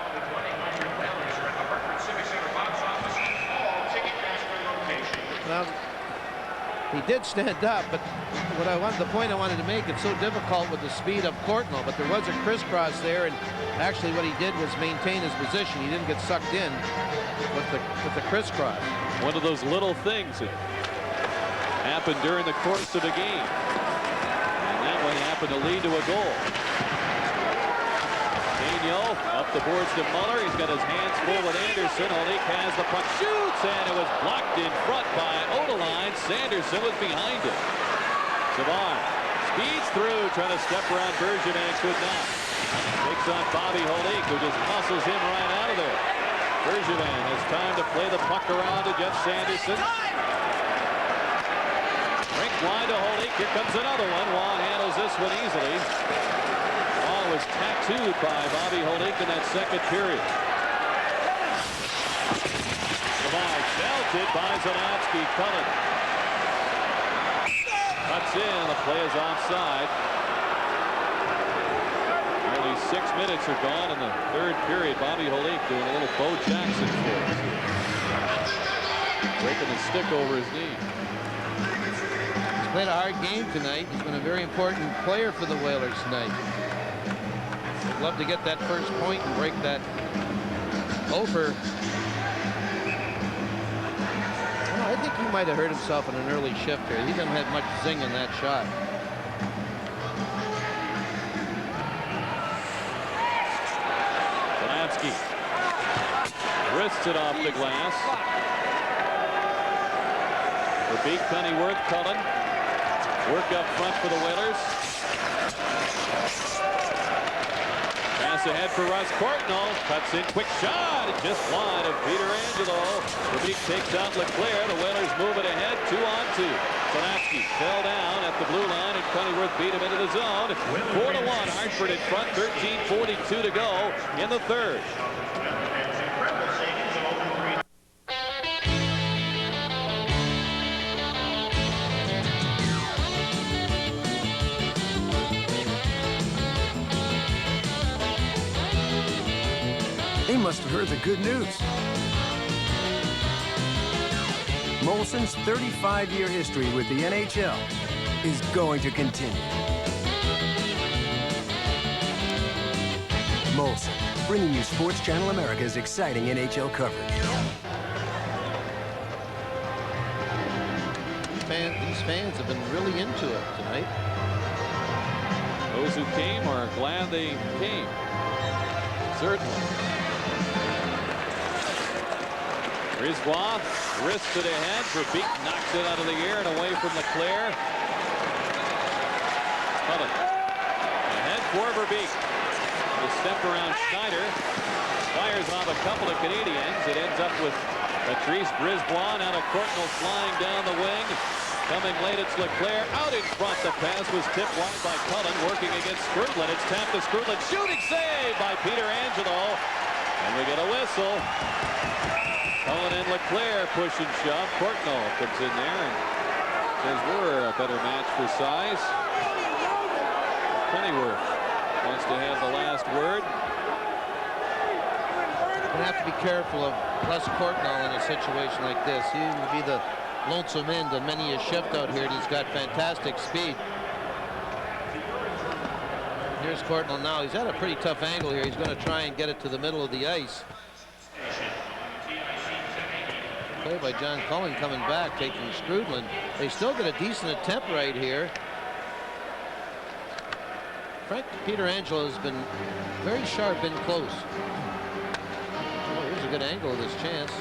Well, he did stand up, but the point I wanted to make, it's so difficult with the speed of Courtnall, but there was a crisscross there, and actually what he did was maintain his position. He didn't get sucked in with the crisscross. One of those little things that happened during the course of a game. And that one happened to lead to a goal. Daniel up the boards to Muller. He's got his hands full with Anderson. Holik has the puck, shoots, and it was blocked in front by Odeline. Sanderson was behind it. Savard speeds through, trying to step around Bergevin, could not. Takes on Bobby Holik, who just muscles him right out of there. Bergevin has time to play the puck around to Jeff Sanderson. Rink wide to Holik. Here comes another one. Waugh handles this one easily. Waugh was tattooed by Bobby Holik in that second period. Savard belted by Zalapsky. Cullen cuts in. The play is offside. Nearly 6 minutes are gone in the third period. Bobby Holik doing a little Bo Jackson for us. Breaking the stick over his knee. He's played a hard game tonight. He's been a very important player for the Whalers tonight. I'd love to get that first point and break that over. Well, I think he might have hurt himself in an early shift here. He didn't have much zing in that shot. Sadowski wrists it off the glass. Verbeek, Pennyworth, Cullen. Work up front for the Whalers. Pass ahead for Russ Courtnall. Cuts in, quick shot. It just wide of Peter Angelo. Verbeek takes out Leclerc. The Whalers move it ahead, 2-on-2. Sadowski fell down at the blue line, and Pennyworth beat him into the zone. 4-1. Hartford in front. 13:42 to go in the third. They must have heard the good news. Molson's 35-year history with the NHL is going to continue. Molson, bringing you Sports Channel America's exciting NHL coverage. These fans have been really into it tonight. Those who came are glad they came. Certainly. Brisebois wrists it ahead. Verbeek knocks it out of the air and away from Leclerc. Cullen ahead for Verbeek. The step around Schneider. Fires off a couple of Canadians. It ends up with Patrice Brisebois. Now to Courtnall flying down the wing. Coming late, it's Leclerc. Out in front. The pass was tipped wide by Cullen. Working against Skrudland. It's tapped to Skrudland. Shooting save by Peter Angelo. And we get a whistle. Cullen and Leclerc push and shove. Courtnall comes in there and says we're a better match for size. Pennyworth wants to have the last word. You're going to have to be careful of Les Courtnall in a situation like this. He will be the lonesome end in many a shift out here, and he's got fantastic speed. Here's Courtnall now. He's at a pretty tough angle here. He's going to try and get it to the middle of the ice. Play by John Cullen coming back, taking Skrudland. They still get a decent attempt right here. Peter Angelo has been very sharp in close. Oh, here's a good angle of this chance.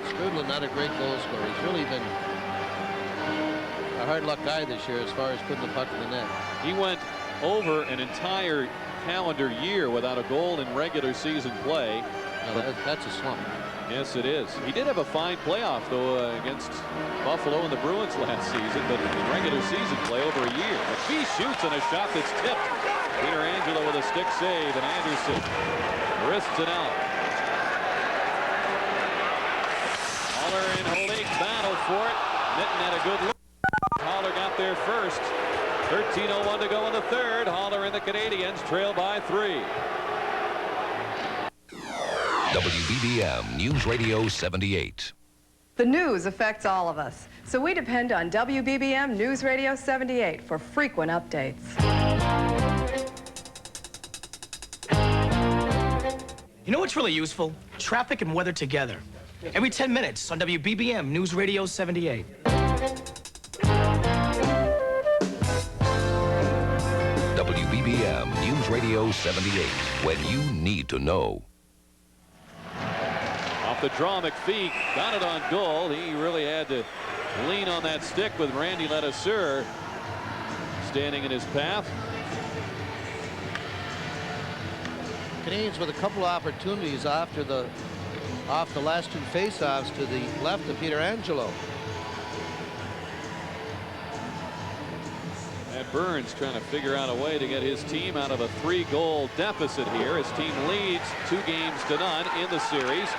Skrudland, not a great goal scorer. He's really been a hard luck guy this year as far as putting the puck in the net. He went over an entire calendar year without a goal in regular season play. No, that's a slump. Yes, it is. He did have a fine playoff, though, against Buffalo and the Bruins last season, but in regular season play over a year. McPhee shoots on a shot that's tipped. Peter Angelo with a stick save, and Anderson wrists it out. Haller and Holik battle for it. Mitten had a good look. Haller got there first. 13:01 to go in the third. Haller and the Canadiens trail by 3. WBBM News Radio 78. The news affects all of us, so we depend on WBBM News Radio 78 for frequent updates. You know what's really useful? Traffic and weather together. Every 10 minutes on WBBM News Radio 78. WBBM News Radio 78, when you need to know. Off the draw, McPhee got it on goal. He really had to lean on that stick with Randy Ledeseur standing in his path. Canadians with a couple of opportunities off the last two faceoffs to the left of Peter Angelo. And Burns trying to figure out a way to get his team out of a 3-goal deficit here. His team leads 2-0 in the series.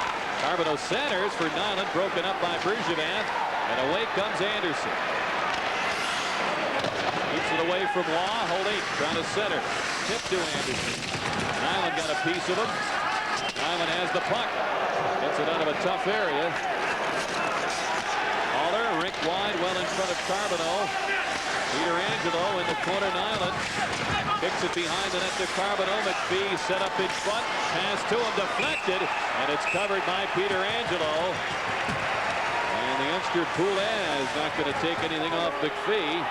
Carbonneau centers for Nyland, broken up by Bergevin, and away comes Anderson. Keeps it away from Law. Holding, trying to center. Tip to Anderson. Nyland got a piece of him. Nyland has the puck. Gets it out of a tough area. Haller, rink wide, well in front of Carbonneau. Peter Angelo in the corner. Nyland kicks it behind the net to Carbonneau. McPhee set up in front. Pass to him, deflected, and it's covered by Peter Angelo. And the youngster Poulin is not going to take anything off McPhee.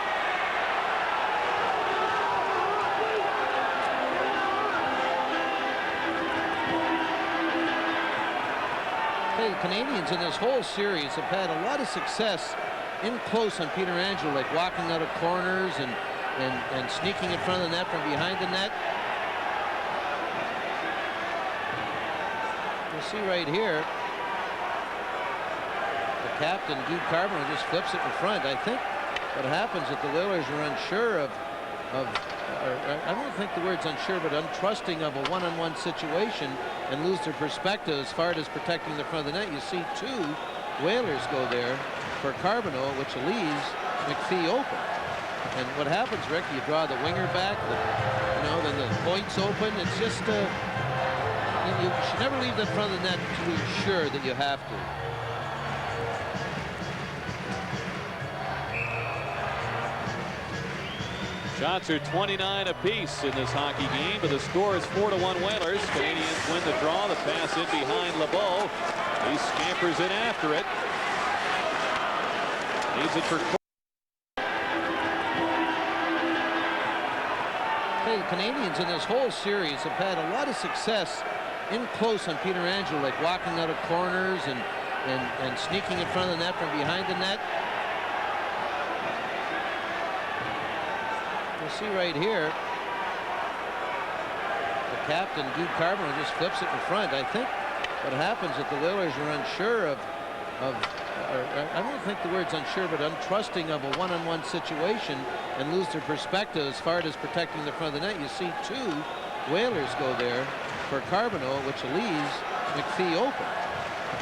Hey, the Canadians in this whole series have had a lot of success in close on Peter Angelo, like walking out of corners and sneaking in front of the net from behind the net. You'll see right here, the captain, Dude Carbonell, just flips it in front. I think what happens is the Whalers are unsure of I don't think the word's unsure, but untrusting of a one-on-one situation and lose their perspective as far as protecting the front of the net. You see two Whalers go there for Carbonell, which leaves McPhee open. And what happens, Rick, you draw the winger back, then the point's open. It's just, you should never leave the front of the net to ensure that you have to. Shots are 29 apiece in this hockey game, but the score is 4-1 Whalers. Canadians win the draw. The pass in behind LeBeau. He scampers in after it. Needs it for. Hey, the Canadians in this whole series have had a lot of success in close on Peter Angelo, like walking out of corners and sneaking in front of the net from behind the net. You'll see right here, the captain, Dude Carbonell, just flips it in front. I think what happens is the Whalers are unsure of I don't think the word's unsure, but untrusting of a one-on-one situation and lose their perspective as far as protecting the front of the net. You see two Whalers go there for Carbonell, which leaves McPhee open.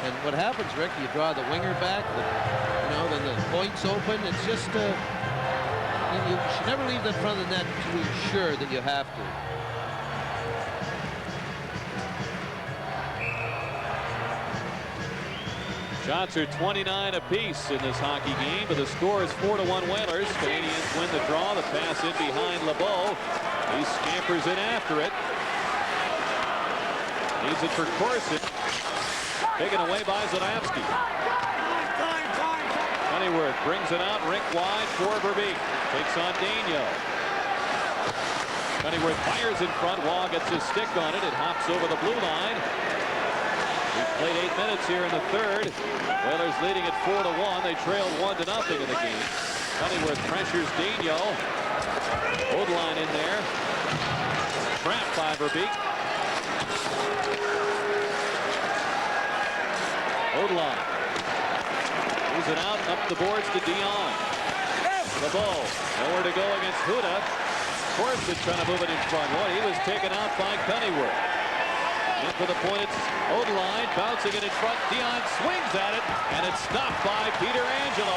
And what happens, Rick, you draw the winger back, then the point's open. It's just, you should never leave the front of the net to ensure that you have to. Shots are 29 apiece in this hockey game, but the score is 4-1 Whalers. Canadians win the draw. The pass in behind LeBeau. He scampers in after it. Needs it for Corson. Taken away by Zadamski. Honeyworth brings it out rink wide for Verbeek. Takes on Daniel. Honeyworth fires in front. Waugh gets his stick on it. It hops over the blue line. We've played 8 minutes here in the third. Whalers leading at 4-1. They trailed 1-0 in the game. Honeyworth pressures Daniel. Odeline in there. Trapped by Verbeek. Odeline. Moves it out, up the boards to Dion. LeBeau. Nowhere to go against Hrtf. Corson trying to move it in front. He was taken out by Honeyworth. In for the point, it's Odeline bouncing it in front. Dion swings at it, and it's stopped by Peter Angelo.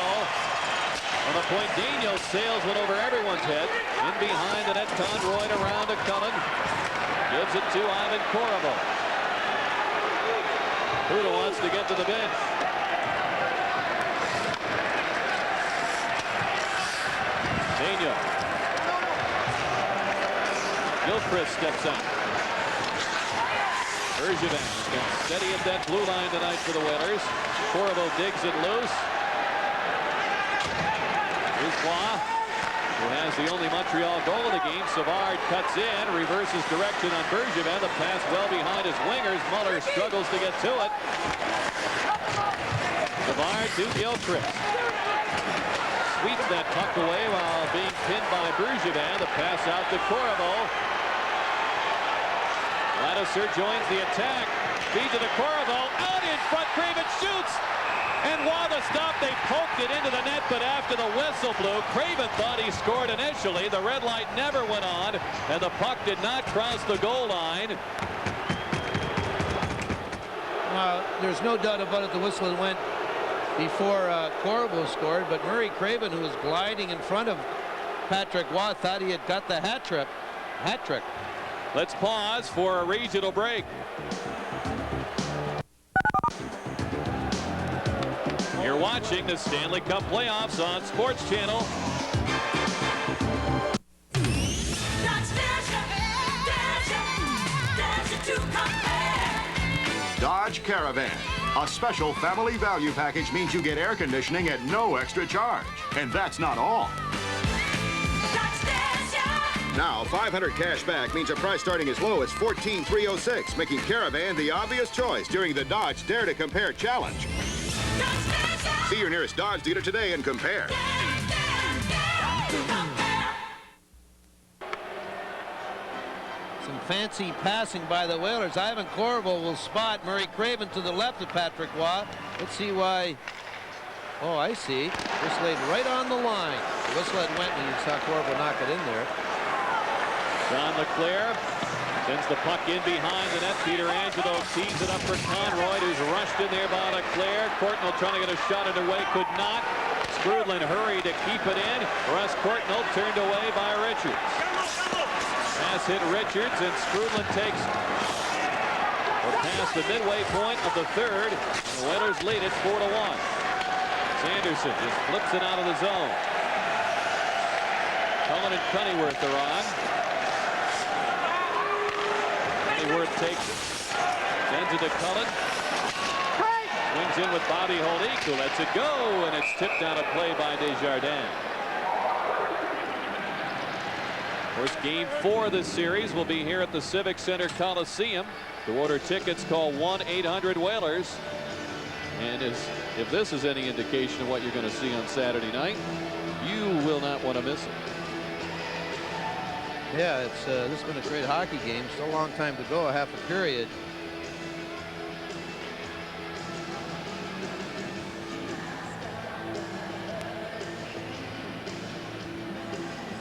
On the point, Daniel sails one over everyone's head. In behind the net, Conroy around to Cullen. Gives it to Ivan Korobov. Hrtf wants to get to the bench. Daniel. Gilchrist steps out. Bergevin has been steady at that blue line tonight for the Whalers. Korobov digs it loose. Here's Waugh, who has the only Montreal goal of the game. Savard cuts in, reverses direction on Bergevin. The pass well behind his wingers. Muller struggles to get to it. Savard to Gilchrist. Sweeps that puck away while being pinned by Bergevin. The pass out to Korobov. Ladouceur joins the attack. Feeds it to Korobov. Out in front. Craven shoots. And while the stop, they poked it into the net, but after the whistle blew, Craven thought he scored initially. The red light never went on, and the puck did not cross the goal line. There's no doubt about it. The whistle went before Korobov scored, but Murray Craven, who was gliding in front of Patrick Waugh, thought he had got the hat trick. Let's pause for a regional break. You're watching the Stanley Cup playoffs on Sports Channel. Dodge Caravan. A special family value package means you get air conditioning at no extra charge. And that's not all. Now, 500 cash back means a price starting as low as $14,306, making Caravan the obvious choice during the Dodge Dare to Compare Challenge. See your nearest Dodge dealer today and compare. Some fancy passing by the Whalers. Ivan Corvo will spot Murray Craven to the left of Patrick Waugh. Let's see why. Oh, I see. This laid right on the line. The whistle had went when you saw Corvo knock it in there. John LeClaire sends the puck in behind the net. Peter Angelo tees it up for Conroy, who's rushed in there by LeClaire. Courtnall trying to get a shot it away, could not. Sprudlin hurried to keep it in. Russ Courtnall turned away by Richards. Pass hit Richards, and Sprudlin takes past the midway point of the third. The Whalers lead it 4-1. Sanderson just flips it out of the zone. Cullen and Cunnyworth are on. Cunnyworth takes it. Sends it to Cullen. Swings in with Bobby Holik, who lets it go, and it's tipped out of play by Desjardins. Of course, game 4 of this series will be here at the Civic Center Coliseum. To order tickets, call 1-800-Whalers. And if this is any indication of what you're going to see on Saturday night, you will not want to miss it. Yeah, this has been a great hockey game. Still a long time to go, a half a period.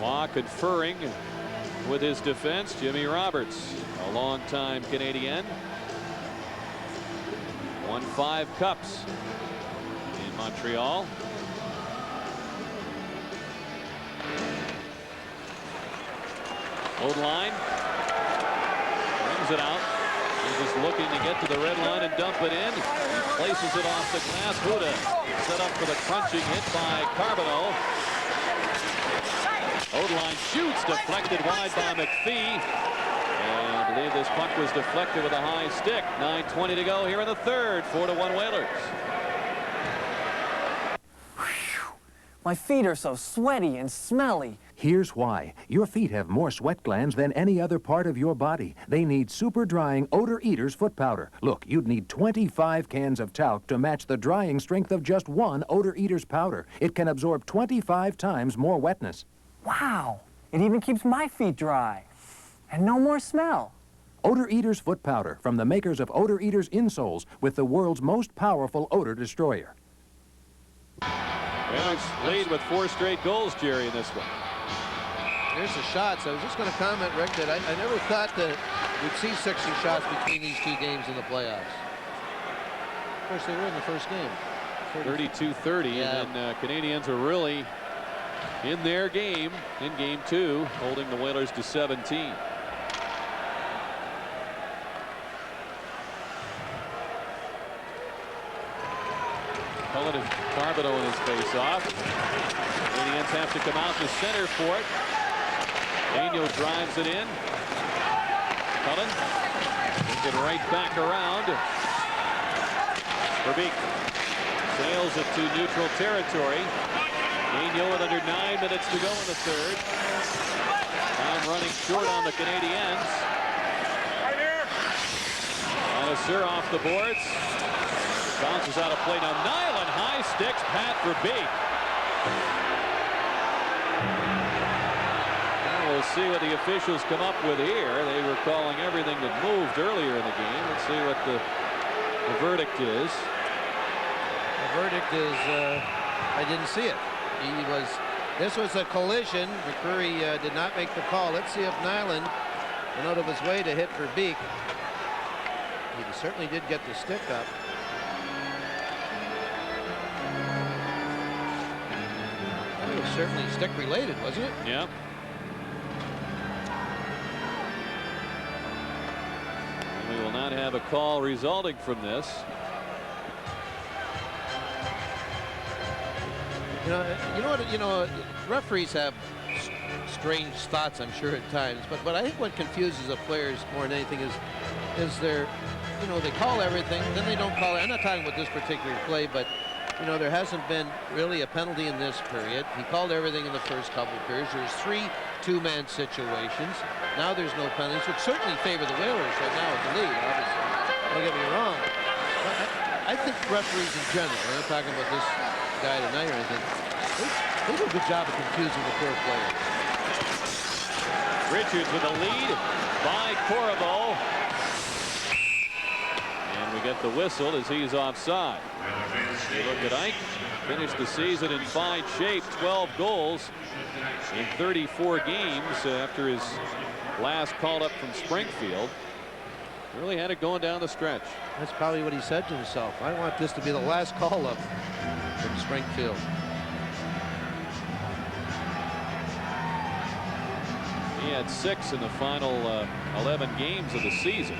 Waugh conferring with his defense. Jimmy Roberts, a longtime Canadian. Won 5 cups in Montreal. Old line. Brings it out. He's just looking to get to the red line and dump it in. He places it off the glass. Huda set up for the crunching hit by Carbonneau. Odeline shoots, deflected wide by McPhee. And I believe this puck was deflected with a high stick. 9:20 to go here in the third. 4-1 Whalers. My feet are so sweaty and smelly. Here's why. Your feet have more sweat glands than any other part of your body. They need super drying Odor Eaters foot powder. Look, you'd need 25 cans of talc to match the drying strength of just one Odor Eaters powder. It can absorb 25 times more wetness. Wow, it even keeps my feet dry. And no more smell. Odor Eaters foot powder from the makers of Odor Eaters insoles with the world's most powerful odor destroyer. Whalers lead with 4 straight goals, Jerry, in this one. Here's the shots. I was just going to comment, Rick, that I never thought that we'd see 60 shots between these 2 games in the playoffs. Of course, they were in the first game. 32-30, yeah. And then Canadians are really in their game in game 2, holding the Whalers to 17. Cullen and Carbonneau in his face-off. Canadians have to come out to center for it. Daniel drives it in. Cullen brings it right back around. Verbeek sails it to neutral territory. Daniel with under 9 minutes to go in the third. Time running short on the Canadiens. Anassir off the boards. Bounces out of play. Now Nyland high sticks Pat Verbeek. Now we'll see what the officials come up with here. They were calling everything that moved earlier in the game. Let's see what the verdict is. The verdict is I didn't see it. This was a collision. McCreary did not make the call. Let's see if Nyland went out of his way to hit Verbeek. He certainly did get the stick up. It was certainly stick related, wasn't it? Yeah. And we will not have a call resulting from this. You know, referees have strange thoughts, I'm sure, at times. But I think what confuses the players more than anything is their, they call everything, then they don't call it. I'm not talking about this particular play, but you know, there hasn't been really a penalty in this period. He called everything in the first couple of periods. There's 3 two-man situations. Now there's no penalties, which certainly favor the Whalers right now with the lead, obviously. Don't get me wrong. I think referees in general, we're not talking about this guy tonight or anything, they do a good job of confusing the poor player. Richards with a lead by Corriveau. And we get the whistle as he's offside. You look at Ike, finished the season in fine shape, 12 goals in 34 games after his last call up from Springfield. Really had it going down the stretch. That's probably what he said to himself. I want this to be the last call up from Springfield. He had 6 in the final 11 games of the season.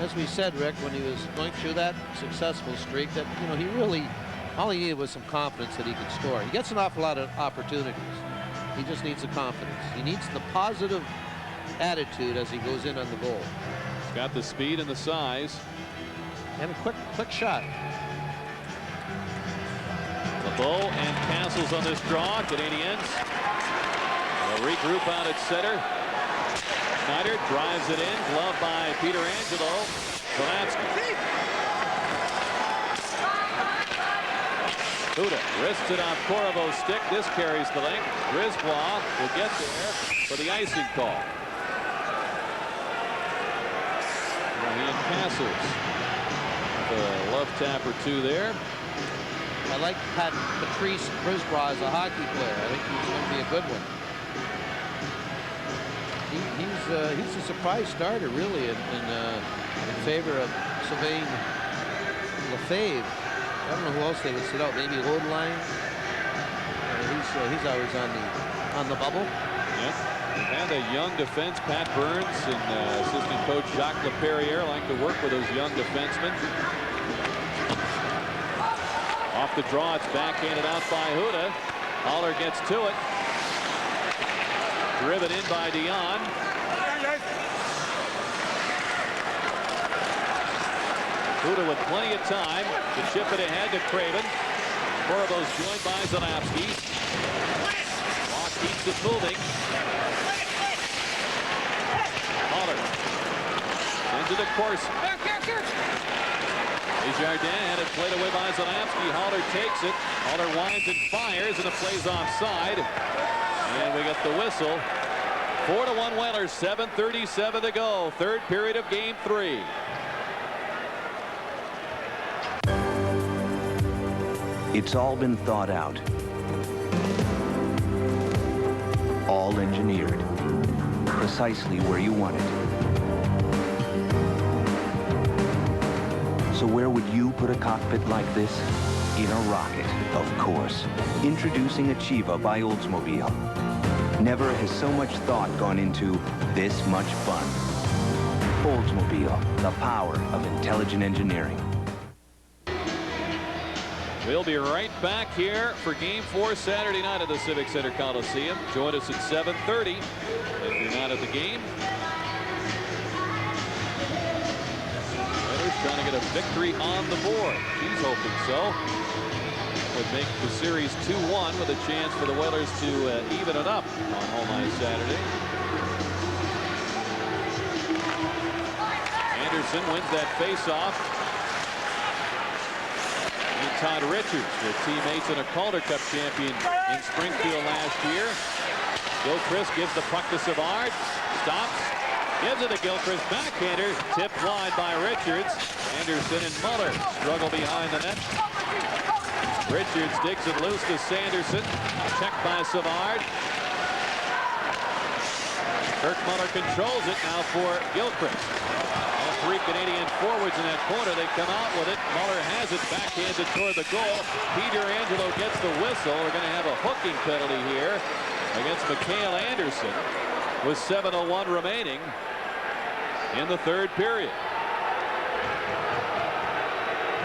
As we said, Rick, when he was going through that successful streak, that, you know, he really, all he needed was some confidence that he could score. He gets an awful lot of opportunities. He just needs the confidence. He needs the positive attitude as he goes in on the goal. He's got the speed and the size. And a quick shot. LeBeau and Castles on this draw. Canadians will regroup out at center. Schneider drives it in, glove by Peter Angelo. Zelansky. Huda wrists it off Corriveau's stick. This carries the length. Brisbois will get there for the icing call. Ryan Castles with a love tap or 2 there. I like Patrice Brisbois as a hockey player. I think he's going to be a good one. He's a surprise starter, really, in favor of Sylvain Lefebvre. I don't know who else they would sit out. Maybe Hodeline. He's always on the bubble. Yep. We've had a young defense, Pat Burns, and assistant coach Jacques Laperriere like to work with those young defensemen. Off the draw, it's backhanded out by Huda. Haller gets to it. Driven in by Dion. Huda with plenty of time to chip it ahead to Craven. Corriveau's joined by Zalapski. Law keeps it moving. Haller into the course. Desjardins had it played away by Zalapski. Haller takes it. Haller winds and fires, and it plays offside. And we get the whistle. 4-1 Whalers, 7:37 to go. Third period of game 3. It's all been thought out. All engineered. Precisely where you want it. So where would you put a cockpit like this? In a rocket, of course. Introducing Achieva by Oldsmobile. Never has so much thought gone into this much fun. Oldsmobile, the power of intelligent engineering. We'll be right back here for Game 4 Saturday night at the Civic Center Coliseum. Join us at 7:30 if you're not at the game. Whalers trying to get a victory on the board. He's hoping so. Would make the series 2-1 with a chance for the Whalers to even it up on home ice Saturday. Anderson wins that face-off. Todd Richards, their teammates and a Calder Cup champion in Springfield last year. Gilchrist gives the puck to Savard. Stops. Gives it to Gilchrist. Backhander. Tipped wide by Richards. Anderson and Muller struggle behind the net. Richards digs it loose to Sanderson. Checked by Savard. Kirk Muller controls it now for Gilchrist. 3 Canadian forwards in that corner. They come out with it. Muller has it backhanded toward the goal. Peter Angelo gets the whistle. We're going to have a hooking penalty here against Mikhail Anderson with 7:01 remaining in the third period.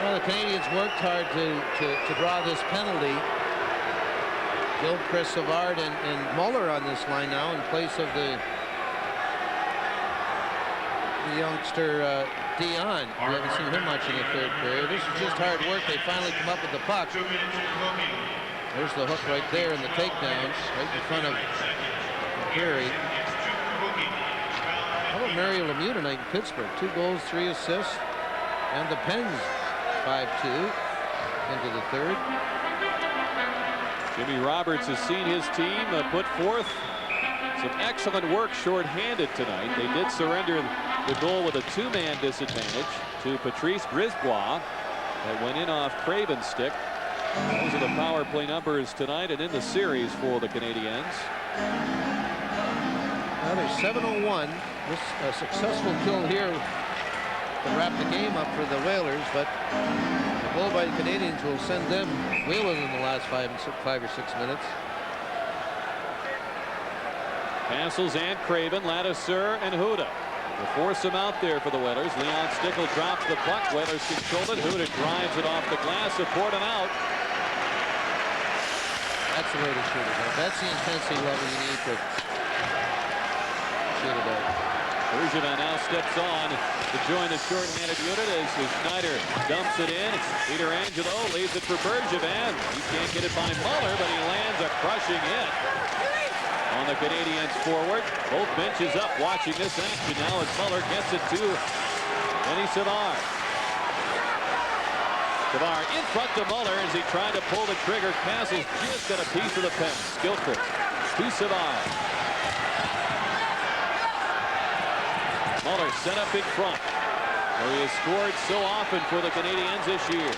Well, the Canadians worked hard to draw this penalty. Gilchrist, Savard, and Muller on this line now in place of the the youngster Dion. We haven't seen him much in the third period. This is just hard work. They finally come up with the puck. There's the hook right there and the takedown right in front of Perry. How about Mario Lemieux tonight in Pittsburgh? 2 goals, 3 assists. And the Pens 5-2 into the third. Jimmy Roberts has seen his team put forth some excellent work shorthanded tonight. They did surrender the goal with a 2-man disadvantage to Patrice Brisbois that went in off Craven's stick. Those are the power play numbers tonight and in the series for the Canadiens. Now there's 7:01. This a successful kill here to wrap the game up for the Whalers, but the goal by the Canadiens will send them wheeling in the last 5 or 6 minutes. Castles and Craven, Ladouceur and Huda will force him out there for the Whalers. Leon Stickle drops the puck. Whalers control it. Huda drives it off the glass, support and out. That's the way to shoot it out. That's the intensity level you need to shoot it out. Bergevin now steps on to join the short-handed unit as Schneider dumps it in. Peter Angelo leaves it for Bergevin. He can't get it by Muller, but he lands a crushing hit on the Canadiens forward. Both benches up watching this action now as Muller gets it to Denny Savard. Savard in front to Muller as he tried to pull the trigger. Castles just got a piece of the pen. Skillful to Savard. Muller set up in front, where he has scored so often for the Canadiens this year.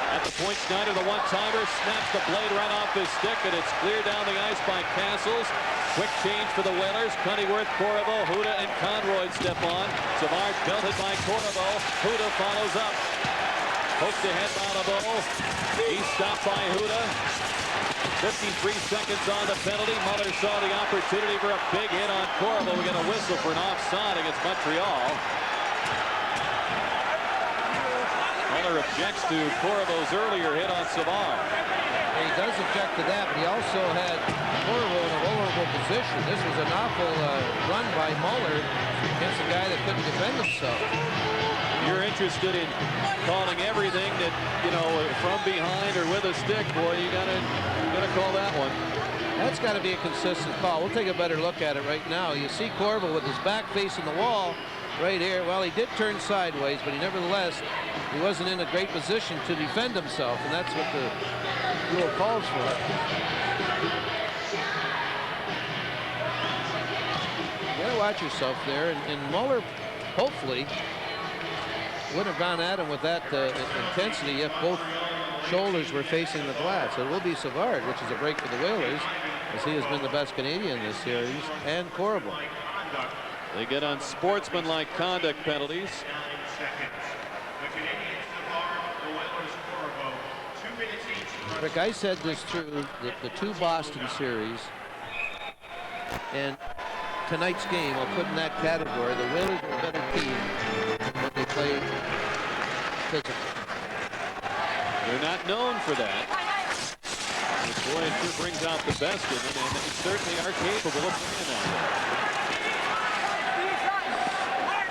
At the point, Schneider, the one-timer, snaps the blade right off his stick, and it's cleared down the ice by Castles. Quick change for the Whalers. Cunnyworth, Corriveau, Huda, and Conroy step on. Savard belted by Corriveau. Huda follows up. Pokes ahead by LeBeau. He's stopped by Huda. 53 seconds on the penalty. Muller saw the opportunity for a big hit on Corriveau. We get a whistle for an offside against Montreal. Muller objects to Corriveau's earlier hit on Savard. He does object to that, but he also had Corriveau in a vulnerable position. This was an awful run by Muller against a guy that couldn't defend himself. You're interested in calling everything that, you know, from behind or with a stick, boy, you gotta call that one. That's got to be a consistent call. We'll take a better look at it right now. You see Corriveau with his back facing the wall right here. Well, he did turn sideways, but nevertheless, he wasn't in a great position to defend himself, and that's what the rule calls for. You gotta watch yourself there, and Muller, hopefully, wouldn't have gone at him with that intensity if both shoulders were facing the glass. So it will be Savard, which is a break for the Whalers, as he has been the best Canadian this series, and Corriveau. They get unsportsmanlike conduct penalties. Rick, I said this through the 2 Boston series, and tonight's game, I'll put in that category. The Whalers are a better team when they play physical. They're not known for that. But boy, it sure brings out the best in them, and they certainly are capable of doing that.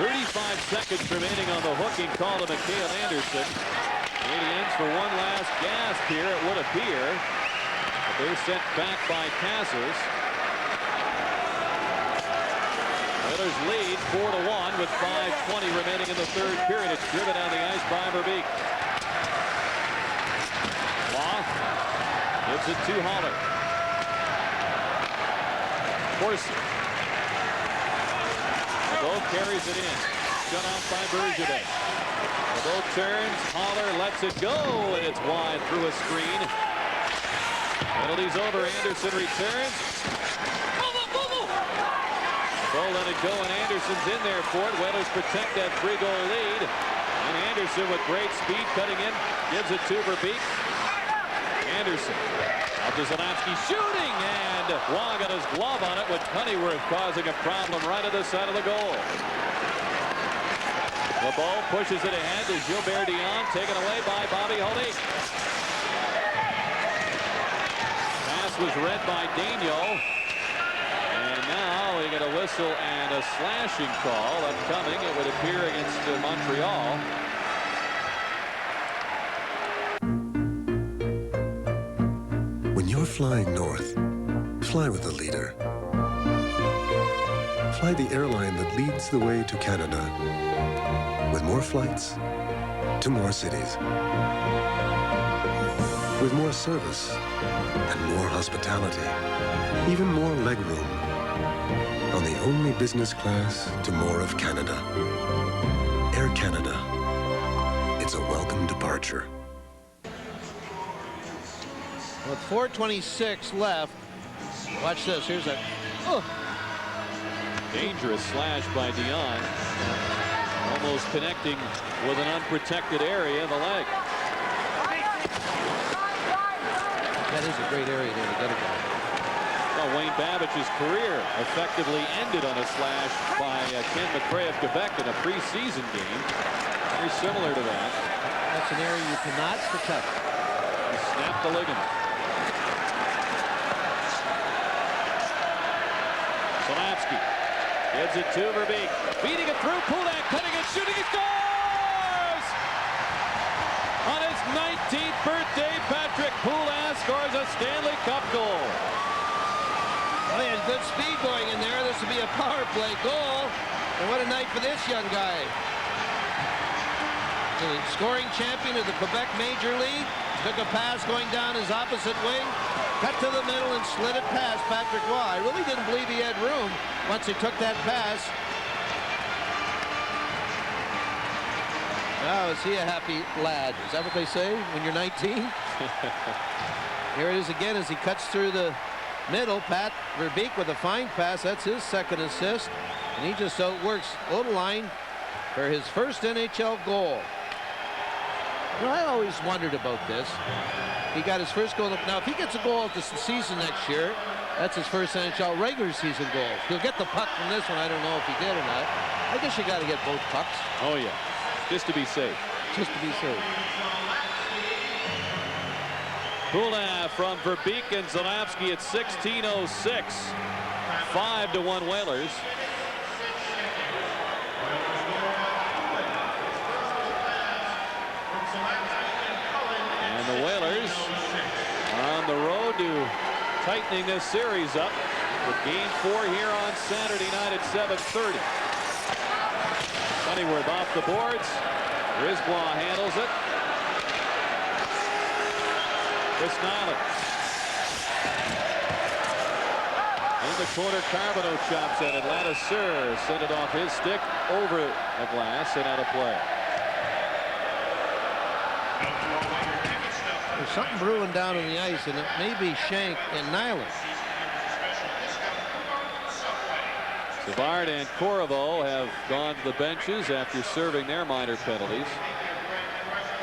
35 seconds remaining on the hooking call to Mikhail Anderson. Canadiens for one last gasp here, it would appear. But they're sent back by Castles. Whalers lead 4-1 with 5:20 remaining in the third period. It's driven down the ice by Verbeek. Law gives it to Haller. Corsi. LeBeau carries it in. Shut out by Bergevin. LeBeau turns. Haller lets it go, and it's wide through a screen. Penalty's over. Anderson returns. LeBeau let it go, and Anderson's in there for it. Whalers protect that 3-goal lead. And Anderson with great speed cutting in. Gives it to Verbeek. Anderson. Out to Zelansky shooting, and Wong got his glove on it with Cunnyworth causing a problem right at the side of the goal. LeBeau pushes it ahead to Gilbert Dion, taken away by Bobby Holik. Pass was read by Daigneault. And now now we get a whistle and a slashing call upcoming. It would appear against Montreal. When you're flying north, fly with a leader. Fly the airline that leads the way to Canada. With more flights to more cities. With more service and more hospitality. Even more legroom. On the only business class to more of Canada. Air Canada. It's a welcome departure. With 4:26 left, watch this. Here's a dangerous slash by Dion. Almost connecting with an unprotected area of the leg. That is a great area there to get a guy. Well, Wayne Babbich's career effectively ended on a slash by Mnt Hrtf Quebec in a preseason game. Very similar to that. That's an area you cannot protect. He snapped the ligament. Solapsky gives it to Verbeek. Beating it through. Kulak cutting it, shooting. He scores! On his 19th birthday, Patrick Poulas scores a Stanley Cup goal. Well, he has good speed going in there. This will be a power play goal. And what a night for this young guy. The scoring champion of the Quebec Major League. Took a pass going down his opposite wing. Cut to the middle and slid it past Patrick Waugh. I really didn't believe he had room once he took that pass. Oh, is he a happy lad? Is that what they say when you're 19? Here it is again as he cuts through the middle. Pat Verbeek with a fine pass. That's his second assist. And he just outworks Odeline for his first NHL goal. You know, I always wondered about this. He got his first goal. Now, if he gets a goal this season next year, that's his first NHL regular season goal. He'll get the puck from this one. I don't know if he did or not. I guess you got to get both pucks. Oh, yeah. Just to be safe. Just to be safe. Poulas from Verbeek and Zalapsky at 16:06. 5-1 Whalers. And the Whalers are on the road to tightening this series up with Game 4 here on Saturday night at 7:30. Sunnyworth off the boards. Brisbois handles it. Chris Nyland. In the corner, Carbonneau chops at Atlanta. Sir sent it off his stick over the glass and out of play. There's something brewing down on the ice, and it may be Shank and Nyland. Savard and Corriveau have gone to the benches after serving their minor penalties.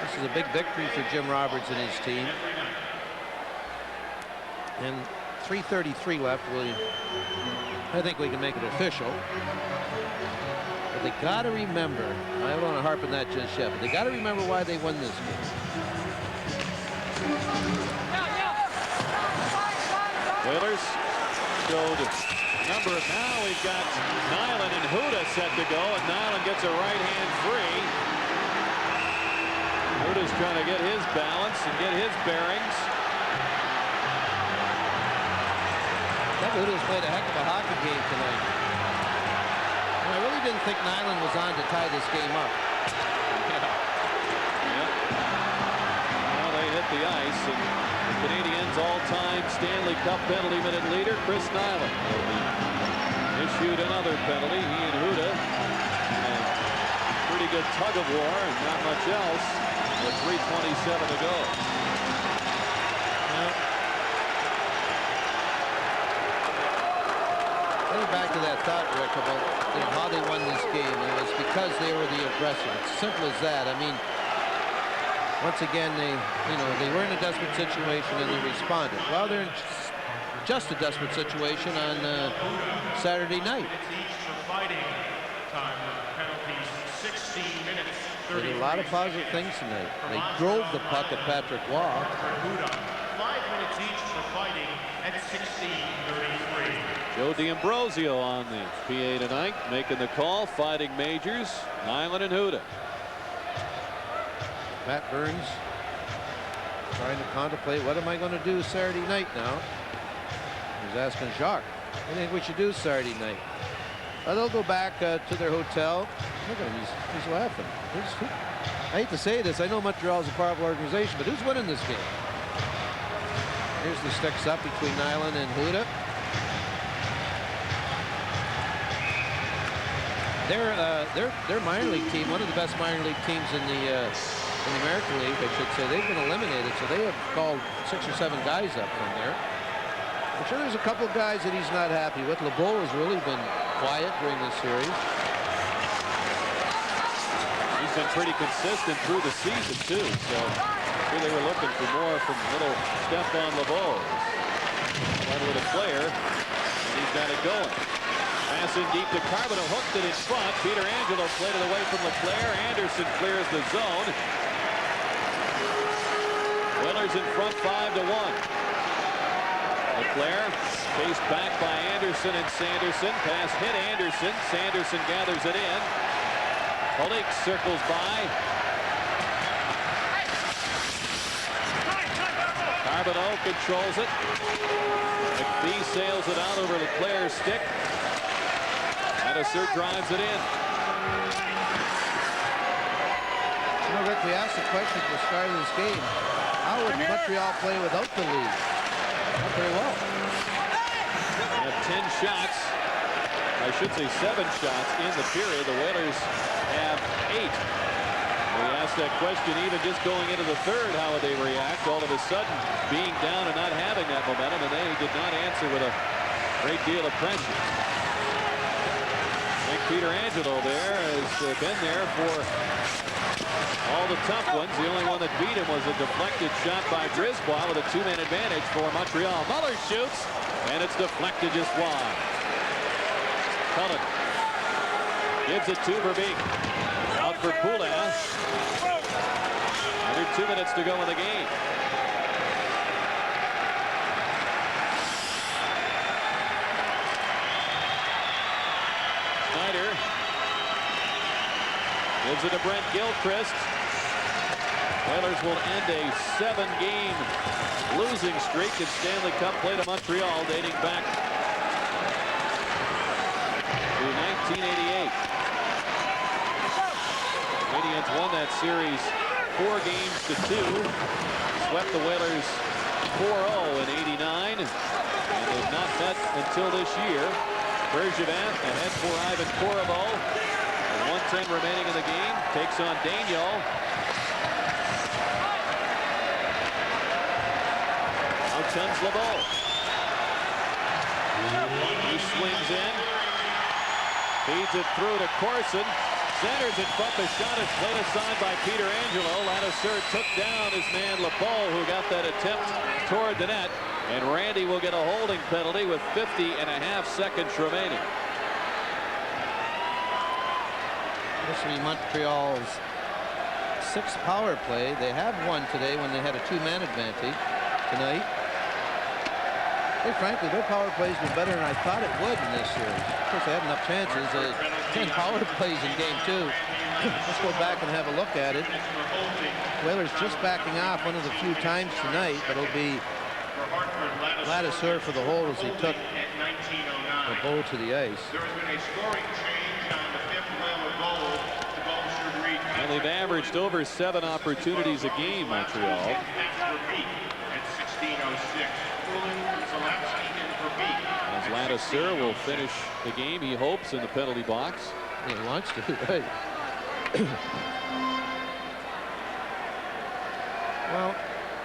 This is a big victory for Jim Roberts and his team. And 3:33 left. I think we can make it official. But they got to remember, I don't want to harp on that just yet, but they got to remember why they won this game. Whalers showed number. Now we've got Nyland and Huda set to go, and Nyland gets a right hand free. Huda's trying to get his balance and get his bearings. Huda's played a heck of a hockey game tonight. And I really didn't think Nyland was on to tie this game up. Yeah. Well, they hit the ice, and the Canadiens' all-time Stanley Cup penalty minute leader, Chris Nyland, issued another penalty. He and Huda, pretty good tug of war and not much else with 3:27 to go. Back to that thought, Rick, about how they won this game. It was because they were the aggressor. It's simple as that. I mean, once again, they were in a desperate situation and they responded. Well, they're in just a desperate situation on Saturday night. They did a lot of positive things tonight. They drove the puck at Patrick Waugh. 5 minutes each for fighting at 16:33. Joe D'Ambrosio on the PA tonight, making the call, Fighting Majors, Nyland and Huda. Matt Burns trying to contemplate, what am I going to do Saturday night now? He's asking Jacques, what do you think we should do Saturday night? They'll go back to their hotel. Look at him, he's laughing. I hate to say this, I know Montreal's a powerful organization, but who's winning this game? Here's the sticks up between Nyland and Huda. Their minor league team, one of the best minor league teams in the American League, I should say, they've been eliminated, so they have called 6 or 7 guys up from there. I'm sure there's a couple guys that he's not happy with. LeBeau has really been quiet during this series. He's been pretty consistent through the season, too, so here they were looking for more from little Stephane LeBeau. One with a player, and he's got it going. Pass in deep to Carbonneau, hooked it in front. Peter Angelo played it away from LeClaire. Anderson clears the zone. Whalers in front 5-1. LeClaire chased back by Anderson and Sanderson. Pass hit Anderson. Sanderson gathers it in. Holik circles by. Carbonneau controls it. McPhee sails it out over Leclerc's stick. Ladouceur drives it in. You know, Rick, we asked the question at the start of this game. How would Montreal play without the lead? Not very well. They have 10 shots. I should say 7 shots in the period. The Whalers have 8. We asked that question even just going into the third, how would they react? All of a sudden being down and not having that momentum, and they did not answer with a great deal of pressure. I think Peter Angelo there has been there for all the tough ones. The only one that beat him was a deflected shot by Brisbois with a 2-man advantage for Montreal. Muller shoots, and it's deflected just wide. Cullen gives it to Verbeek. Out for Poulin. Under 2 minutes to go in the game. Snyder gives it to Brent Gilchrist. Whalers will end a 7-game losing streak in Stanley Cup play to Montreal dating back to 1988. Canadiens won that series 4-2. Swept the Whalers 4-0 in '89. And they've not met until this year. Bergevin ahead for Ivan Korovo. 1:10 remaining in the game. Takes on Daniel. Out comes LeBeau. He swings in. Feeds it through to Corson. Centers in front. The shot is played aside by Peter Angelo. Ladouceur took down his man LeBeau, who got that attempt toward the net. And Randy will get a holding penalty with 50.5 seconds remaining. This will be Montreal's 6th power play. They have won today when they had a 2-man advantage tonight. Hey, frankly, their power plays been better than I thought it would in this series. Of course, they had enough chances. 10 power plays in game 2. Let's go back and have a look at it. Whalers just backing off one of the few times tonight, but it'll be Ladouceur for the hole as he took the ball to the ice. And they've averaged over 7 opportunities a game, Montreal. As Ladouceur will finish the game, he hopes, in the penalty box. Yeah, he wants to, right? Well,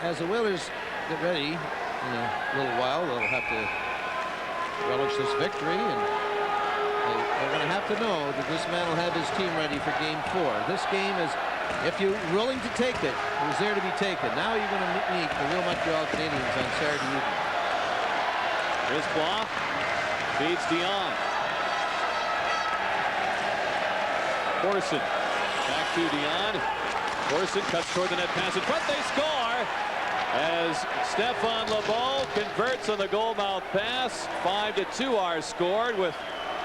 as the Whalers get ready in a little while, they'll have to relish this victory, and they're going to have to know that this man will have his team ready for game 4. This game is, if you're willing to take it, it was there to be taken. Now you're going to meet the real Montreal Canadiens on Saturday evening. Brisbois feeds Dion. Corson back to Dion. Corson cuts toward the net pass in front. They score. as Stefan LeBeau converts on the goal mouth pass. 5-2 are scored with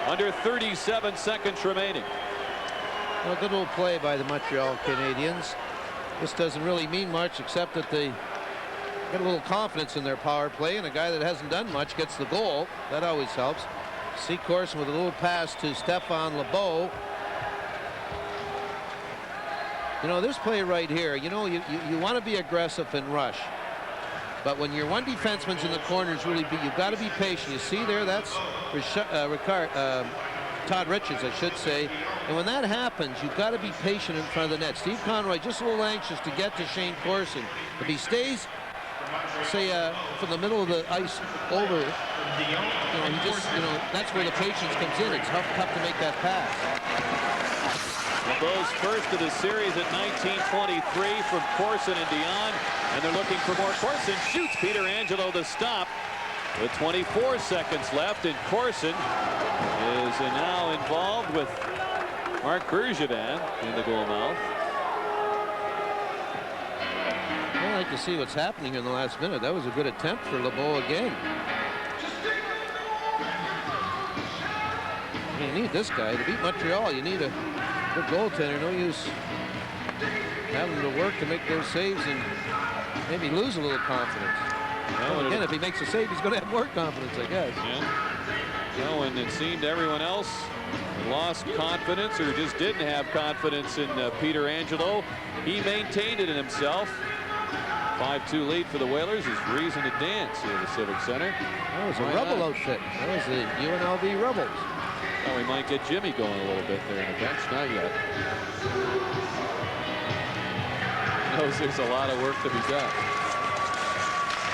under 37 seconds remaining. Well, good little play by the Montreal Canadiens. This doesn't really mean much except that they get a little confidence in their power play, and a guy that hasn't done much gets the goal. That always helps. See Corson with a little pass to Stefan LeBeau. You know, this play right here, you know, you want to be aggressive and rush. But when your one defenseman's in the corners, really, you've got to be patient. You see there, that's Todd Richards, I should say. And when that happens, you've got to be patient in front of the net. Steve Conroy just a little anxious to get to Shane Corson. If he stays, say, from the middle of the ice over, that's where the patience comes in. It's tough to make that pass. LeBeau's first of the series at 19:23 from Corson and Dion, and they're looking for more. Corson shoots Peter Angelo the stop with 24 seconds left, and Corson is now involved with Mark Bergevin in the goal mouth. I'd like to see what's happening in the last minute. That was a good attempt for LeBeau again. You need this guy to beat Montreal. You need a good goaltender. No use having to work to make those saves and maybe lose a little confidence. Well, again, if he makes a save, he's going to have more confidence, I guess. Yeah. Well, and it seemed everyone else lost confidence or just didn't have confidence in Peter Angelo. He maintained it in himself. 5-2 lead for the Whalers is reason to dance here at the Civic Center. That was a Rebel outfit. That was the UNLV Rebels. Well, we might get Jimmy going a little bit there in the bench. Not yet. Knows there's a lot of work to be done.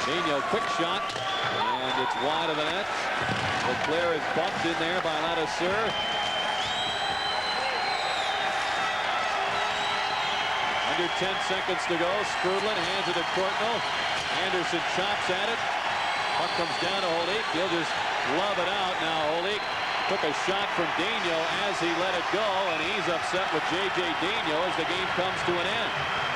Daniel, quick shot, and it's wide of the net. Leclerc is bumped in there by Ladouceur. Under 10 seconds to go. Sprudlin hands it to Courtnall. Anderson chops at it. Puck comes down to Holik. He'll just love it out. Now Holik took a shot from Daniel as he let it go, and he's upset with J.J. Daniel as the game comes to an end.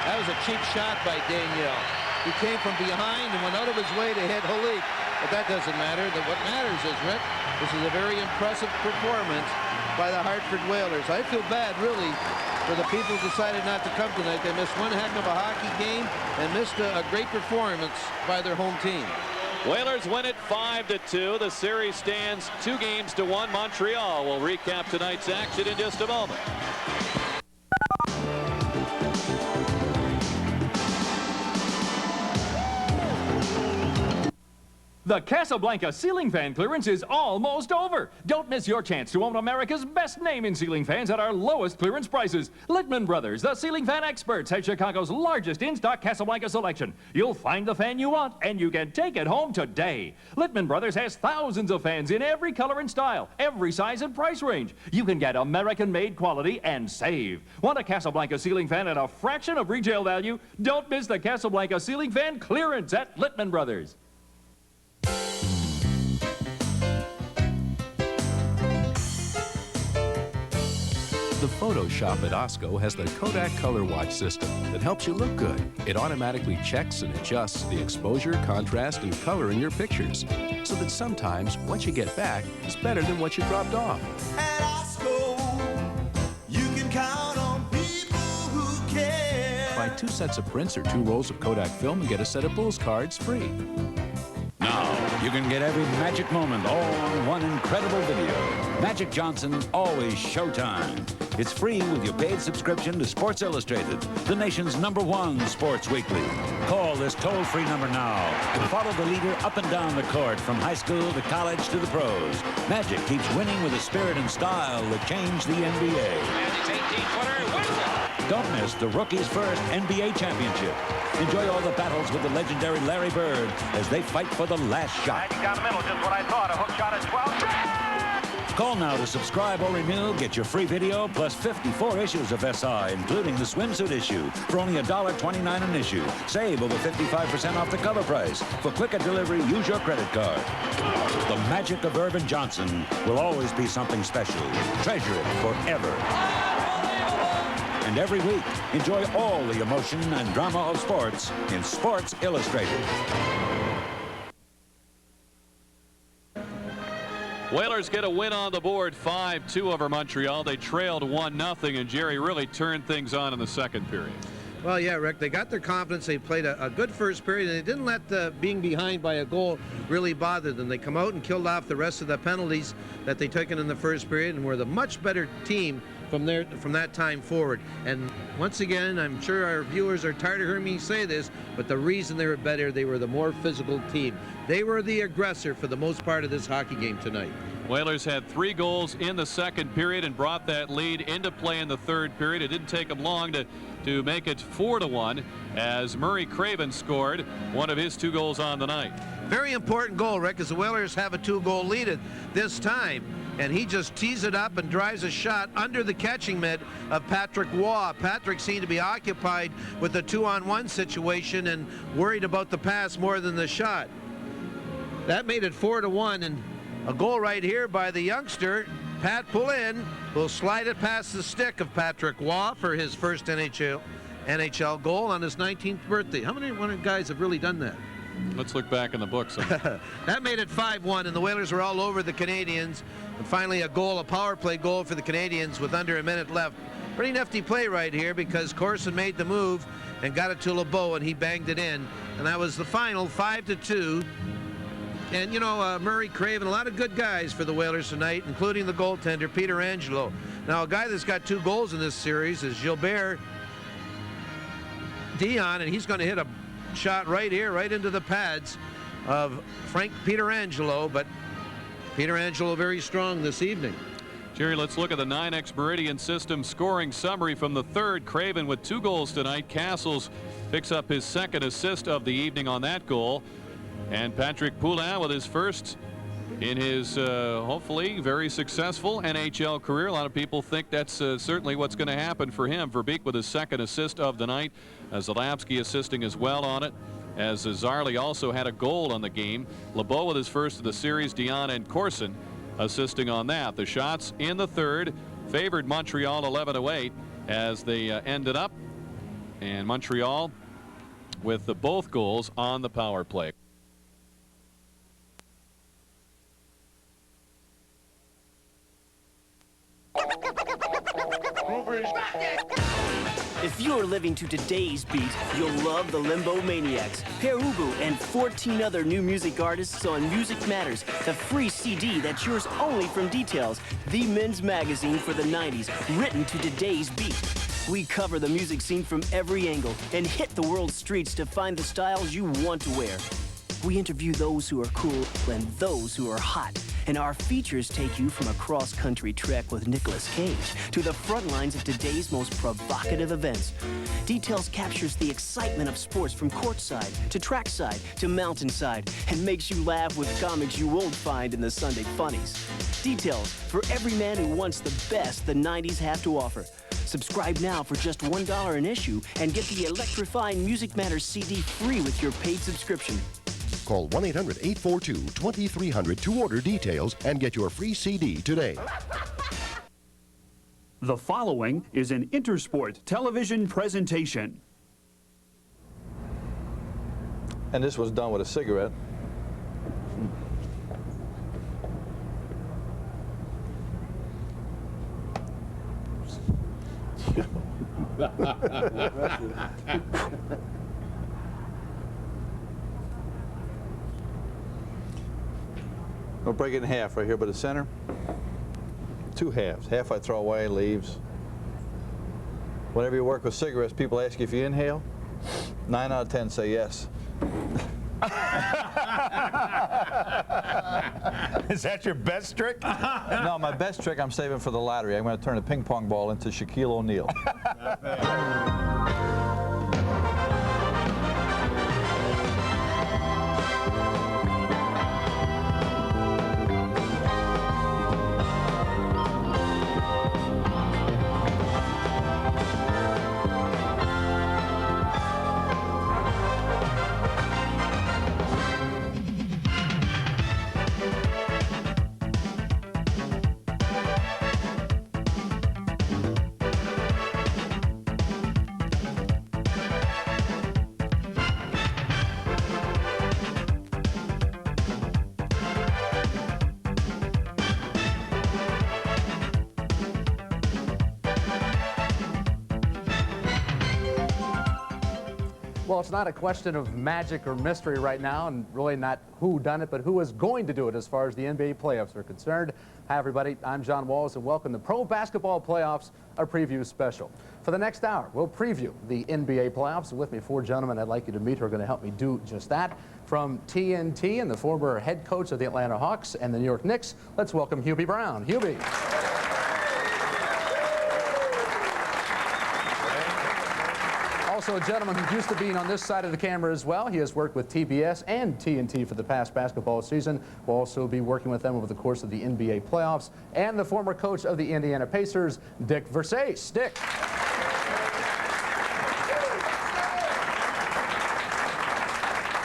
That was a cheap shot by Daniel. He came from behind and went out of his way to hit Holik. But that doesn't matter. What matters is, Rick, this is a very impressive performance by the Hartford Whalers. I feel bad, really, for the people who decided not to come tonight. They missed one heck of a hockey game and missed a great performance by their home team. Whalers win it 5-2. The series stands 2-1. Montreal will recap tonight's action in just a moment. The Casablanca ceiling fan clearance is almost over. Don't miss your chance to own America's best name in ceiling fans at our lowest clearance prices. Littman Brothers, the ceiling fan experts, has Chicago's largest in-stock Casablanca selection. You'll find the fan you want, and you can take it home today. Littman Brothers has thousands of fans in every color and style, every size and price range. You can get American-made quality and save. Want a Casablanca ceiling fan at a fraction of retail value? Don't miss the Casablanca ceiling fan clearance at Littman Brothers. The photo shop at Osco has the Kodak Color Watch system that helps you look good. It automatically checks and adjusts the exposure, contrast, and color in your pictures, so that sometimes what you get back is better than what you dropped off. At Osco, you can count on people who care. Buy 2 sets of prints or 2 rolls of Kodak film and get a set of Bulls cards free. Now, you can get every magic moment all on one incredible video. Magic Johnson's Always Showtime. It's free with your paid subscription to Sports Illustrated, the nation's #1 sports weekly. Call this toll-free number now and follow the leader up and down the court from high school to college to the pros. Magic keeps winning with a spirit and style that changed the NBA. Magic's 18-footer wins it. Don't miss the Rookies' first NBA championship. Enjoy all the battles with the legendary Larry Bird as they fight for the last shot. Magic down the middle, just what I thought. A hook shot at 12. Call now to subscribe or renew. Get your free video plus 54 issues of SI, including the swimsuit issue, for only $1.29 an issue. Save over 55% off the cover price. For quicker delivery, use your credit card. The magic of Irvin Johnson will always be something special. Treasure it forever. And every week, enjoy all the emotion and drama of sports in Sports Illustrated. Whalers get a win on the board, 5-2 over Montreal. They trailed 1-0, and Jerry really turned things on in the second period. Well, yeah, Rick, they got their confidence. They played a good first period, and they didn't let being behind by a goal really bother them. They come out and killed off the rest of the penalties that they took in the first period, and were the much better team from that time forward. And once again, I'm sure our viewers are tired of hearing me say this, but the reason they were better, they were the more physical team. They were the aggressor for the most part of this hockey game tonight. Whalers had 3 goals in the second period and brought that lead into play in the third period. It didn't take them long to make it 4-1 as Murray Craven scored one of his 2 goals on the night. Very important goal, Rick, as the Whalers have a 2-goal lead at this time. And he just tees it up and drives a shot under the catching mitt of Patrick Waugh. Patrick seemed to be occupied with the 2-on-1 situation and worried about the pass more than the shot. That made it 4-1, and a goal right here by the youngster. Pat Poulin will slide it past the stick of Patrick Waugh for his first NHL goal on his 19th birthday. How many guys have really done that? Let's look back in the books. That made it 5-1, and the Whalers were all over the Canadians. And finally a power play goal for the Canadians with under a minute left. Pretty nifty play right here because Corson made the move and got it to LeBeau, and he banged it in. And that was the final, 5-2. And, you know, Murray Craven, a lot of good guys for the Whalers tonight, including the goaltender, Peter Angelo. Now, a guy that's got 2 goals in this series is Gilbert Dion, and he's going to hit a shot right here, right into the pads of Peter Angelo, but Peter Angelo very strong this evening. Jerry, let's look at the 9X Meridian System scoring summary from the third. Craven with 2 goals tonight. Castles picks up his 2nd assist of the evening on that goal. And Patrick Poulin with his first in his hopefully very successful NHL career. A lot of people think that's certainly what's going to happen for him. Verbeek with his 2nd assist of the night. Zalapsky assisting as well on it, as Zarley also had a goal on the game. LeBeau with his first of the series. Dion and Corson assisting on that. The shots in the third favored Montreal 11-8 as they ended up, and Montreal with both goals on the power play. If you're living to today's beat, you'll love the Limbo Maniacs, Perubu, and 14 other new music artists on Music Matters, the free CD that's yours only from Details, the men's magazine for the 90s, written to today's beat. We cover the music scene from every angle and hit the world's streets to find the styles you want to wear. We interview those who are cool and those who are hot. And our features take you from a cross-country trek with Nicolas Cage to the front lines of today's most provocative events. Details captures the excitement of sports from courtside to trackside to mountainside and makes you laugh with comics you won't find in the Sunday funnies. Details for every man who wants the best the 90s have to offer. Subscribe now for just $1 an issue and get the electrifying Music Matters CD free with your paid subscription. Call 1-800-842-2300 to order Details and get your free CD today. The following is an Intersport television presentation. And this was done with a cigarette. I'll break it in half right here by the center. 2 halves. Half I throw away, leaves. Whenever you work with cigarettes, people ask you if you inhale. 9 out of 10 say yes. Is that your best trick? No, my best trick I'm saving for the lottery. I'm going to turn a ping pong ball into Shaquille O'Neal. Well, it's not a question of magic or mystery right now, and really not who done it, but who is going to do it as far as the NBA playoffs are concerned. Hi, everybody. I'm John Walls, and welcome to Pro Basketball Playoffs, a preview special. For the next hour, we'll preview the NBA playoffs. With me, 4 gentlemen I'd like you to meet who are going to help me do just that. From TNT and the former head coach of the Atlanta Hawks and the New York Knicks, let's welcome Hubie Brown. Hubie. Also a gentleman who's used to being on this side of the camera as well. He has worked with TBS and TNT for the past basketball season. We'll also be working with them over the course of the NBA playoffs. And the former coach of the Indiana Pacers, Dick Versace. Dick.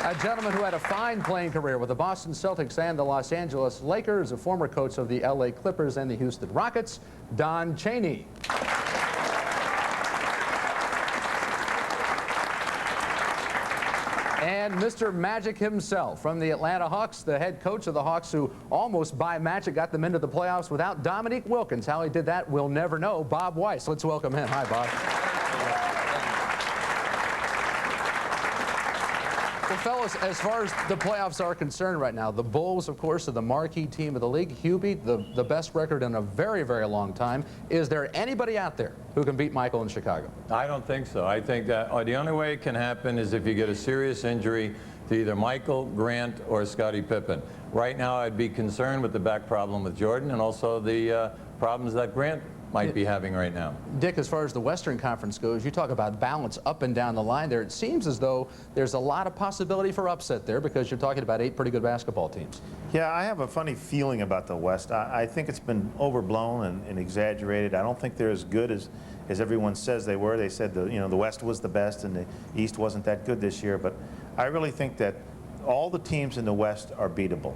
A gentleman who had a fine playing career with the Boston Celtics and the Los Angeles Lakers, a former coach of the LA Clippers and the Houston Rockets, Don Chaney. And Mr. Magic himself from the Atlanta Hawks, the head coach of the Hawks, who almost by magic got them into the playoffs without Dominique Wilkins. How he did that, we'll never know. Bob Weiss. Let's welcome him. Hi, Bob. Well, fellas, as far as the playoffs are concerned right now, the Bulls, of course, are the marquee team of the league. Hubie, the best record in a very, very long time. Is there anybody out there who can beat Michael in Chicago? I don't think so. I think that the only way it can happen is if you get a serious injury to either Michael, Grant, or Scottie Pippen. Right now, I'd be concerned with the back problem with Jordan and also the problems that Grant might be having right now. Dick, as far as the Western Conference goes, you talk about balance up and down the line there. It seems as though there's a lot of possibility for upset there because you're talking about 8 pretty good basketball teams. Yeah, I have a funny feeling about the West. I think it's been overblown and exaggerated. I don't think they're as good as everyone says they were. They said the West was the best and the East wasn't that good this year. But I really think that all the teams in the West are beatable.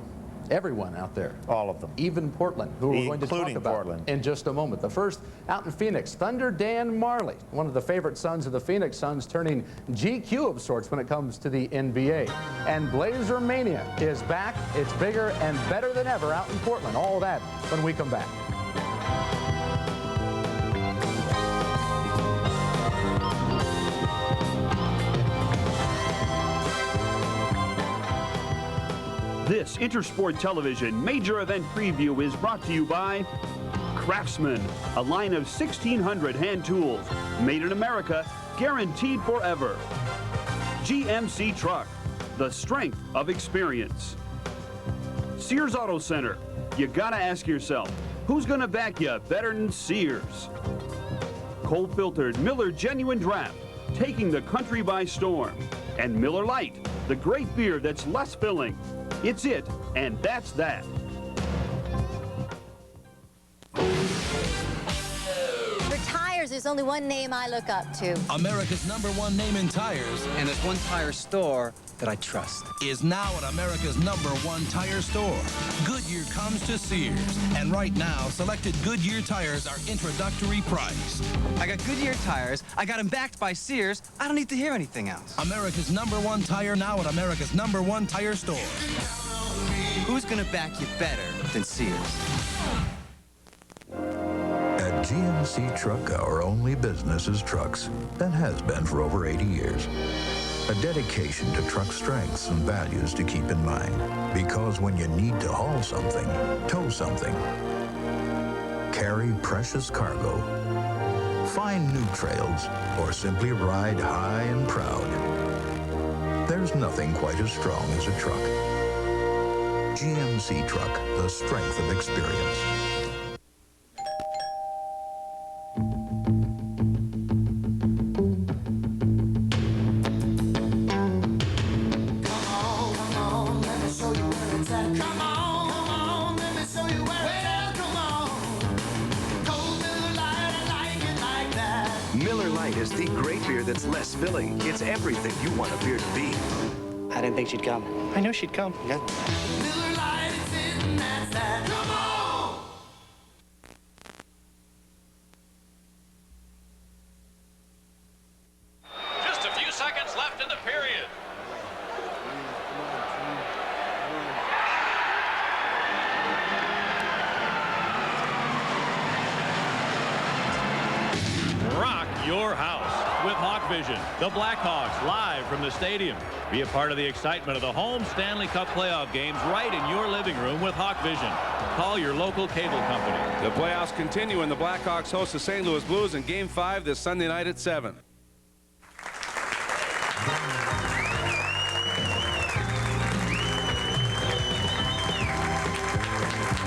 Everyone out there. All of them. Even Portland, who we're going to talk about Portland. In just a moment. The first out in Phoenix, Thunder Dan Marley, one of the favorite sons of the Phoenix Suns, turning GQ of sorts when it comes to the NBA. And Blazer Mania is back. It's bigger and better than ever out in Portland. All that when we come back. This Intersport Television major event preview is brought to you by Craftsman, a line of 1,600 hand tools, made in America, guaranteed forever. GMC Truck, the strength of experience. Sears Auto Center, you gotta ask yourself, who's gonna back you better than Sears? Cold filtered Miller Genuine Draft, taking the country by storm. And Miller Lite, the great beer that's less filling. It's it, and that's that. For tires, there's only one name I look up to. America's #1 name in tires. And there's one tire store that I trust. Is now at America's #1 tire store. Goodyear comes to Sears. And right now, selected Goodyear tires are introductory price. I got Goodyear tires. I got them backed by Sears. I don't need to hear anything else. America's #1 tire now at America's #1 tire store. Who's gonna back you better than Sears? At GMC Truck, our only business is trucks, and has been for over 80 years. A dedication to truck strengths and values to keep in mind. Because when you need to haul something, tow something, carry precious cargo, find new trails, or simply ride high and proud, there's nothing quite as strong as a truck. GMC Truck, the strength of experience. Miller Lite is the great beer that's less filling. It's everything you want a beer to be. I didn't think she'd come. I knew she'd come. Yeah. Just a few seconds left in the period. Rock your house. with Hawk Vision. The Blackhawks live from the stadium. Be a part of the excitement of the home Stanley Cup playoff games right in your living room with Hawk Vision. Call your local cable company. The playoffs continue, and the Blackhawks host the St. Louis Blues in Game 5 this Sunday night at 7.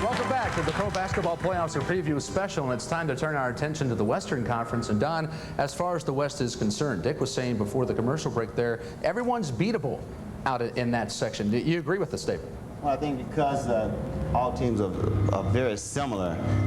Welcome back to the Pro Basketball Playoffs, a preview special, and it's time to turn our attention to the Western Conference. And Don, as far as the West is concerned, Dick was saying before the commercial break there, everyone's beatable out in that section. Do you agree with the statement? Well, I think because all teams are very similar,